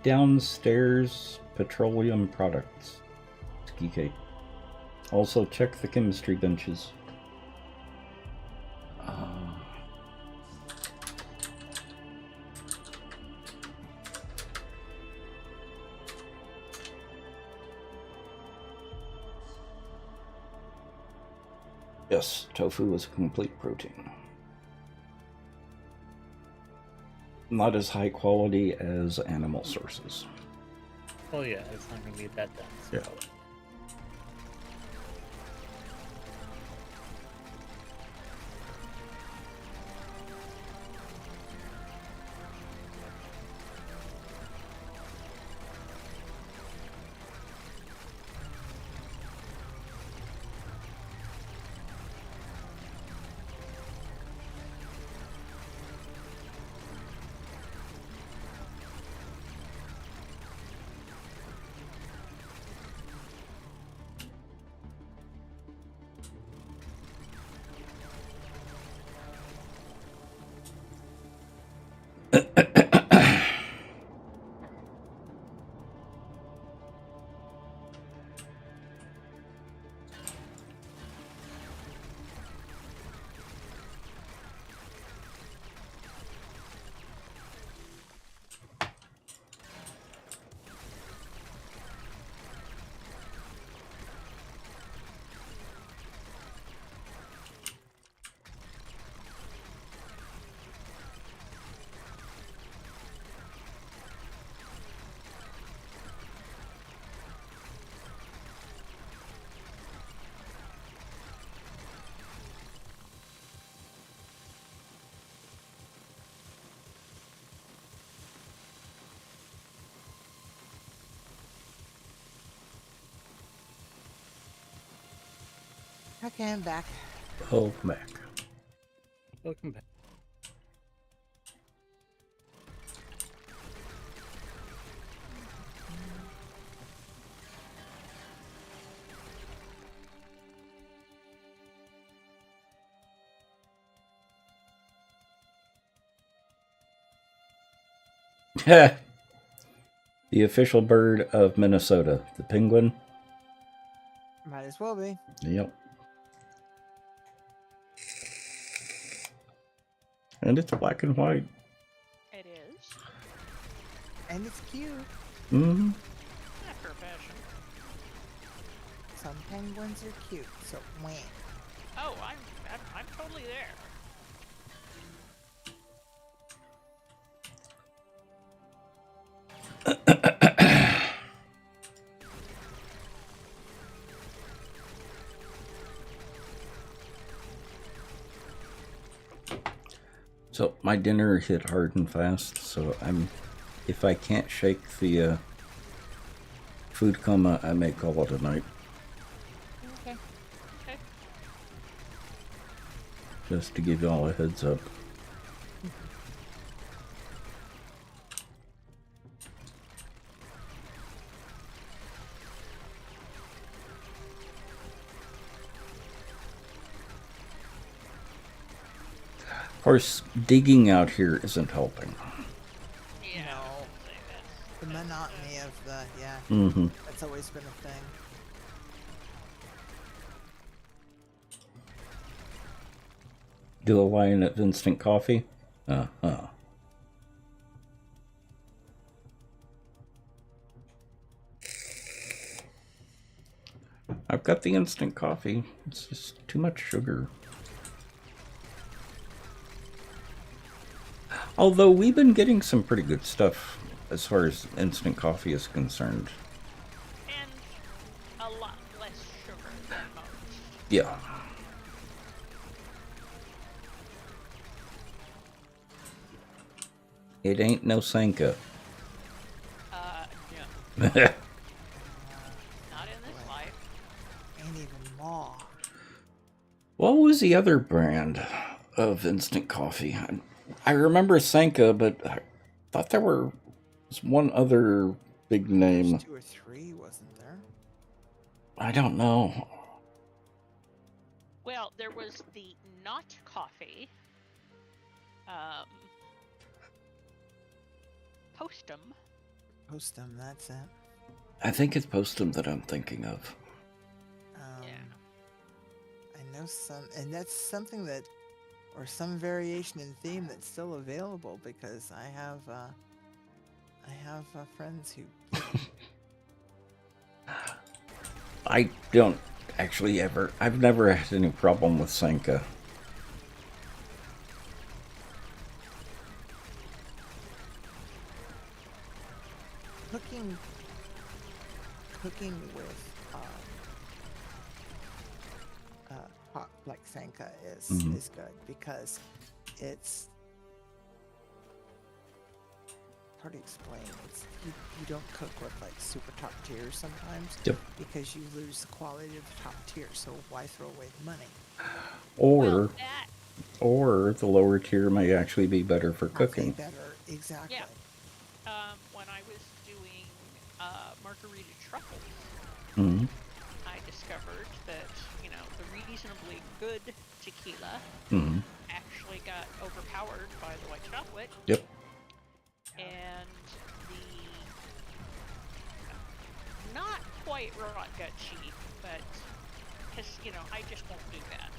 Downstairs, petroleum products. Skike. Also, check the chemistry benches. Yes, tofu is a complete protein. Not as high quality as animal sources. Oh yeah, it's not gonna be that dense. Yeah. Okay, I'm back. Oh, Mac. Welcome back. The official bird of Minnesota, the penguin. Might as well be. Yep. And it's black and white. It is. And it's cute. Mm-hmm. After fashion. Some penguins are cute, so wah. Oh, I'm totally there. So my dinner hit hard and fast, so if I can't shake the food coma, I may call it a night. Okay. Okay. Just to give y'all a heads up. Of course, digging out here isn't helping. Yeah. No. I would say The monotony of the, yeah, Mm-hmm. that's always been a thing. Do a line of instant coffee? Uh-huh. I've got the instant coffee. It's just too much sugar. Although we've been getting some pretty good stuff as far as instant coffee is concerned. And a lot less sugar than most. Yeah. It ain't no Sanka. No. Not in this life. Ain't even more. What was the other brand of instant coffee? I remember Sanka, but I thought there was one other big name. There's 2 or 3, wasn't there? I don't know. Well, there was the not coffee. Postum. Postum, that's it. I think it's Postum that I'm thinking of. Yeah. I know some, and that's something that, or some variation in theme that's still available because I have friends who. I don't actually I've never had any problem with Sanka. Cooking with hot like Sanka is good because it's hard to explain. It's you don't cook with like super top tiers sometimes because you lose the quality of the top tier. So why throw away the money? Or the lower tier may actually be better for cooking. Better, exactly. Yeah. When I was doing margarita truffles, I discovered that, the reasonably good tequila actually got overpowered by the white chocolate. Yep. And the not quite rot gut cheap, but because, I just won't do that.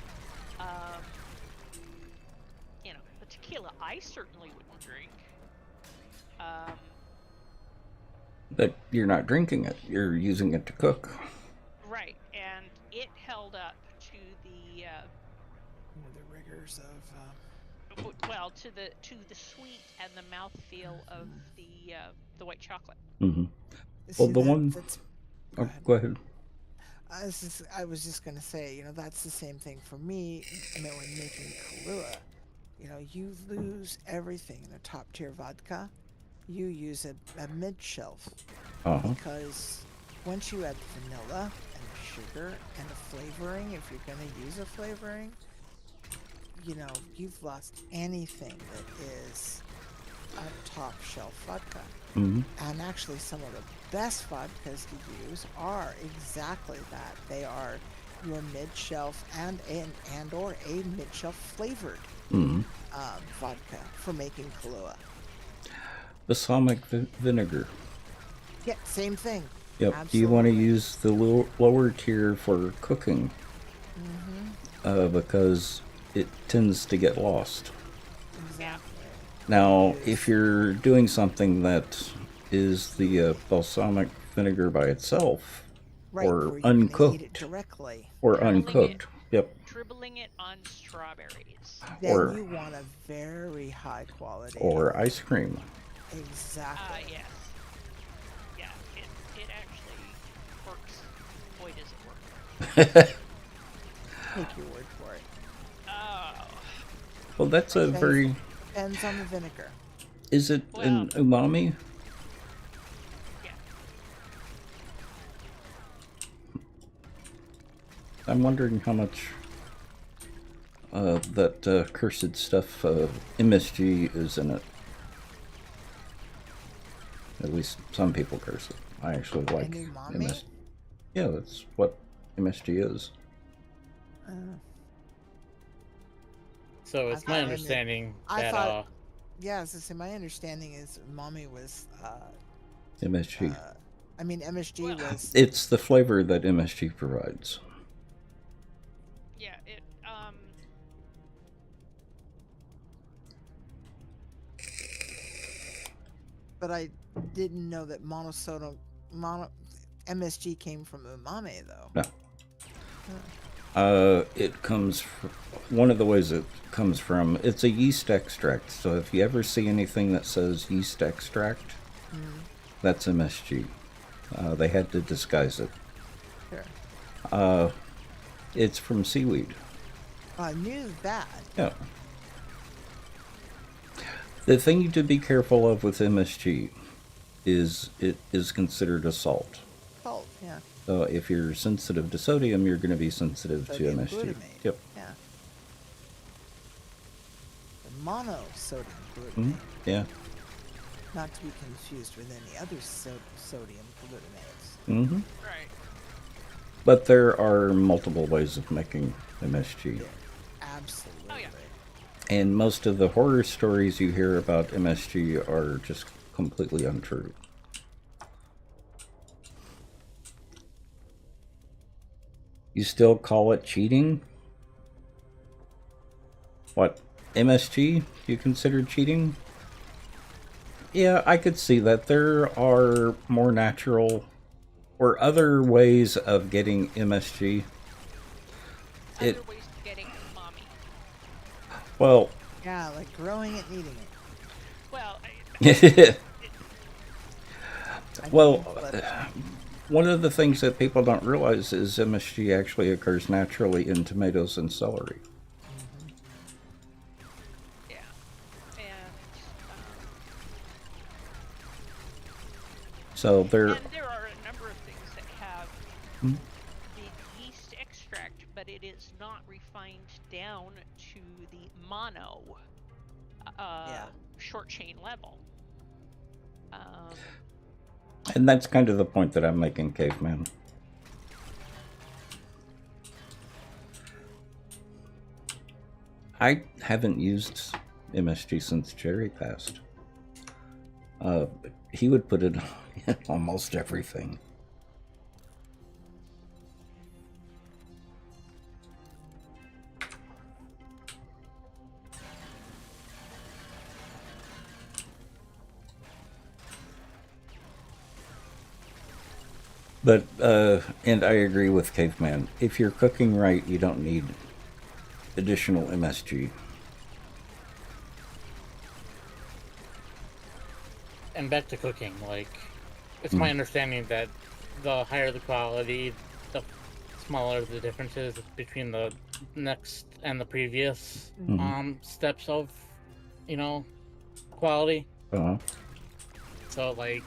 The tequila I certainly wouldn't drink. But you're not drinking it. You're using it to cook. Right, and it held up to the rigors of to the sweet and the mouthfeel of the white chocolate. Mm-hmm. Well, the one. Go ahead. I was just gonna say, that's the same thing for me. When making Kahlua, you lose everything in a top tier vodka. You use a mid shelf because once you add vanilla and sugar and a flavoring, if you're gonna use a flavoring, you've lost anything that is a top shelf vodka. And actually, some of the best vodkas to use are exactly that. They are your mid-shelf and or a mid-shelf flavored vodka for making Kahlua. Balsamic vinegar. Yeah, same thing. Yep. Absolutely. You want to use the lower tier for cooking because it tends to get lost. Exactly. Now, if you're doing something that is the balsamic vinegar by itself, or uncooked, directly, or uncooked, dribbling it on strawberries, then you want a very high quality, or ice cream. Exactly. Yes. Yeah, it actually works. Boy, does it work. Take your word for it. Oh. Well, that's a very... Depends on the vinegar. Is it an umami? Yeah. I'm wondering how much that cursed stuff MSG is in it. At least some people curse it. I actually like MSG. Yeah, that's what MSG is. So it's my understanding that yeah, so my understanding is umami was MSG. MSG was... It's the flavor that MSG provides. Yeah, But I didn't know that MSG came from umami, though. No. It comes one of the ways it comes from, it's a yeast extract. So if you ever see anything that says yeast extract, that's MSG. They had to disguise it. Sure. It's from seaweed. I knew that. Yeah. The thing to be careful of with MSG is it is considered a salt. Salt, yeah. So if you're sensitive to sodium, you're going to be sensitive to MSG. Glutamate. Yep. Yeah. The monosodium glutamate. Yeah. Not to be confused with any other sodium glutamates. Right. But there are multiple ways of making MSG. Yeah, absolutely. Oh, yeah. And most of the horror stories you hear about MSG are just completely untrue. You still call it cheating? What? MSG? You consider cheating? Yeah, I could see that. There are more natural or other ways of getting MSG It- other ways of getting mommy. Well, Yeah, like growing it, eating it. Well, I well, mean, but one of the things that people don't realize is MSG actually occurs naturally in tomatoes and celery. yeah, and So they're and there are a number of things that have Hmm? the yeast extract, but it is not refined down to the mono Yeah. short chain level. and that's kind of the point that I'm making, Caveman. I haven't used MSG since Jerry passed. He would put it in almost everything. But, and I agree with Caveman. If you're cooking right, you don't need additional MSG. And back to cooking, like, it's my understanding that the higher the quality, the smaller the differences between the next and the previous steps of, quality. Uh-huh. So, like,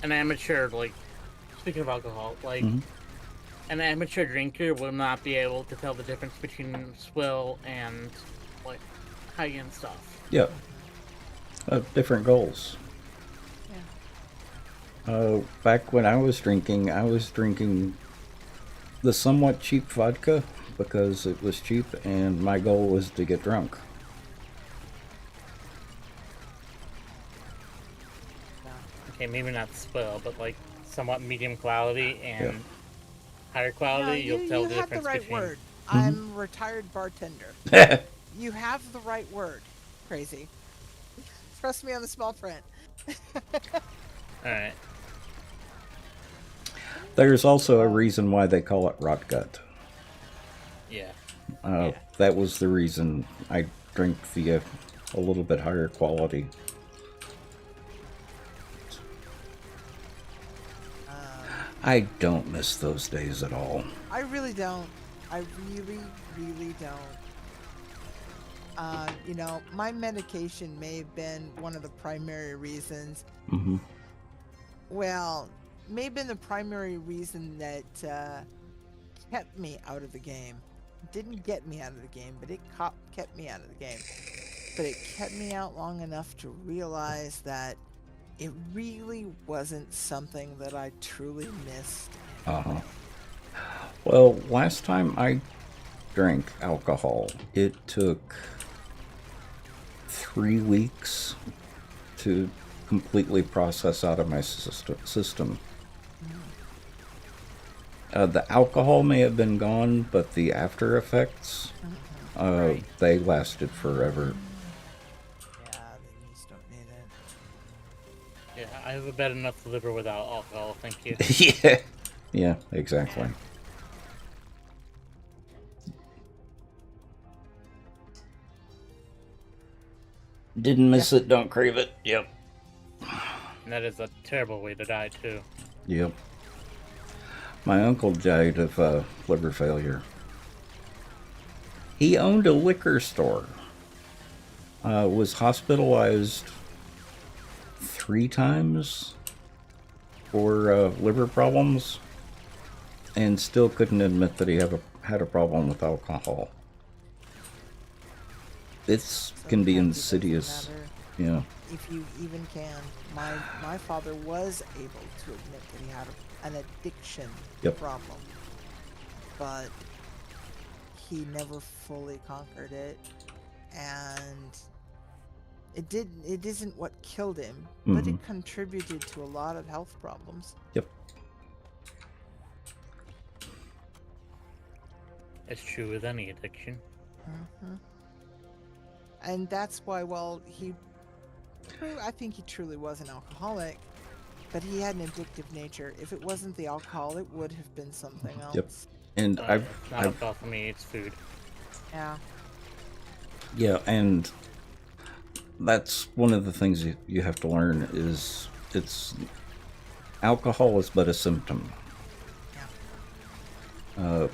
an amateur, like, speaking of alcohol, like, an amateur drinker will not be able to tell the difference between swill and, like, high-end stuff. Yeah. Different goals. Back when I was drinking the somewhat cheap vodka because it was cheap, and my goal was to get drunk. Okay, maybe not swill, but, like, somewhat medium quality and higher quality, no, you'll tell you the have difference the right between... word. I'm a retired bartender. You have the right word. Crazy. Trust me on the small print. Alright. There's also a reason why they call it rot gut. Yeah. That was the reason I drink the a little bit higher quality. I don't miss those days at all. I really don't. I really, really don't. You know, my medication may have been one of the primary reasons. Well, may have been the primary reason that kept me out of the game. Didn't get me out of the game, but it kept me out of the game. But it kept me out long enough to realize that it really wasn't something that I truly missed. Well, last time I drank alcohol, it took 3 weeks to completely process out of my system. The alcohol may have been gone, but the after effects, they lasted forever. Yeah, the yeast don't need it. Yeah, I have a bad enough liver without alcohol, thank you. Yeah, exactly. Didn't miss it, don't crave it. Yep. And that is a terrible way to die, too. Yep. My uncle died of liver failure. He owned a liquor store. Was hospitalized 3 times for liver problems, and still couldn't admit that he had a problem with alcohol. This can be Sometimes it doesn't insidious. matter Yeah. if you even can. My father was able to admit that he had an addiction problem, but he never fully conquered it, and it isn't what killed him, but it contributed to a lot of health problems. Yep. It's true with any addiction. And that's why, well, I think he truly was an alcoholic, but he had an addictive nature. If it wasn't the alcohol, it would have been something else. Yep. And It's not alcohol for me, it's food. Yeah, and that's one of the things you have to learn is alcohol is but a symptom.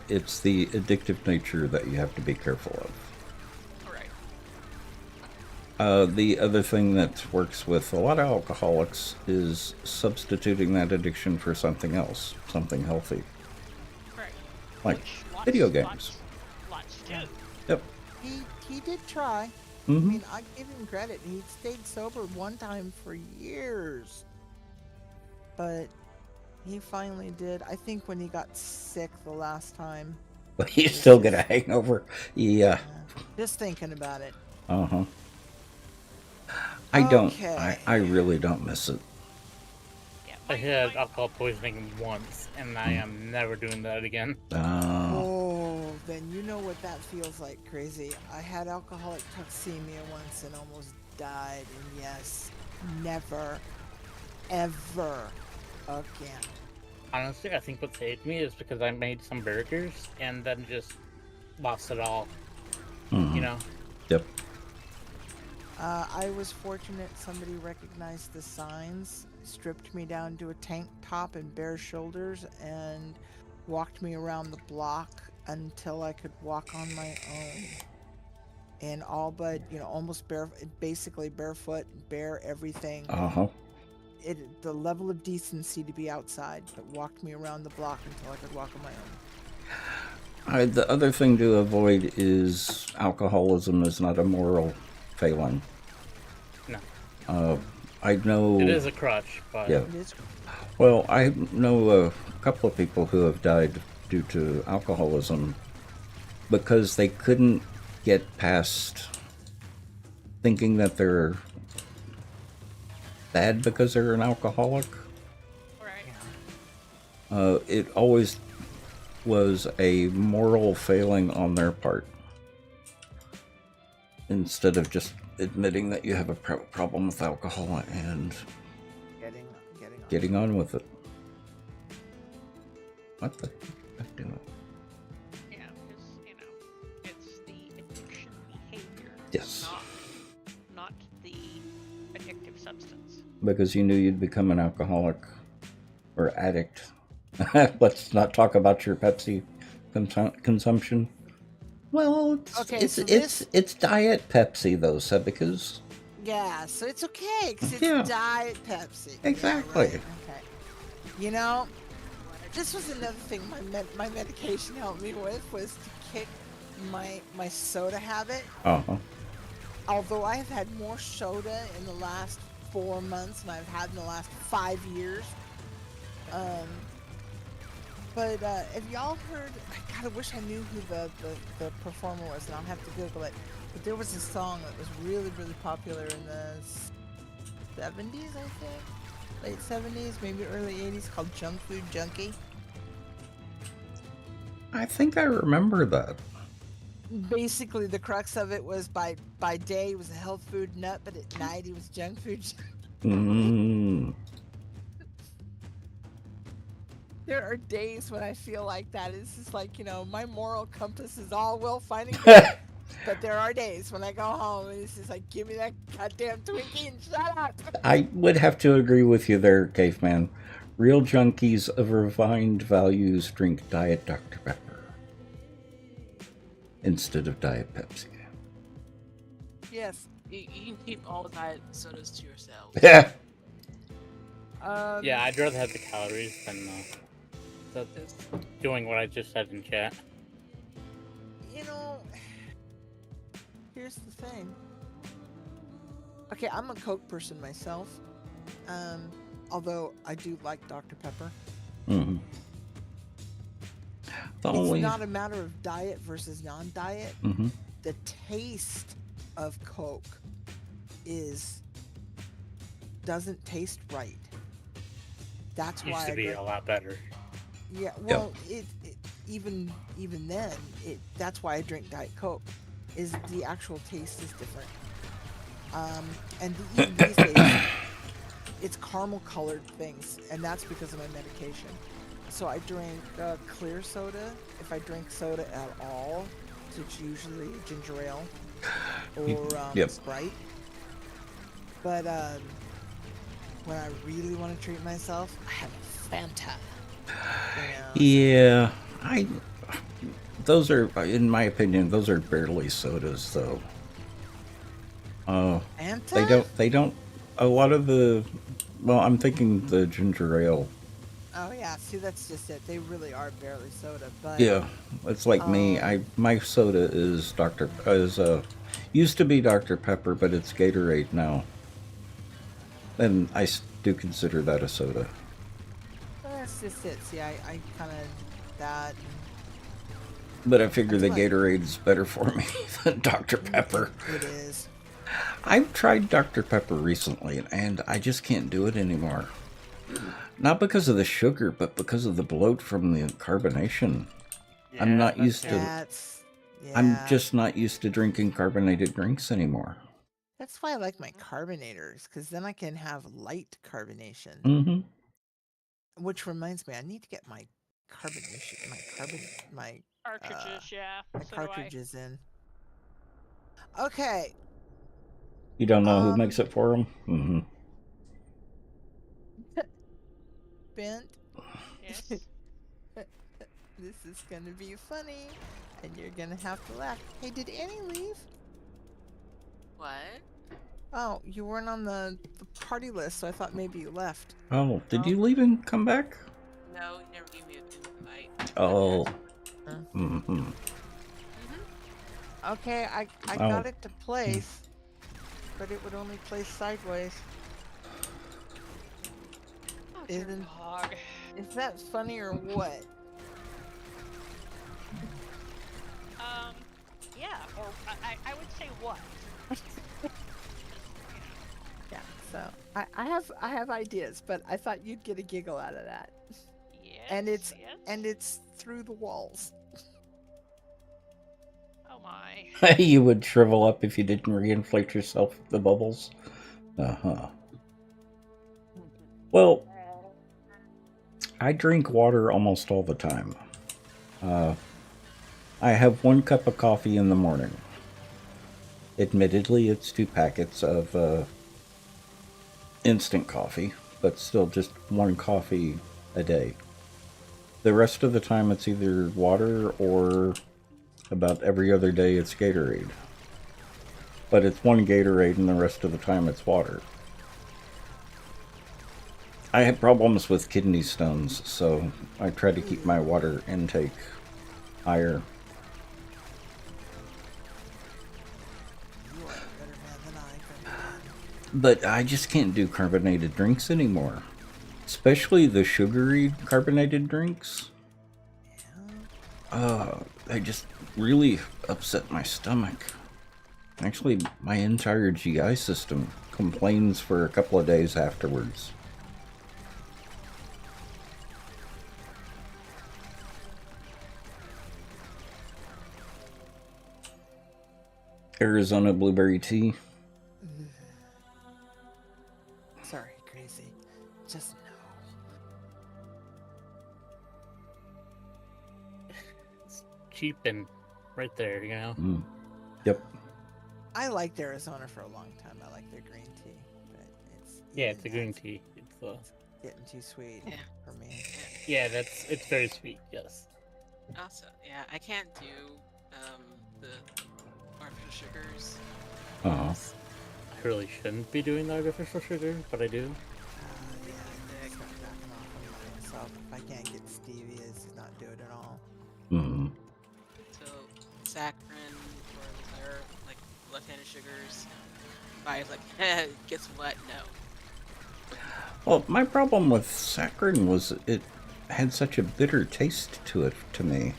It's the addictive nature that you have to be careful of. Right. The other thing that works with a lot of alcoholics is substituting that addiction for something else, something healthy. Right. Like Which video games. Lots do. Yep. He did try. I Mm-hmm. mean, I give him credit. He stayed sober one time for years. But he finally did. I think when he got sick the last time. But you still get a hangover. Yeah. Just thinking about it. Uh-huh. I don't. Okay. I really don't miss it. Yeah, I had alcohol poisoning once, and I am never doing that again. Oh, then you know what that feels like, crazy. I had alcoholic toxemia once and almost died. And yes, never, ever again. Honestly, I think what saved me is because I made some burgers and then just lost it all. Mhm. You know? Yep. I was fortunate somebody recognized the signs, stripped me down to a tank top and bare shoulders, and walked me around the block until I could walk on my own. And all but, almost basically barefoot, bare everything. Uh-huh. The level of decency to be outside, but walked me around the block until I could walk on my own. The other thing to avoid is alcoholism is not a moral failing. No. I know... It is a crutch, but... Yeah. It is. Well, I know a couple of people who have died due to alcoholism because they couldn't get past thinking that they're bad because they're an alcoholic. Right. It always was a moral failing on their part instead of just admitting that you have a problem with alcohol and getting on with it. What the heck doing? Yeah, because it's the addiction behavior. Yes. Not the addictive substance. Because you knew you'd become an alcoholic or addict. Let's not talk about your Pepsi consumption. Well, it's Diet Pepsi though, Seb, because Yeah, so it's okay because it's Yeah. Diet Pepsi. Exactly. Yeah, right. Okay. This was another thing my medication helped me with was to kick my soda habit. Uh-huh. Although I have had more soda in the last 4 months than I've had in the last 5 years. But have y'all heard? God, I wish I knew who the performer was, and I'll have to Google it. But there was a song that was really, really popular in the 70s, I think. Late 70s, maybe early 80s, called Junk Food Junkie. I think I remember that. Basically, the crux of it was by day he was a health food nut, but at night he was junk food junkie. There are days when I feel like that. It's just like, my moral compass is all well fine and good. But there are days when I go home and it's just like, give me that goddamn Twinkie and shut up. I would have to agree with you there, Caveman. Real junkies of refined values drink Diet Dr. Pepper instead of Diet Pepsi. Yes. You can keep all the diet sodas to yourself. Yeah. Yeah, I'd rather have the calories than doing what I just said in chat. Here's the thing. Okay, I'm a Coke person myself. Although I do like Dr. Pepper. Mm-hmm. It's not a matter of diet versus non-diet. Mm-hmm. The taste of Coke doesn't taste right. That's why Used to be a lot better. Yeah, well, even then, that's why I drink Diet Coke. Is the actual taste is different. And even these days, it's caramel colored things, and that's because of my medication. So I drink clear soda. If I drink soda at all, it's usually ginger ale or Yep. Sprite. But when I really want to treat myself, I have a Fanta. Yeah, those are, in my opinion, those are barely sodas, though. Fanta? They don't, a lot of well, I'm thinking the ginger ale. Oh yeah, see that's just it. They really are barely soda, but Yeah, it's like me. My soda is used to be Dr. Pepper, but it's Gatorade now. And I do consider that a soda. that's just it. See, I kind of that. But I figure That's the fine. Gatorade's better for me than Dr. Pepper. It is. I've tried Dr. Pepper recently, and I just can't do it anymore. Not because of the sugar, but because of the bloat from the carbonation. I'm not used to. I'm just not used to drinking carbonated drinks anymore. That's why I like my carbonators, because then I can have light carbonation. Mm-hmm. Which reminds me, I need to get my carbonation, my Cartridges, yeah. my So do I. cartridges in. Okay. You don't know who makes it for them? Mm-hmm. Bent. Yes. This is gonna be funny, and you're gonna have to laugh. Hey, did Annie leave? What? Oh, you weren't on the party list, so I thought maybe you left. Oh, did you leave and come back? No, you never gave me an invite. Oh. Mm-hmm. Okay, I got it to place, but it would only place sideways. Oh, dear dog. Is that funny or what? Yeah, or I would say what? Yeah, so I have ideas, but I thought you'd get a giggle out of that. Yes. And it's through the walls. Oh my. You would shrivel up if you didn't reinflate yourself with the bubbles. Uh-huh. Well, I drink water almost all the time. I have 1 cup of coffee in the morning. Admittedly, it's 2 packets of instant coffee, but still just 1 coffee a day. The rest of the time it's either water or about every other day it's Gatorade. But it's 1 Gatorade and the rest of the time it's water. I have problems with kidney stones, so I try to keep my water intake higher. You are a better man than I can. But I just can't do carbonated drinks anymore. Especially the sugary carbonated drinks. They just really upset my stomach. Actually, my entire GI system complains for a couple of days afterwards. Arizona blueberry tea. Sorry, crazy. Just no. It's cheap and right there, you know? Yep. I liked Arizona for a long time. I like their green tea, but it's It's the green tea. It's getting too sweet for me. yeah, it's very sweet. Yes. Also, yeah, I can't do the artificial sugars. Uh-huh. I really shouldn't be doing the artificial sugar, but I do. Yeah, I start backing off on myself. If I can't get stevias, not do it at all. Mm-hmm. So saccharin or like left-handed sugars. I was like, guess what? No. Well, my problem with saccharin was it had such a bitter taste to it to me.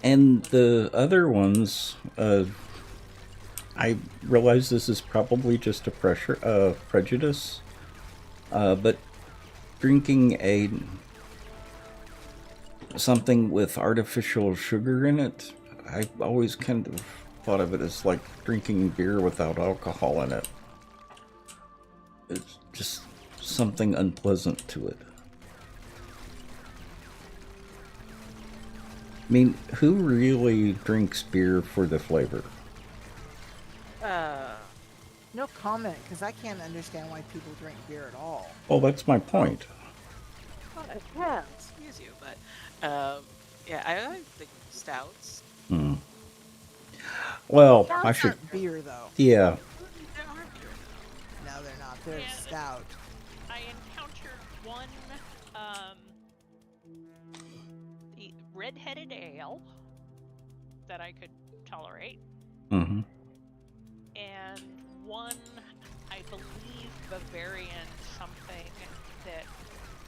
And the other ones, I realize this is probably just a prejudice, but drinking something with artificial sugar in it, I always kind of thought of it as like drinking beer without alcohol in it. It's just something unpleasant to it. I mean, who really drinks beer for the flavor? No comment, because I can't understand why people drink beer at all. Well, that's my point. Well, yeah, excuse you, but yeah, I like the stouts. Hmm. Well, Stouts I should. aren't beer, though. Yeah. There are beer though. No, they're not. They're Yeah, stout. I encountered one the red-headed ale that I could tolerate, Mm-hmm. and one, I believe, Bavarian something that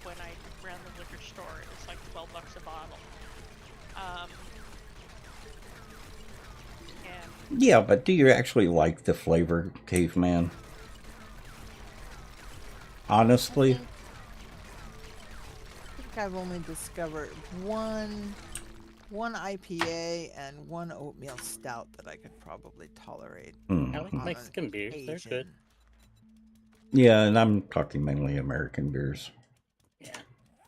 when I ran the liquor store, it was like $12 a bottle. And Yeah, but do you actually like the flavor, Caveman? Honestly? I think I've only discovered one IPA and one oatmeal stout that I could probably tolerate. Hmm. I like on Mexican an beers. They're good. occasion. Yeah, and I'm talking mainly American beers. Yeah.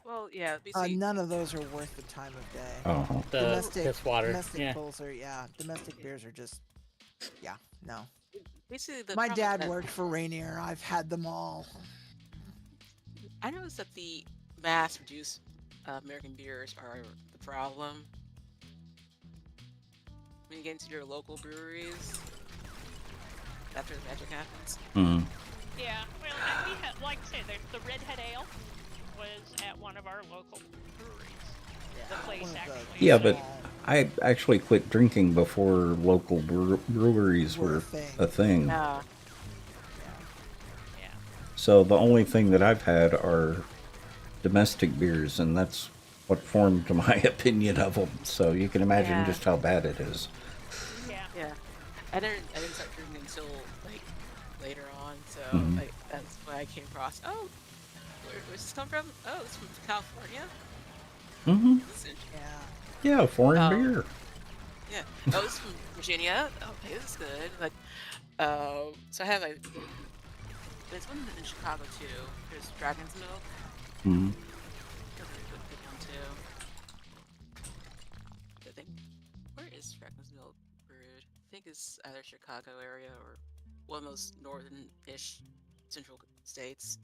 Well, yeah, basically, None of those are worth the time of day. Oh. The Domestic piss water. Domestic Yeah. bulls are domestic beers are just no. basically the My problem dad that- worked for Rainier. I've had them all. I noticed that the mass-produced American beers are the problem. When you get into your local breweries, after the magic happens. Hmm. yeah, well, and we had, like I said, the Redhead Ale was at one of our local breweries. The place one of the actually. Yeah, but small- I actually quit drinking before local breweries Were a were thing. a thing. Yeah. Yeah. So the only thing that I've had are domestic beers, and that's what formed my opinion of them. So you can imagine Yeah. just how bad it is. Yeah. Yeah. I didn't start drinking until like later on, so Mhm. like that's when I came across. Oh, where's this come from? Oh, it's from California. Mm-hmm. This is Yeah, foreign Oh. beer. Yeah. Oh, it's from Virginia. Okay, this is good. Like, so I have like, there's one in Chicago too. There's Dragon's Milk. Mm-hmm. That's a good one too. I think, where is Dragon's Milk brewed? I think it's either Chicago area or one of those northern-ish central states.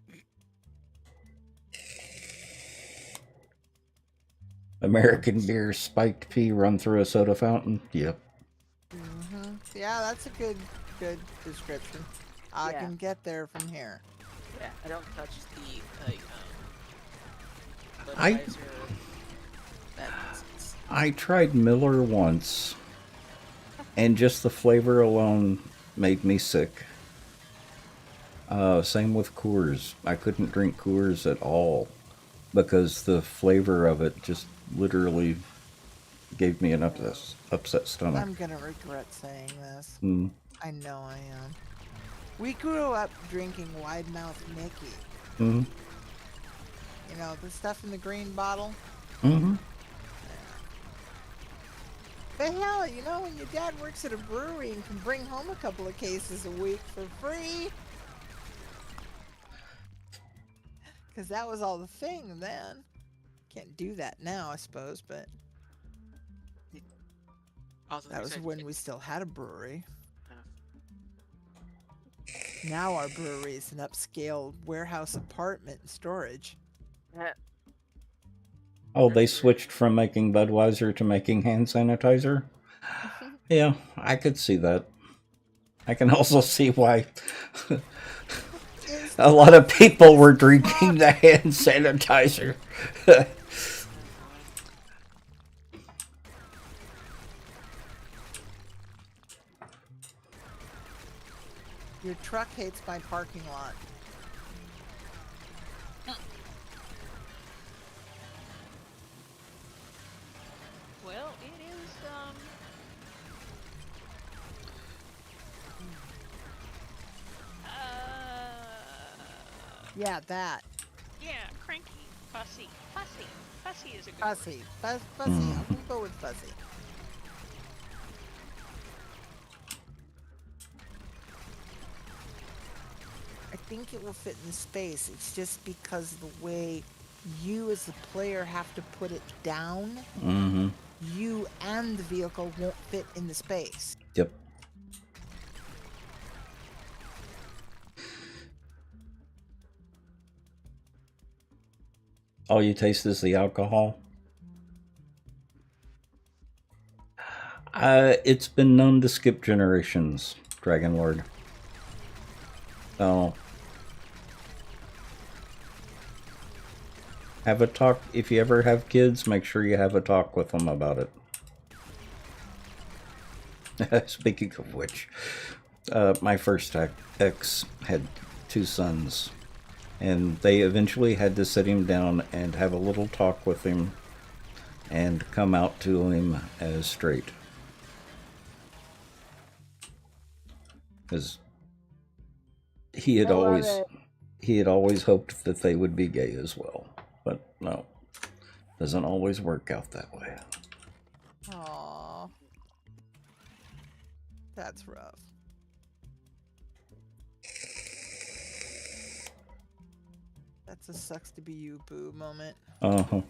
American beer, spiked pea run through a soda fountain. Yep. Yeah, that's a good description. I Yeah. can get there from here. Yeah, I don't touch the like I- Budweiser. That nonsense. I tried Miller once, and just the flavor alone made me sick. Same with Coors. I couldn't drink Coors at all because the flavor of it just literally gave me an upset stomach. I'm gonna regret saying this. Mm. I know I am. We grew up drinking Wide Mouth Mickey. Mm-hmm. You know, the stuff in the green bottle. Mm-hmm. But hell, you know, when your dad works at a brewery and can bring home a couple of cases a week for free. Because that was all the thing then. Can't do that now, I suppose, but Also, that was there's when we still had a brewery. Now our brewery is an upscale warehouse apartment and storage. Oh, they switched from making Budweiser to making hand sanitizer? Yeah, I could see that. I can also see why a lot of people were drinking the hand sanitizer. Your truck hates my parking lot. Well, it is Yeah, that. yeah, cranky, fussy is a good Fussy. Fussy. Mm. I'm gonna go with fussy. think it will fit in the space. It's just because the way you as the player have to put it down, Mm-hmm. you and the vehicle won't fit in the space. Yep. All you taste is the alcohol. It's been known to skip generations, Dragon Lord. So, have a talk. If you ever have kids, make sure you have a talk with them about it. Speaking of which, my first ex had 2 sons, and they eventually had to sit him down and have a little talk with him and come out to him as straight. Because he had always hoped that they would be gay as well, but no, doesn't always work out that way. Aww. That's rough. That's a sucks to be you, boo moment. Uh-huh.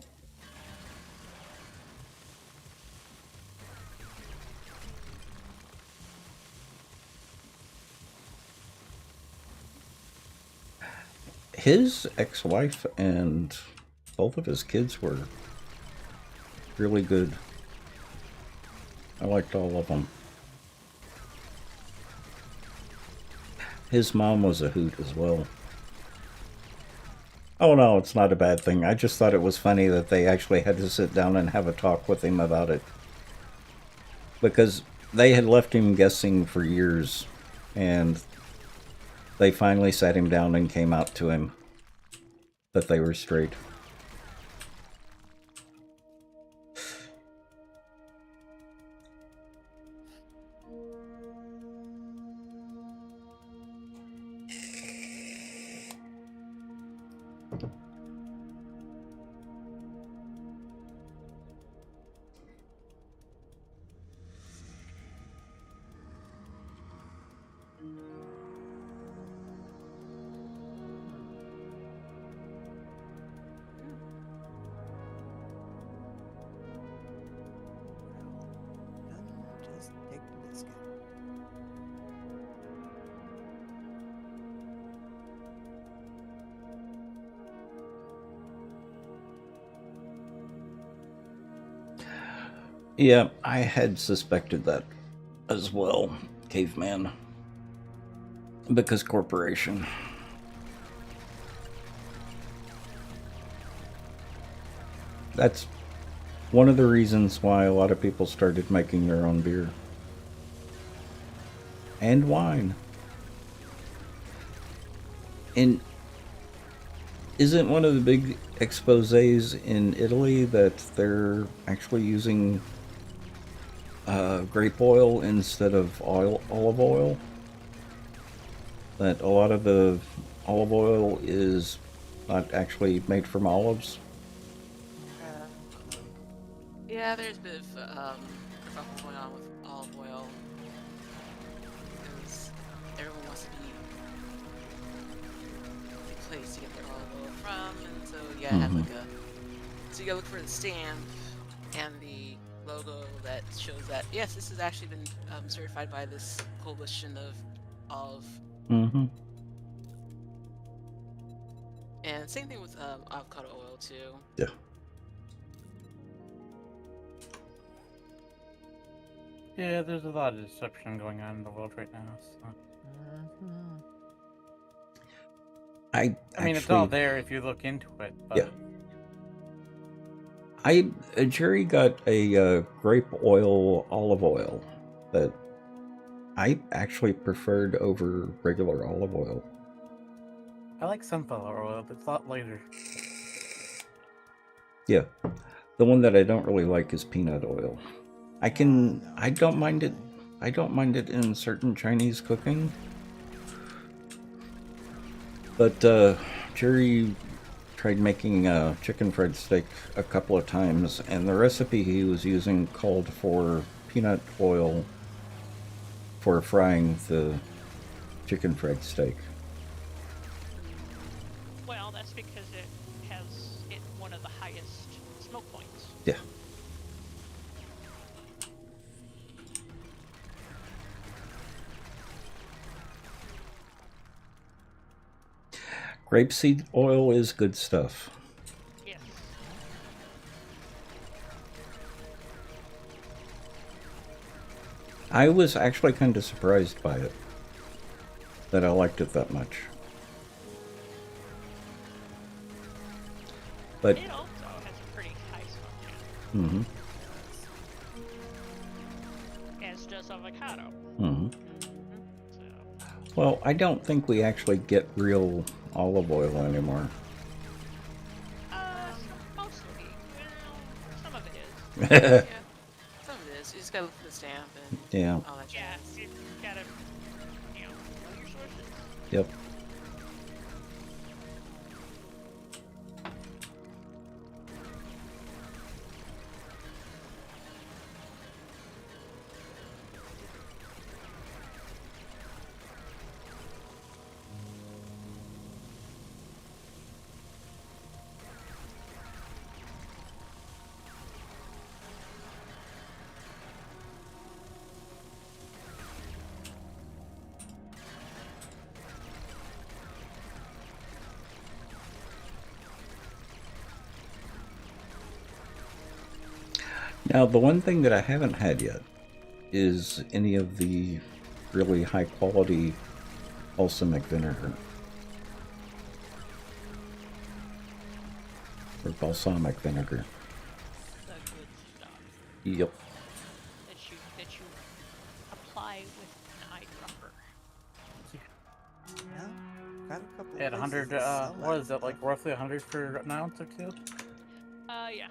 His ex-wife and both of his kids were really good. I liked all of them. His mom was a hoot as well. Oh no, it's not a bad thing. I just thought it was funny that they actually had to sit down and have a talk with him about it. Because they had left him guessing for years, and they finally sat him down and came out to him that they were straight. Just take the biscuit. Yeah, I had suspected that as well, caveman. Because corporation. That's one of the reasons why a lot of people started making their own beer. And wine. And isn't one of the big exposés in Italy that they're actually using grape oil instead of olive oil? That a lot of the olive oil is not actually made from olives? Yeah, there's a bit of kerfuffle going on with olive oil because everyone wants to be the place to get their olive oil from, and so you gotta have like so you gotta look for the stamp and the logo that shows that yes, this has actually been certified by this coalition of olive. Mm-hmm. And same thing with avocado oil too. Yeah. Yeah, there's a lot of deception going on in the world right now. So. I mean, it's all there if you look into it. But... yeah. Jerry got a grape oil olive oil that I actually preferred over regular olive oil. I like sunflower oil, but it's a lot lighter. Yeah. The one that I don't really like is peanut oil. I don't mind it. I don't mind it in certain Chinese cooking. But Jerry tried making a chicken fried steak a couple of times, and the recipe he was using called for peanut oil for frying the chicken fried steak. that's because it has one of the highest smoke points. Yeah. Grapeseed oil is good stuff. Yes. I was actually kind of surprised by it, that I liked it that much. But It also has a pretty high smoke count, mm-hmm. as does avocado. Mm-hmm. So, Well, I don't think we actually get real olive oil anymore. mostly. Well, some of it is. Yeah, some of it is. You just gotta look for the stamp and Yeah. all that Yeah, jazz. you gotta, know your sources. Yep. Now, the one thing that I haven't had yet is any of the really high quality balsamic vinegar. Or balsamic vinegar. The good stuff Yep. that you apply with an eyedropper. Yeah, got a couple. At Of 100, places that sell what that is it, like stuff. roughly 100 per an ounce or two? Yeah.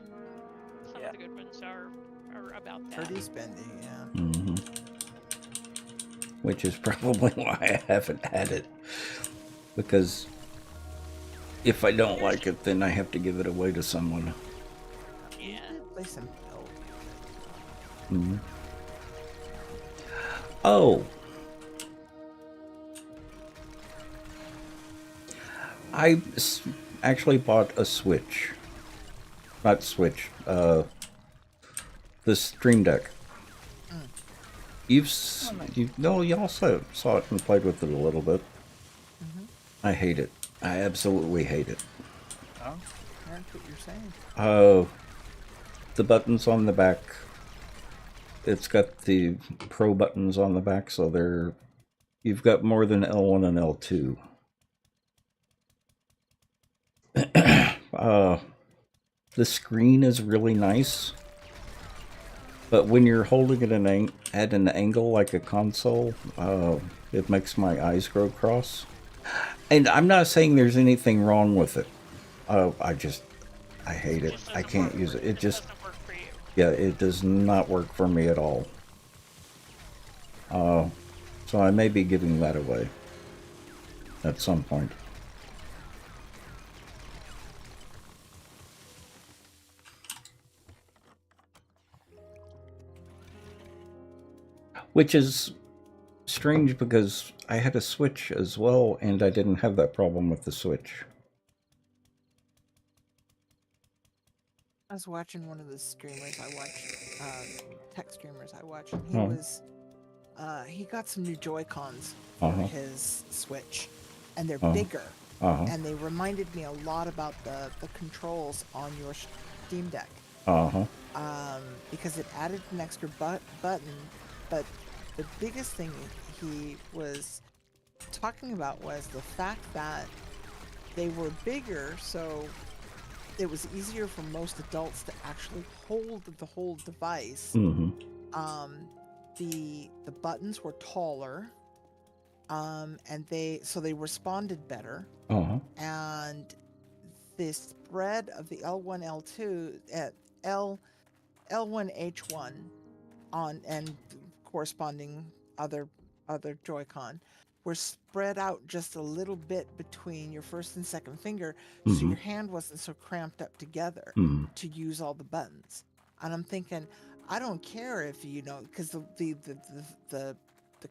Some Yeah. of the good ones are about that. Pretty spendy, yeah. Mm-hmm. Which is probably why I haven't had it. Because if I don't like it, then I have to give it away to someone. You Yeah. did play some milk. Mm-hmm. Oh. I actually bought a Switch. Not Switch. The Stream Deck. Y'all saw it and played with it a little bit. I hate it. I absolutely hate it. Oh? That's what you're saying. The buttons on the back. It's got the Pro buttons on the back, so you've got more than L1 and L2. The screen is really nice, but when you're holding it at an angle like a console, it makes my eyes grow cross. And I'm not saying there's anything wrong with it. I hate it. I can't use it. It just, doesn't work for you. yeah, it does not work for me at all. So I may be giving that away at some point. Which is strange because I had a Switch as well, and I didn't have that problem with the Switch. I was watching one of the streamers I watch, tech streamers I watch, and he got some new Joy-Cons for his Switch, and they're bigger, and they reminded me a lot about the controls on your Steam Deck. Because it added an extra button, but the biggest thing he was talking about was the fact that they were bigger, so it was easier for most adults to actually hold the whole device. The buttons were taller, and they responded better. And the spread of the L1, L2 at L1H1 on and corresponding other Joy-Con were spread out just a little bit between your first and second finger, so your hand wasn't so cramped up together to use all the buttons. And I'm thinking, I don't care if because the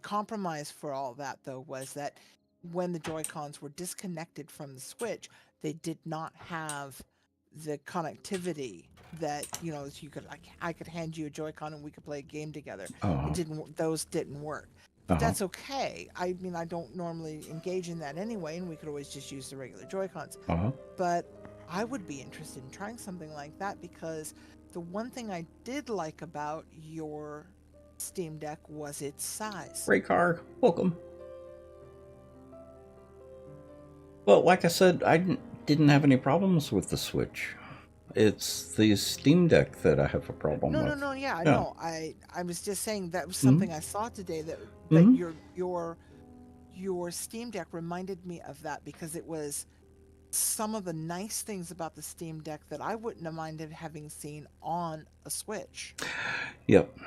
compromise for all that though was that when the Joy-Cons were disconnected from the Switch, they did not have the connectivity that, you know, you could, like, I could hand you a Joy-Con and we could play a game together. Uh-huh. It didn't, those didn't work. But Uh-huh. that's okay. I mean, I don't normally engage in that anyway, and we could always just use the regular Joy-Cons. Uh-huh. But I would be interested in trying something like that, because the one thing I did like about your Steam Deck was its size. Ray Car, welcome. Well, like I said, I didn't have any problems with the Switch. It's the Steam Deck that I have a problem with. No, yeah, I Yeah. know. I was just saying that was something I saw today, that Mhm. your Steam Deck reminded me of that, because it was some of the nice things about the Steam Deck that I wouldn't have minded having seen on a Switch. Yep.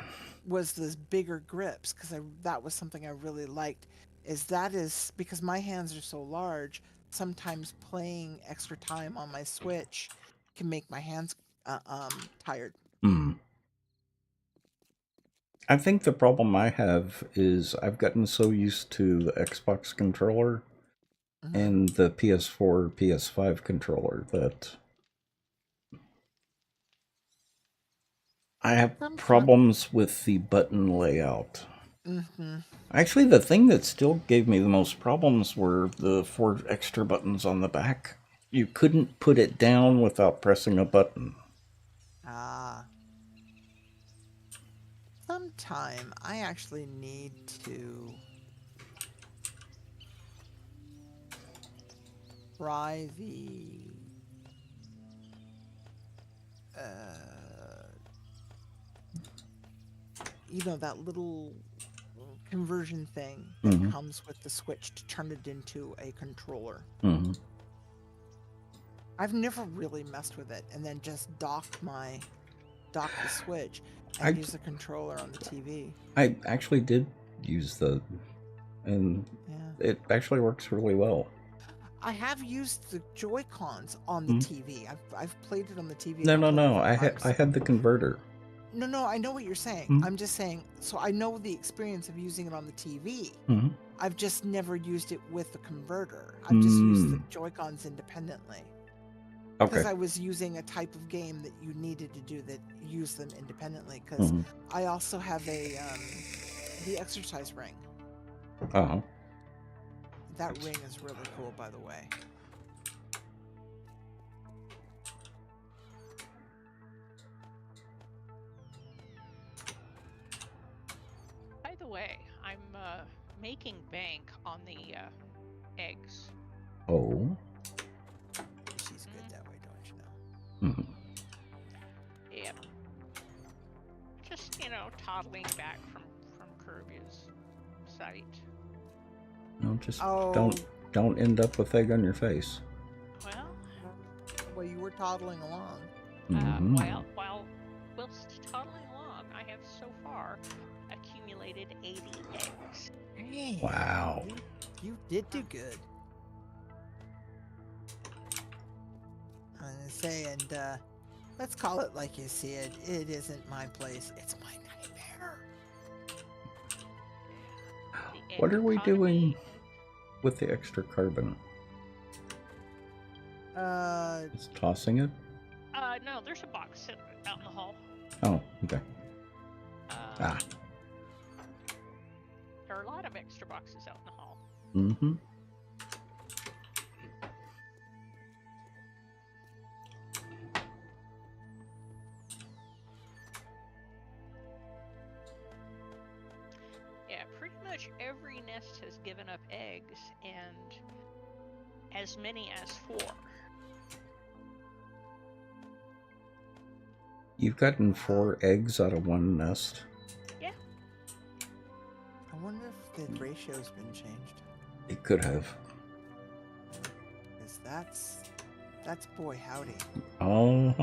Was those bigger grips, because that was something I really liked. Is because my hands are so large, sometimes playing extra time on my Switch can make my hands tired. I think the problem I have is I've gotten so used to the Xbox controller and the PS4, PS5 controller that I have problems with the button layout. Actually, the thing that still gave me the most problems were the 4 extra buttons on the back. You couldn't put it down without pressing a button. Sometime I actually need to try the you know, that little conversion thing that comes with the Switch to turn it into a controller. I've never really messed with it, and then just dock the Switch and use the controller on the TV. I actually did use and it actually works really well. I have used the Joy-Cons on the TV. I've played it on the TV. No. I had the converter. No, I know what you're saying. I'm just saying, so I know the experience of using it on the TV. I've just never used it with the converter. I've just used the Joy-Cons independently. Because I was using a type of game that you needed to do that, use them independently. Because I also have the exercise ring. That ring is really cool, by the way. By the way, I'm making bank on the eggs. Oh. She's good that way, don't you know? Yep. Just, you know, toddling back from Kirby's site. No, just don't end up with egg on your face. Well, you were toddling along. Whilst toddling along, I have so far accumulated 80 eggs. Hey, wow. You did do good. I'm gonna say, and let's call it like you see it. It isn't my place. It's my nightmare. What are we doing with the extra carbon? Just tossing it? No, there's a box sitting out in the hall. Oh, okay. There are a lot of extra boxes out in the hall. Yeah, pretty much every nest has given up eggs, and as many as 4. You've gotten 4 eggs out of one nest? Yeah. I wonder if the ratio's been changed. It could have. Because that's boy howdy. Oh.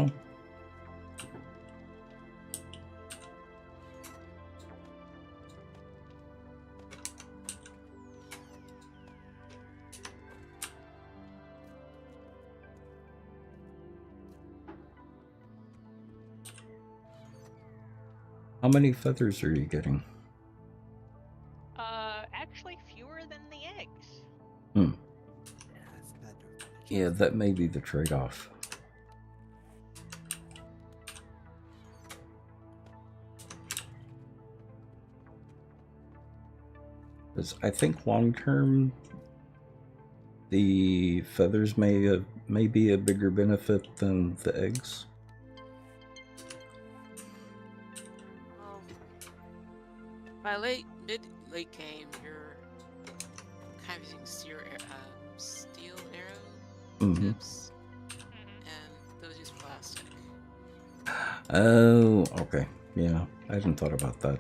How many feathers are you getting? Actually fewer than the eggs. Yeah, that may be the trade-off. Because I think long-term, the feathers may be a bigger benefit than the eggs. Well, by late game, you're kind of using steel arrow tips, and those use plastic. Oh, okay. Yeah, I hadn't thought about that.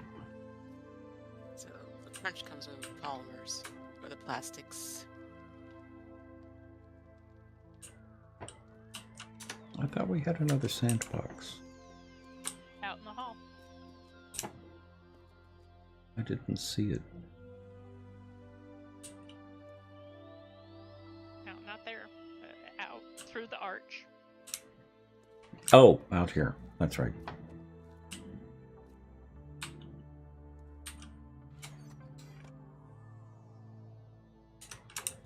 So the crunch comes with polymers or the plastics. I thought we had another sandbox. Out in the hall. I didn't see it. No, not there. Out through the arch. Oh, out here. That's right.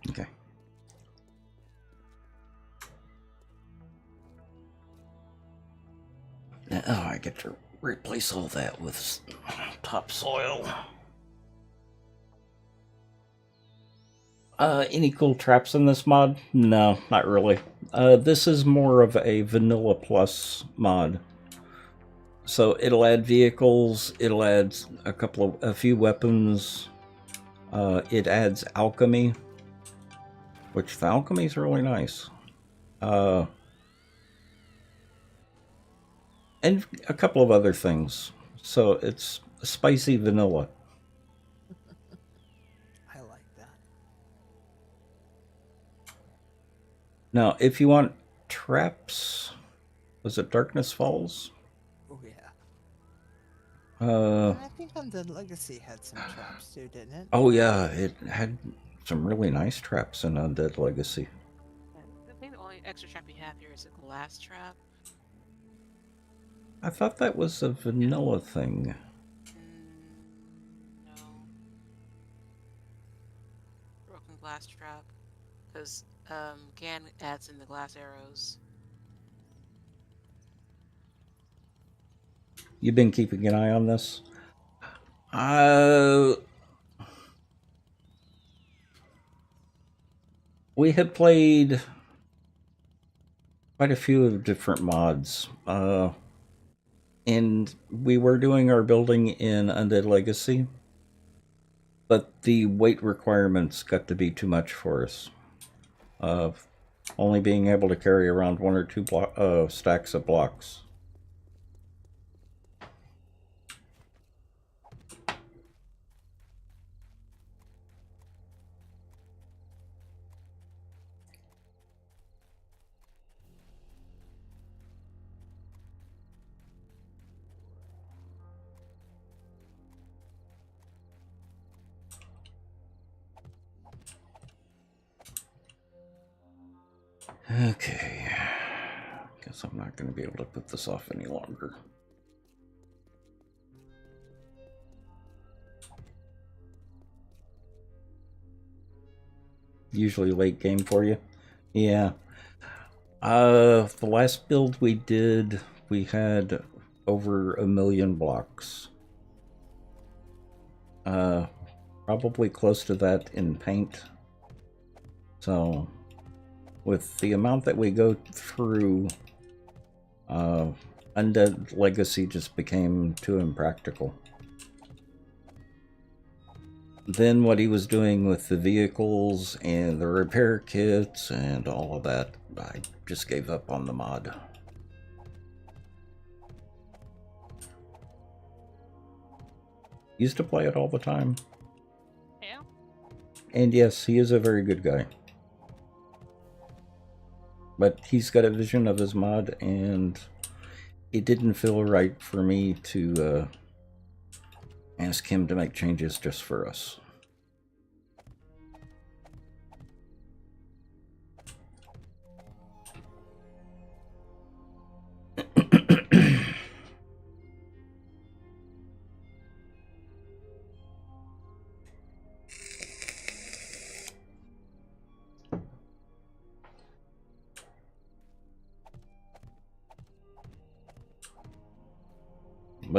Okay. Now, I get to replace all that with topsoil. Any cool traps in this mod? No, not really. This is more of a vanilla plus mod. So it'll add vehicles, it'll add a few weapons. It adds alchemy, which the alchemy is really nice. And a couple of other things. So it's spicy vanilla. I like that. Now, if you want traps, was it Darkness Falls? Oh yeah. Uh, I think Undead Legacy had some traps too, didn't it? oh yeah, it had some really nice traps in Undead Legacy. I think the only extra trap you have here is a glass trap. I thought that was a vanilla thing. No. Broken glass trap. Because Gan adds in the glass arrows. You've been keeping an eye on this? We had played quite a few of different mods. And we were doing our building in Undead Legacy, but the weight requirements got to be too much for us. Only being able to carry around 1 or 2 stacks of blocks. Okay. Guess I'm not going to be able to put this off any longer. Usually late game for you. Yeah. The last build we did, we had over 1 million blocks. Probably close to that in paint. So, with the amount that we go through, Undead Legacy just became too impractical. Then what he was doing with the vehicles and the repair kits and all of that, I just gave up on the mod. Used to play it all the time. Yeah. And yes, he is a very good guy. But he's got a vision of his mod, and it didn't feel right for me to ask him to make changes just for us.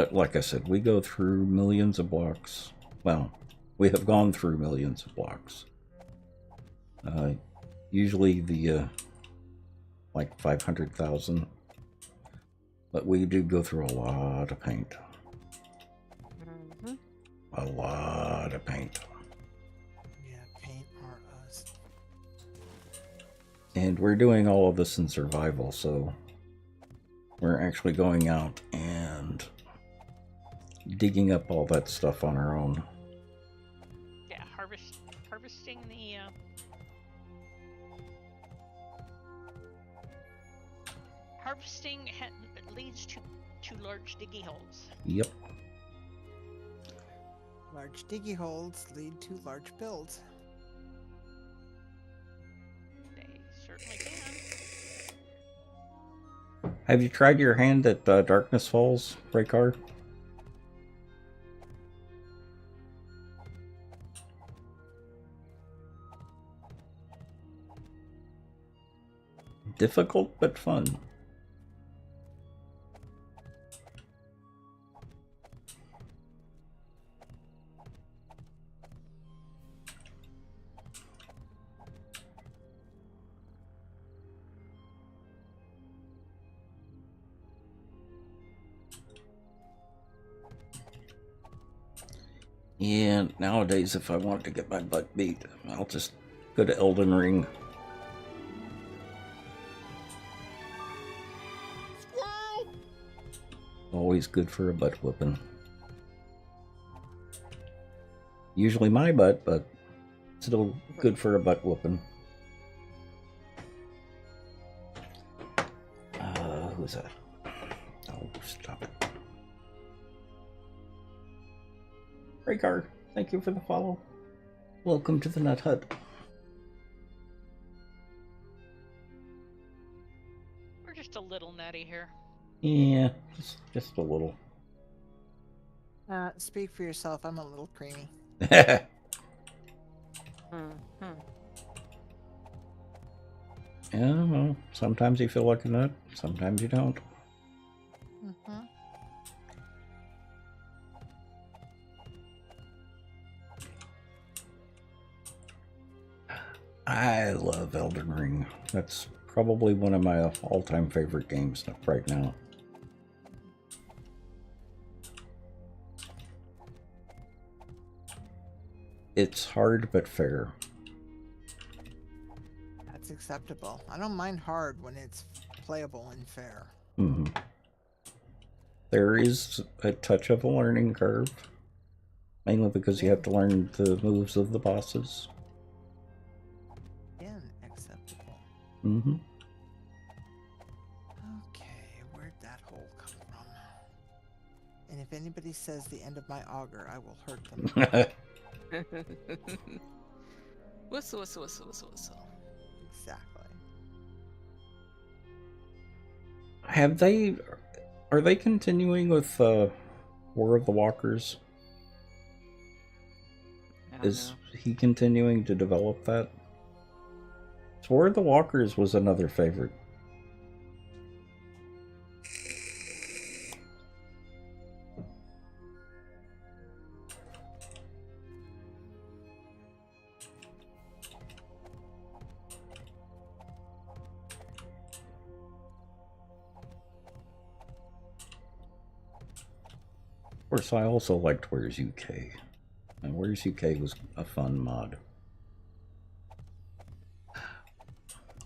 But like I said, we go through millions of blocks. Well, we have gone through millions of blocks. Usually the like 500,000. But we do go through a lot of paint. Mm-hmm. A lot of paint. Yeah, paint or us. And we're doing all of this in survival, so we're actually going out and digging up all that stuff on our own. Yeah, harvesting the leads to large diggy holes. Yep. Large diggy holes lead to large builds. They certainly can. Have you tried your hand at Darkness Falls, Breakar? Difficult but fun. Yeah, nowadays if I want to get my butt beat, I'll just go to Elden Ring. Squirrel! Always good for a butt whooping. Usually my butt, but still good for a butt whooping. Who's that? Oh, stop it. Rhaegar, thank you for the follow. Welcome to the Nut Hut. We're just a little nutty here. Yeah, just a little. Speak for yourself. I'm a little creamy. Mm-hmm. Yeah, well, sometimes you feel like a nut, sometimes you don't. Mm-hmm. I love Elden Ring. That's probably one of my all-time favorite games right now. It's hard but fair. That's acceptable. I don't mind hard when it's playable and fair. Mm-hmm. There is a touch of a learning curve, mainly because you have to learn the moves of the bosses. Again, acceptable. Mm-hmm. Okay, where'd that hole come from? And if anybody says the end of my auger, I will hurt them. Whistle, whistle, whistle, whistle, whistle. Exactly. Are they continuing with War of the Walkers? I don't Is know. he continuing to develop that? War of the Walkers was another favorite. Of course, I also liked Where's UK. And Where's UK was a fun mod.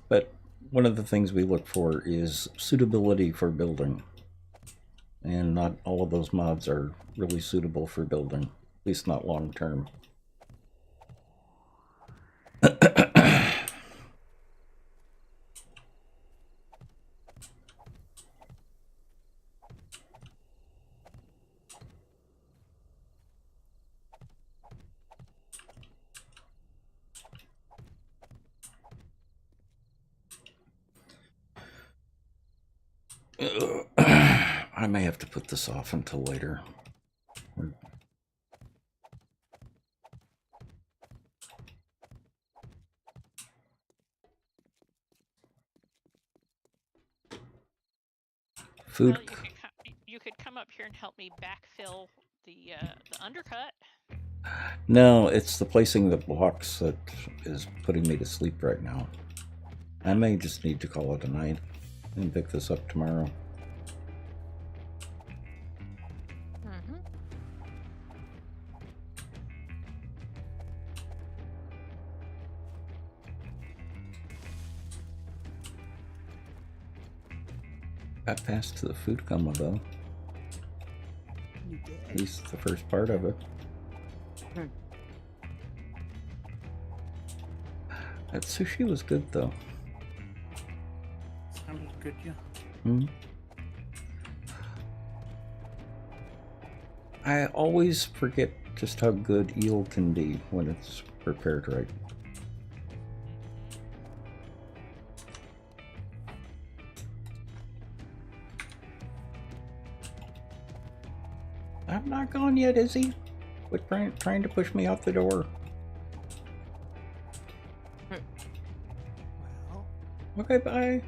But one of the things we look for is suitability for building. And not all of those mods are really suitable for building, at least not long term. I may have to put this off until later. Food. Well, you could come up here and help me backfill the undercut. No, it's the placing the blocks that is putting me to sleep right now. I may just need to call it a night and pick this up tomorrow. Mm-hmm. Got past to the food coma though. You did. At least the first part of it. That sushi was good though. Sounded good, yeah. Hmm. I always forget just how good eel can be when it's prepared right. I'm not gone yet, is he? Quit trying to push me out the door. Well, Okay, bye.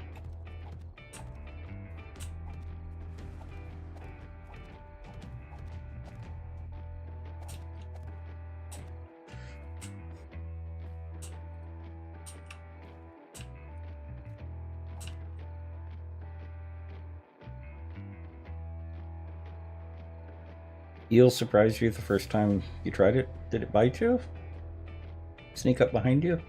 Eel surprised you the first time you tried it? Did it bite you? Sneak up behind you?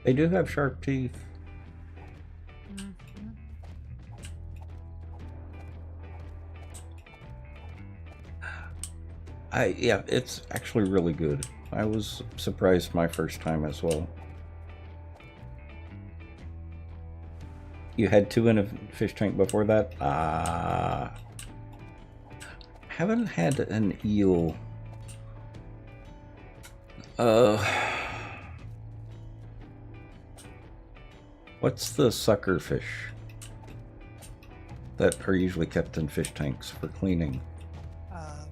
They do have sharp teeth. Yeah, it's actually really good. I was surprised my first time as well. You had 2 in a fish tank before that? Haven't had an eel. What's the sucker fish that are usually kept in fish tanks for cleaning? I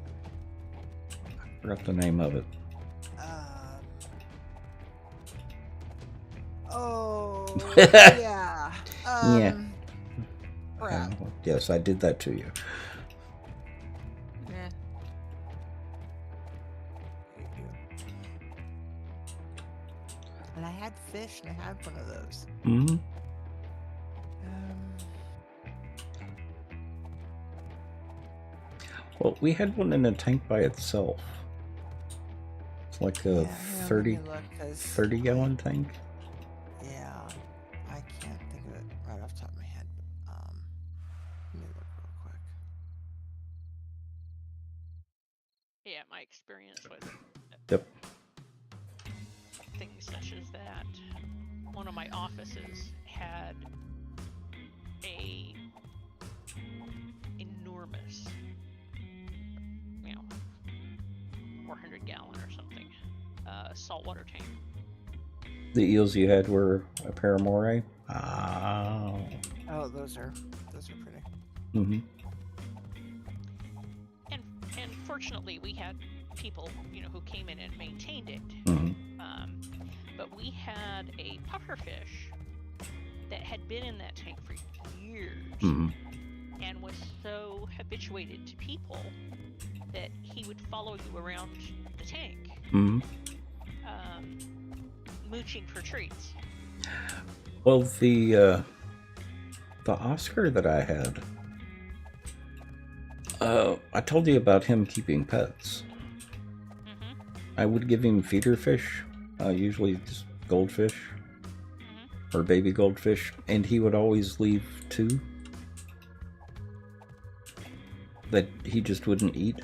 forgot the name of it. Oh, yeah. Yeah. Crap. Yes, I did that to you. Yeah. And I had fish, and I had one of those. Mm-hmm. Well, we had one in a tank by itself. It's like a Yeah, 30 let me look, 'cause 30-gallon tank. Yeah, I can't think of it right off the top of my head. But, let me look real quick. Yeah, my experience with Yep. things such as that. One of my offices had a enormous, 400-gallon or something, saltwater tank. The eels you had were a paramoray. Oh. Oh, those are pretty. Mm-hmm. And fortunately, we had people, who came in and maintained it. Mm-hmm. But we had a pufferfish that had been in that tank for years. Mm-hmm. And was so habituated to people that he would follow you around the tank, Mm-hmm. mooching for treats. Well, the Oscar that I had, I told you about him keeping pets. Mm-hmm. I would give him feeder fish, usually just goldfish or baby goldfish, and he would always leave 2 that he just wouldn't eat.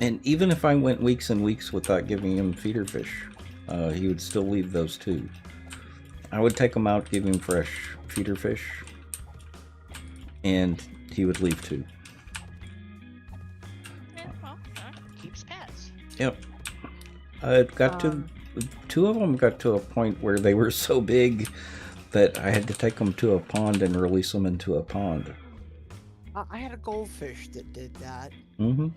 And even if I went weeks and weeks without giving him feeder fish, he would still leave those 2. I would take him out, give him fresh feeder fish, and he would leave 2. Yeah, well, keeps pets. Yep. It got to 2 of them got to a point where they were so big that I had to take them to a pond and release them into a pond. I had a goldfish that did that. Mm-hmm.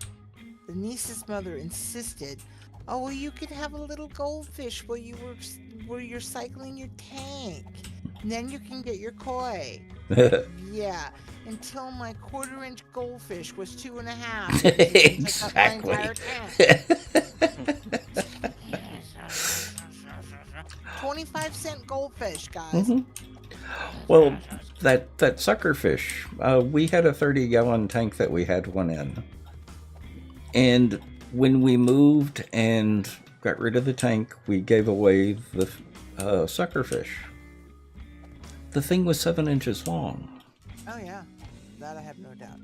The niece's mother insisted Oh, well, you could have a little goldfish while you're cycling your tank. And then you can get your koi. Yeah, until my quarter-inch goldfish was 2.5 inches and took up my entire tank. 25-cent goldfish, guys. Well, that suckerfish, we had a 30-gallon tank that we had one in. And when we moved and got rid of the tank, we gave away the suckerfish. The thing was 7 inches long. Oh, yeah. That I have no doubt.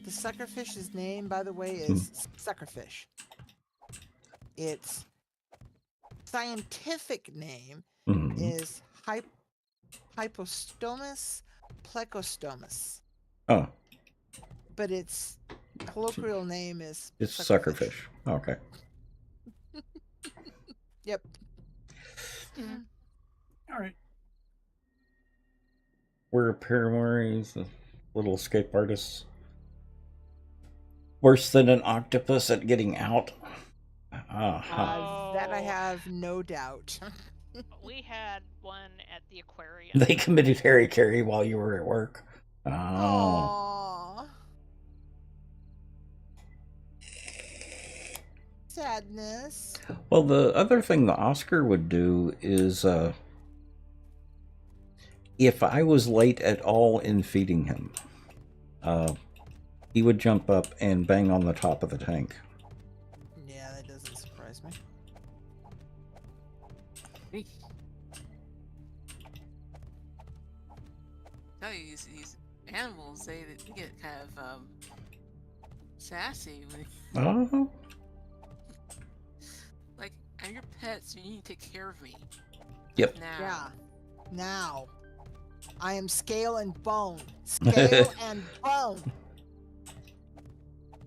The suckerfish's name, by the way, is suckerfish. Its scientific name is Hypostomus plecostomus. Oh. But its colloquial name is It's suckerfish. Okay. Yep. All right. We're paramours, the little escape artists. Worse than an octopus at getting out. That I have no doubt. We had one at the aquarium. They committed Harry Carey while you were at work. Oh. Aww. Sadness. Well, the other thing the Oscar would do is, if I was late at all in feeding him, he would jump up and bang on the top of the tank. Yeah, that doesn't surprise me. Tell you, these animals, they get kind of sassy. Oh. Like, I'm your pet, so you need to take care of me. Yep. Now. Yeah. Now. I am scale and bone. Scale and bone.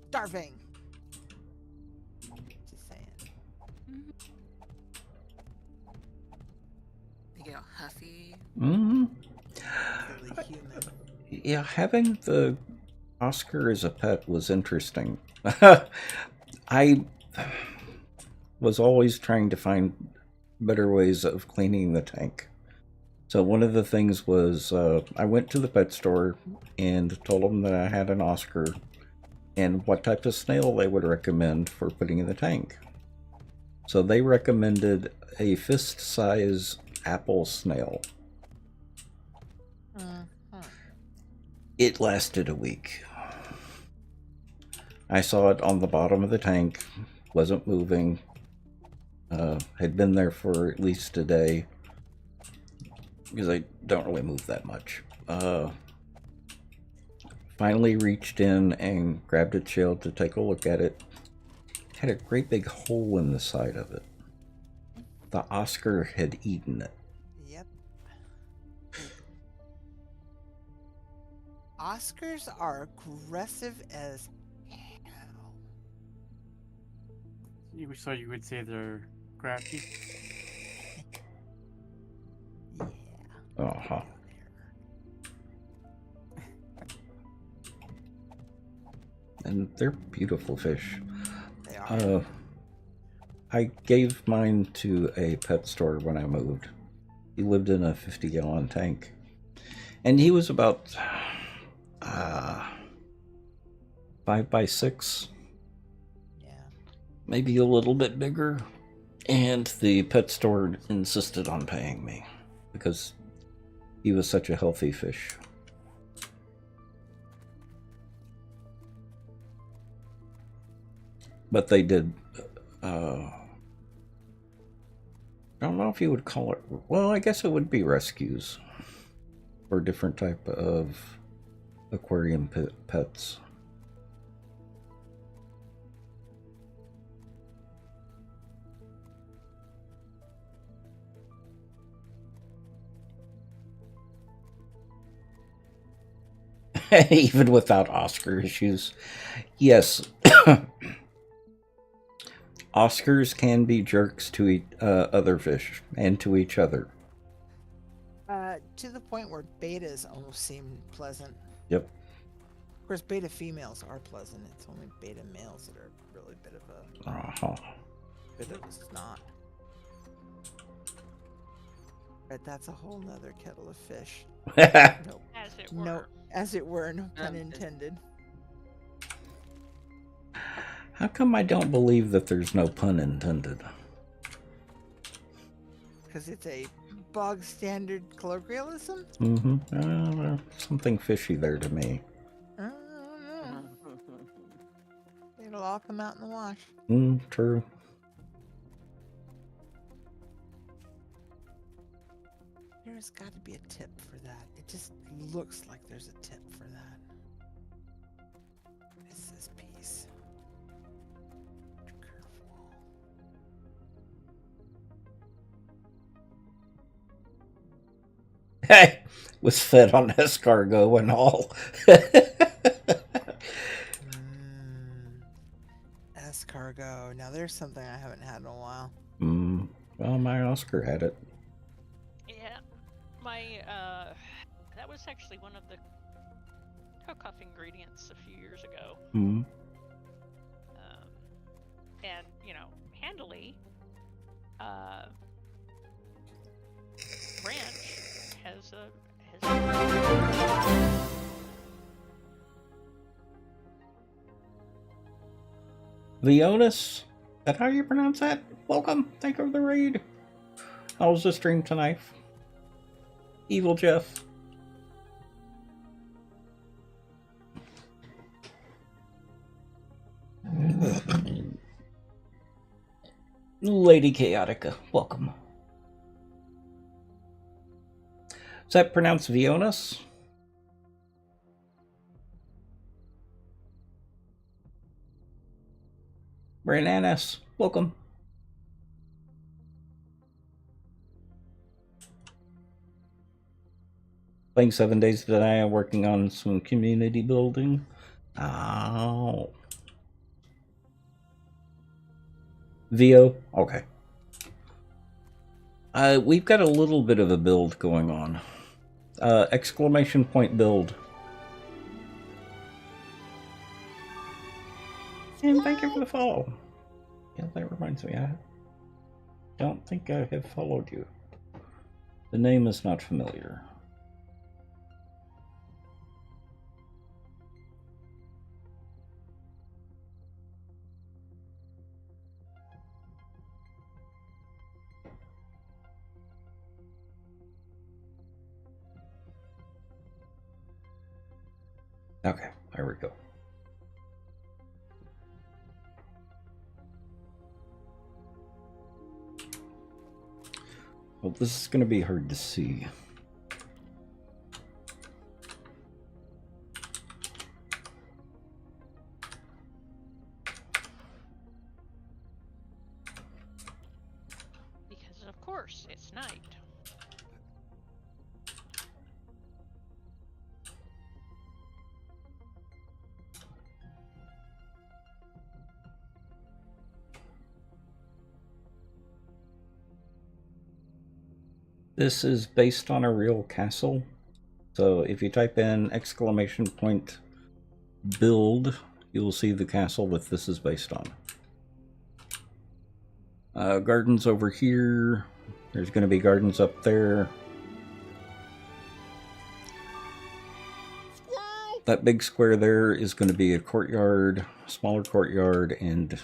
Starving. Just saying. They get all huffy. Mm-hmm. Really human. Yeah, having the Oscar as a pet was interesting. I was always trying to find better ways of cleaning the tank. So one of the things was I went to the pet store and told them that I had an Oscar and what type of snail they would recommend for putting in the tank. So they recommended a fist-size apple snail. It lasted a week. I saw it on the bottom of the tank, wasn't moving, had been there for at least a day, because I don't really move that much. Finally reached in and grabbed its shell to take a look at it. Had a great big hole in the side of it. The Oscar had eaten it. Yep. Oscars are aggressive as hell. So you would say they're crafty? Yeah. Uh-huh. And they're beautiful fish. They are. I gave mine to a pet store when I moved. He lived in a 50-gallon tank. And he was about 5x6. Yeah. Maybe a little bit bigger. And the pet store insisted on paying me because he was such a healthy fish. But they did, I don't know if you would call it, well, I guess it would be rescues for different type of aquarium pets. Even without Oscar issues. Yes. Oscars can be jerks to other fish and to each other. To the point where betas almost seem pleasant. Yep. Of course, beta females are pleasant. It's only beta males that are really a bit of a... but it was not. But that's a whole nother kettle of fish. Nope. As it were. No, as it were, no pun intended. How come I don't believe that there's no pun intended? Because it's a bog standard colloquialism? Mm-hmm. Something fishy there to me. I don't know. It'll all come out in the wash. True. There's got to be a tip for that. It just looks like there's a tip for that. What is this piece? Curve wall. Hey, was fed on escargot and all. Escargot. Now there's something I haven't had in a while. Well, my Oscar had it. Yeah. My, that was actually one of the cook-off ingredients a few years ago. And, you know, handily, ranch has a Leonis? Is that how you pronounce that? Welcome. Thank you for the raid. How was the stream tonight? Evil Jeff. Lady Chaotica, welcome. Is that pronounced Vionas? Brananas, welcome. Playing 7 days today, working on some community building. Oh. VO? Okay. We've got a little bit of a build going on. Exclamation point build. And thank you for the follow. Yeah, that reminds me, I don't think I have followed you. The name is not familiar. Okay, there we go. Well, this is going to be hard to see. because of course it's night. This is based on a real castle. So if you type in exclamation point build, you'll see the castle that this is based on. Gardens over here. There's going to be gardens up there. That big square there is going to be a courtyard, smaller courtyard, and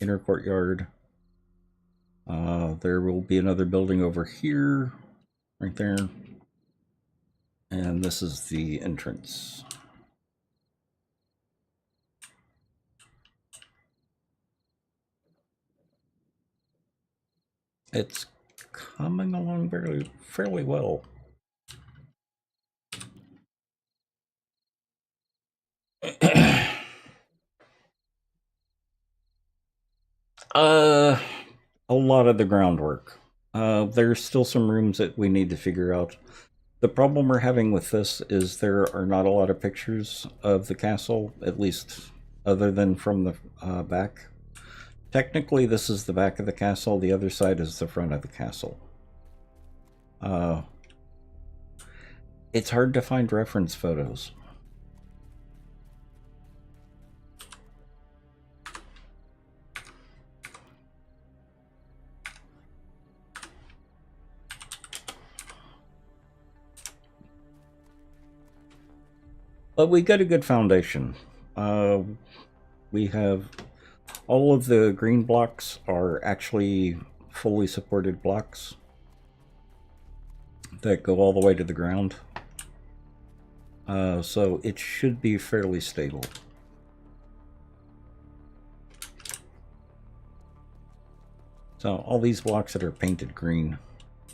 inner courtyard. There will be another building over here, right there. And this is the entrance. It's coming along fairly well. A lot of the groundwork. There's still some rooms that we need to figure out. The problem we're having with this is there are not a lot of pictures of the castle, at least other than from the back. Technically, this is the back of the castle. The other side is the front of the castle. It's hard to find reference photos. But we got a good foundation. We have all of the green blocks are actually fully supported blocks that go all the way to the ground. So it should be fairly stable. So all these blocks that are painted green,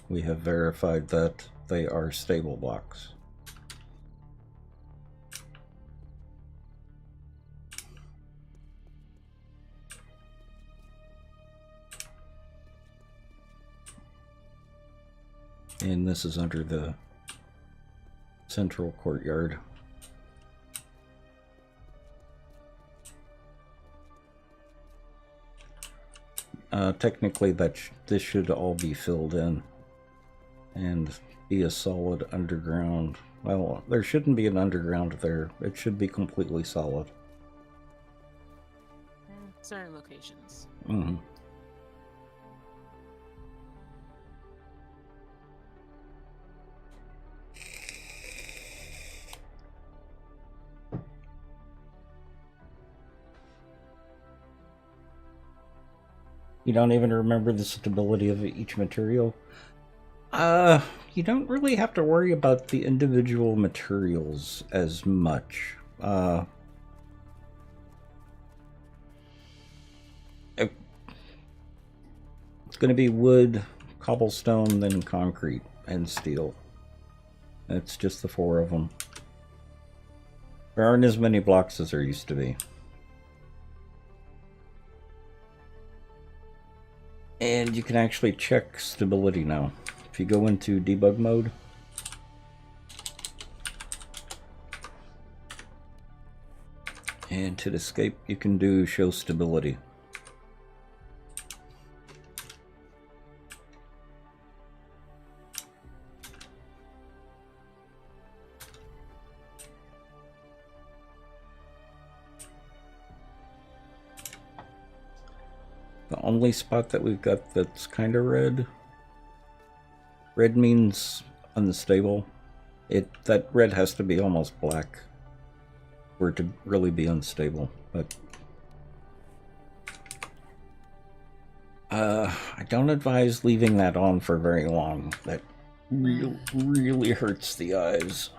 we have verified that they are stable blocks. And this is under the central courtyard. Technically, this should all be filled in and be a solid underground. Well, there shouldn't be an underground there. It should be completely solid. Certain locations. Mm-hmm. You don't even remember the stability of each material? You don't really have to worry about the individual materials as much. It's going to be wood, cobblestone, then concrete, and steel. It's just the 4 of them. There aren't as many blocks as there used to be. And you can actually check stability now. If you go into debug mode, and to escape, you can do show stability. The only spot that we've got that's kind of red. Red means unstable. That red has to be almost black for it to really be unstable. But I don't advise leaving that on for very long. That really hurts the eyes.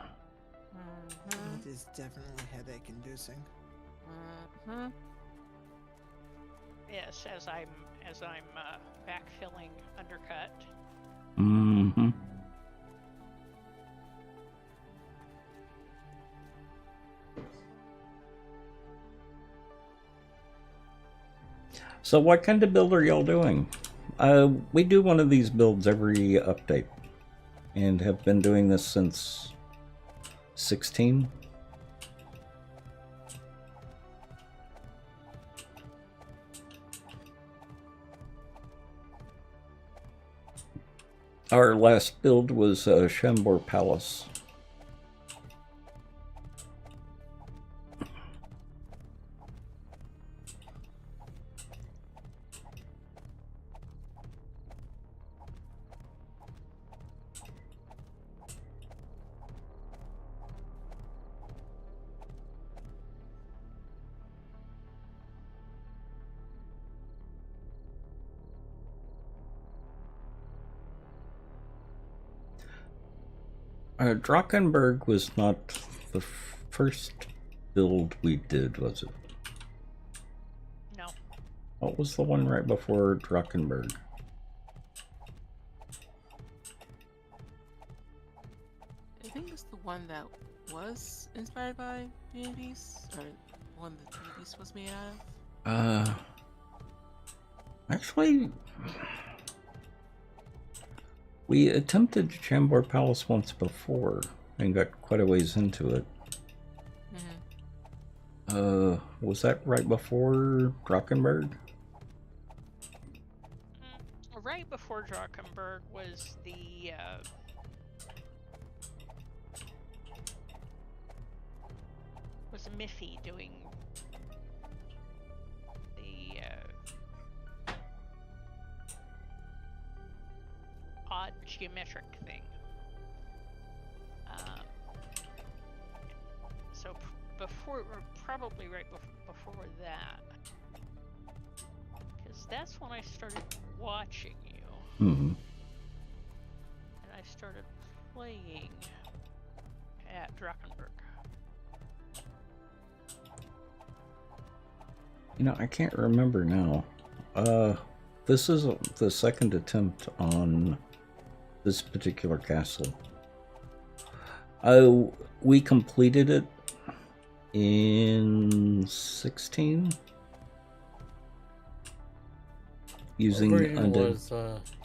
It is definitely headache-inducing. Yes, as I'm backfilling undercut. Mm-hmm. So what kind of build are y'all doing? We do one of these builds every update, and have been doing this since 16. Our last build was Chambord Palace. Drakkenberg was not the first build we did, was it? No. What was the one right before Drakkenberg? I think it's the one that was inspired by Beast, or one that Beast was made out of. Actually, we attempted Chambord Palace once before and got quite a ways into it. Was that right before Drakkenberg? Right before Drakkenberg was the Miffy doing the odd geometric thing. So before, or probably right before that, because that's when I started watching you, Mm-hmm. and I started playing at Drakkenberg. You know, I can't remember now. This is the second attempt on this particular castle. We completed it in 16 using Original undead. was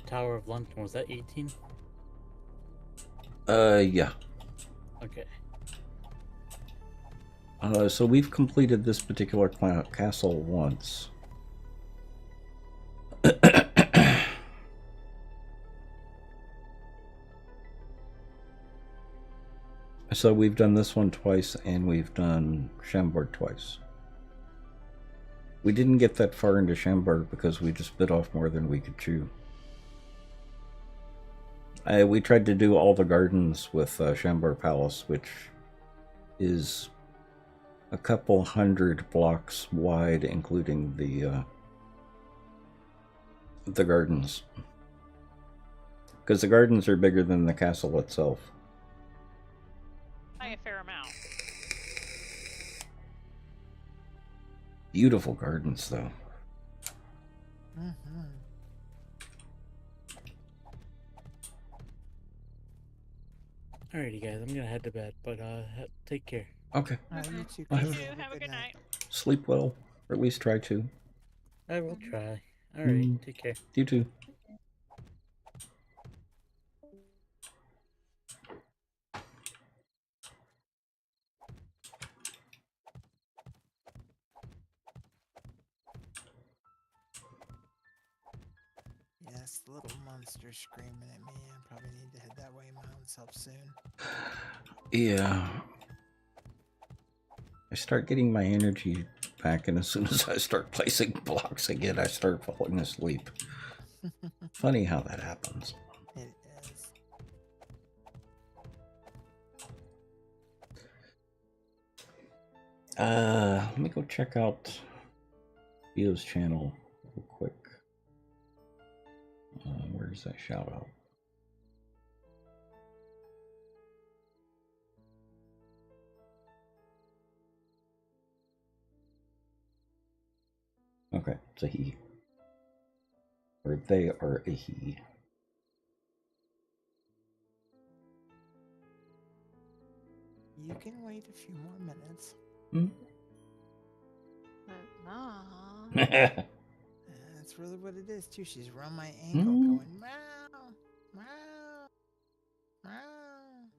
Tower of London. Was that 18? Yeah. Okay. So we've completed this particular castle once. So we've done this one twice, and we've done Chambord twice. We didn't get that far into Chambord because we just bit off more than we could chew. We tried to do all the gardens with Chambord Palace, which is a couple hundred blocks wide, including the gardens. Because the gardens are bigger than the castle itself. By a fair amount. Beautiful gardens, though. Mm-hmm. Alrighty, guys. I'm gonna head to bed, but take care. Okay. You too. Well, Casey. Have a good night. Sleep well, or at least try to. I will try. Alright, take care. You too. Yes, the little monster screaming at me. I probably need to head that way my own self soon. Yeah. I start getting my energy back, and as soon as I start placing blocks again, I start falling asleep. Funny how that happens. It is. Let me go check out Theo's channel real quick. Where's that shout out? Okay, it's a he. Or they are a he. You can wait a few more minutes. Mom. That's really what it is, too. She's around my ankle going, meow, meow, meow.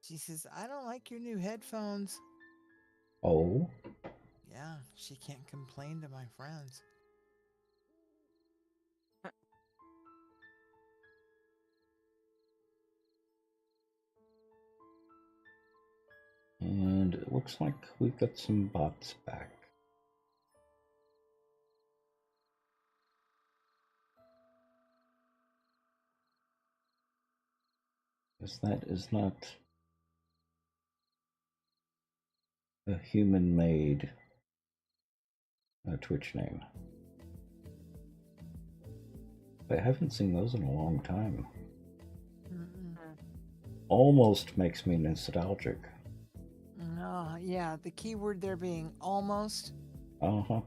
She says, I don't like your new headphones. Oh? Yeah, she can't complain to my friends. And it looks like we've got some bots back. Because that is not a human-made Twitch name. I haven't seen those in a long time. Almost makes me nostalgic. No, yeah, the key word there being almost. Uh-huh.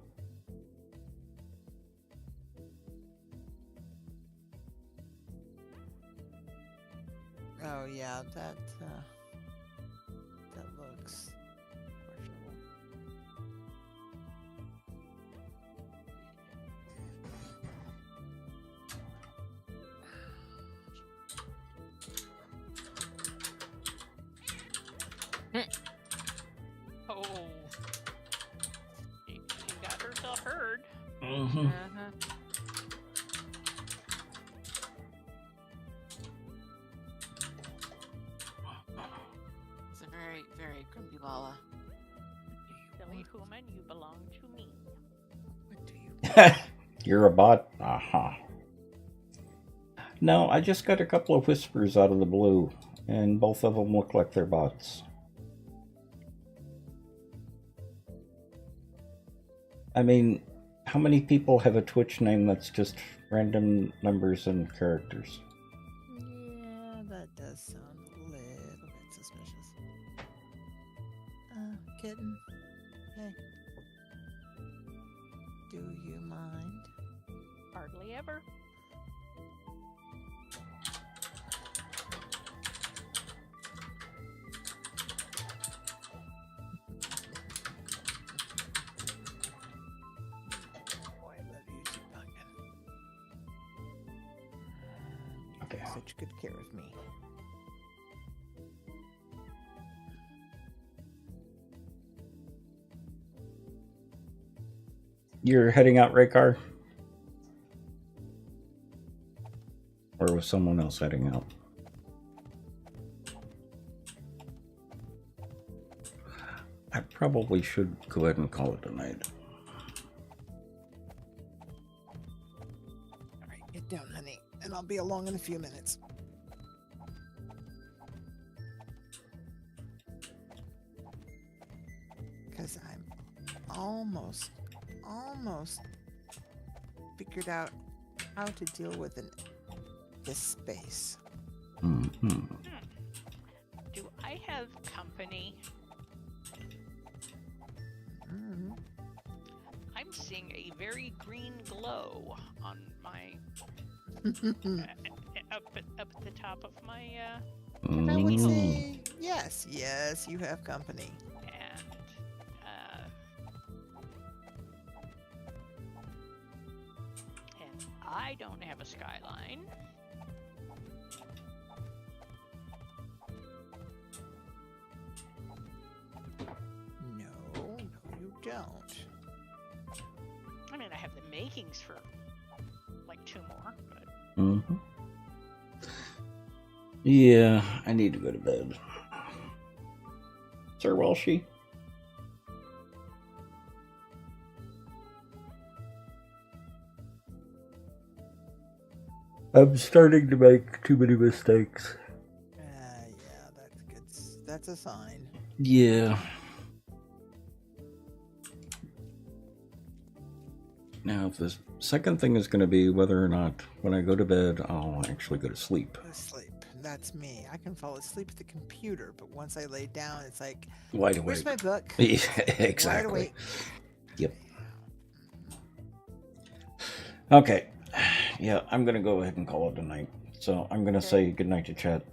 Oh, yeah, that looks questionable. Oh. She got herself heard. Mm-hmm. It's a very, very grumpy Lala. Silly human, you belong to me. What do you You're a bot? Uh-huh. No, I just got a couple of whispers out of the blue. And both of them look like they're bots. I mean, how many people have a Twitch name that's just random numbers and characters? Yeah, that does sound a little bit suspicious. Kitten. Hey. Do you mind? Hardly ever. Boy, I love you, Sweet Pumpkin. Okay. Take such good care of me. You're heading out, Raykar? Or was someone else heading out? I probably should go ahead and call it a night. All right, get down, honey, and I'll be along in a few minutes. Because I'm almost figured out how to deal with this space. Mm-hmm. Do I have company? Mm-hmm. I'm seeing a very green glow on my up at the top of my And I would Mm. say yes, you have company. and I don't have a skyline. No, you don't. I mean, I have the makings for like 2 more, but Mm-hmm. Yeah, I need to go to bed. Sir Walshy? I'm starting to make too many mistakes. Yeah, that's good. That's a sign. Yeah. Now, the second thing is going to be whether or not when I go to bed, I'll actually go to sleep. Go to sleep. That's me. I can fall asleep at the computer, but once I lay down, it's like, Wide where's awake. my book? Yeah, Wide exactly. awake. Yep. Okay. Yeah, I'm going to go ahead and call it a night. So I'm going to say goodnight to chat.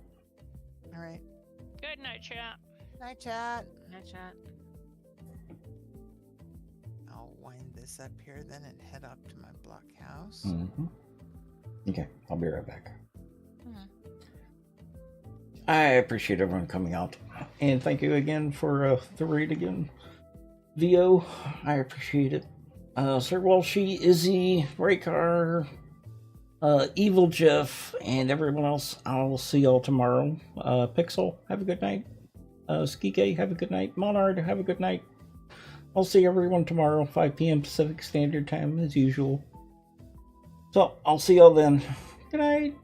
All right. good night, chat. Night, chat. Night chat. I'll wind this up here then and head up to my blockhouse. Mm-hmm. Okay, I'll be right back. Mhm. I appreciate everyone coming out. And thank you again for the raid again. VO, I appreciate it. Sir Walshy, Izzy, Raykar, Evil Jeff, and everyone else, I'll see y'all tomorrow. Pixel, have a good night. Skike, have a good night. Monard, have a good night. I'll see everyone tomorrow, 5 p.m. Pacific Standard Time, as usual. So, I'll see y'all then. Good night.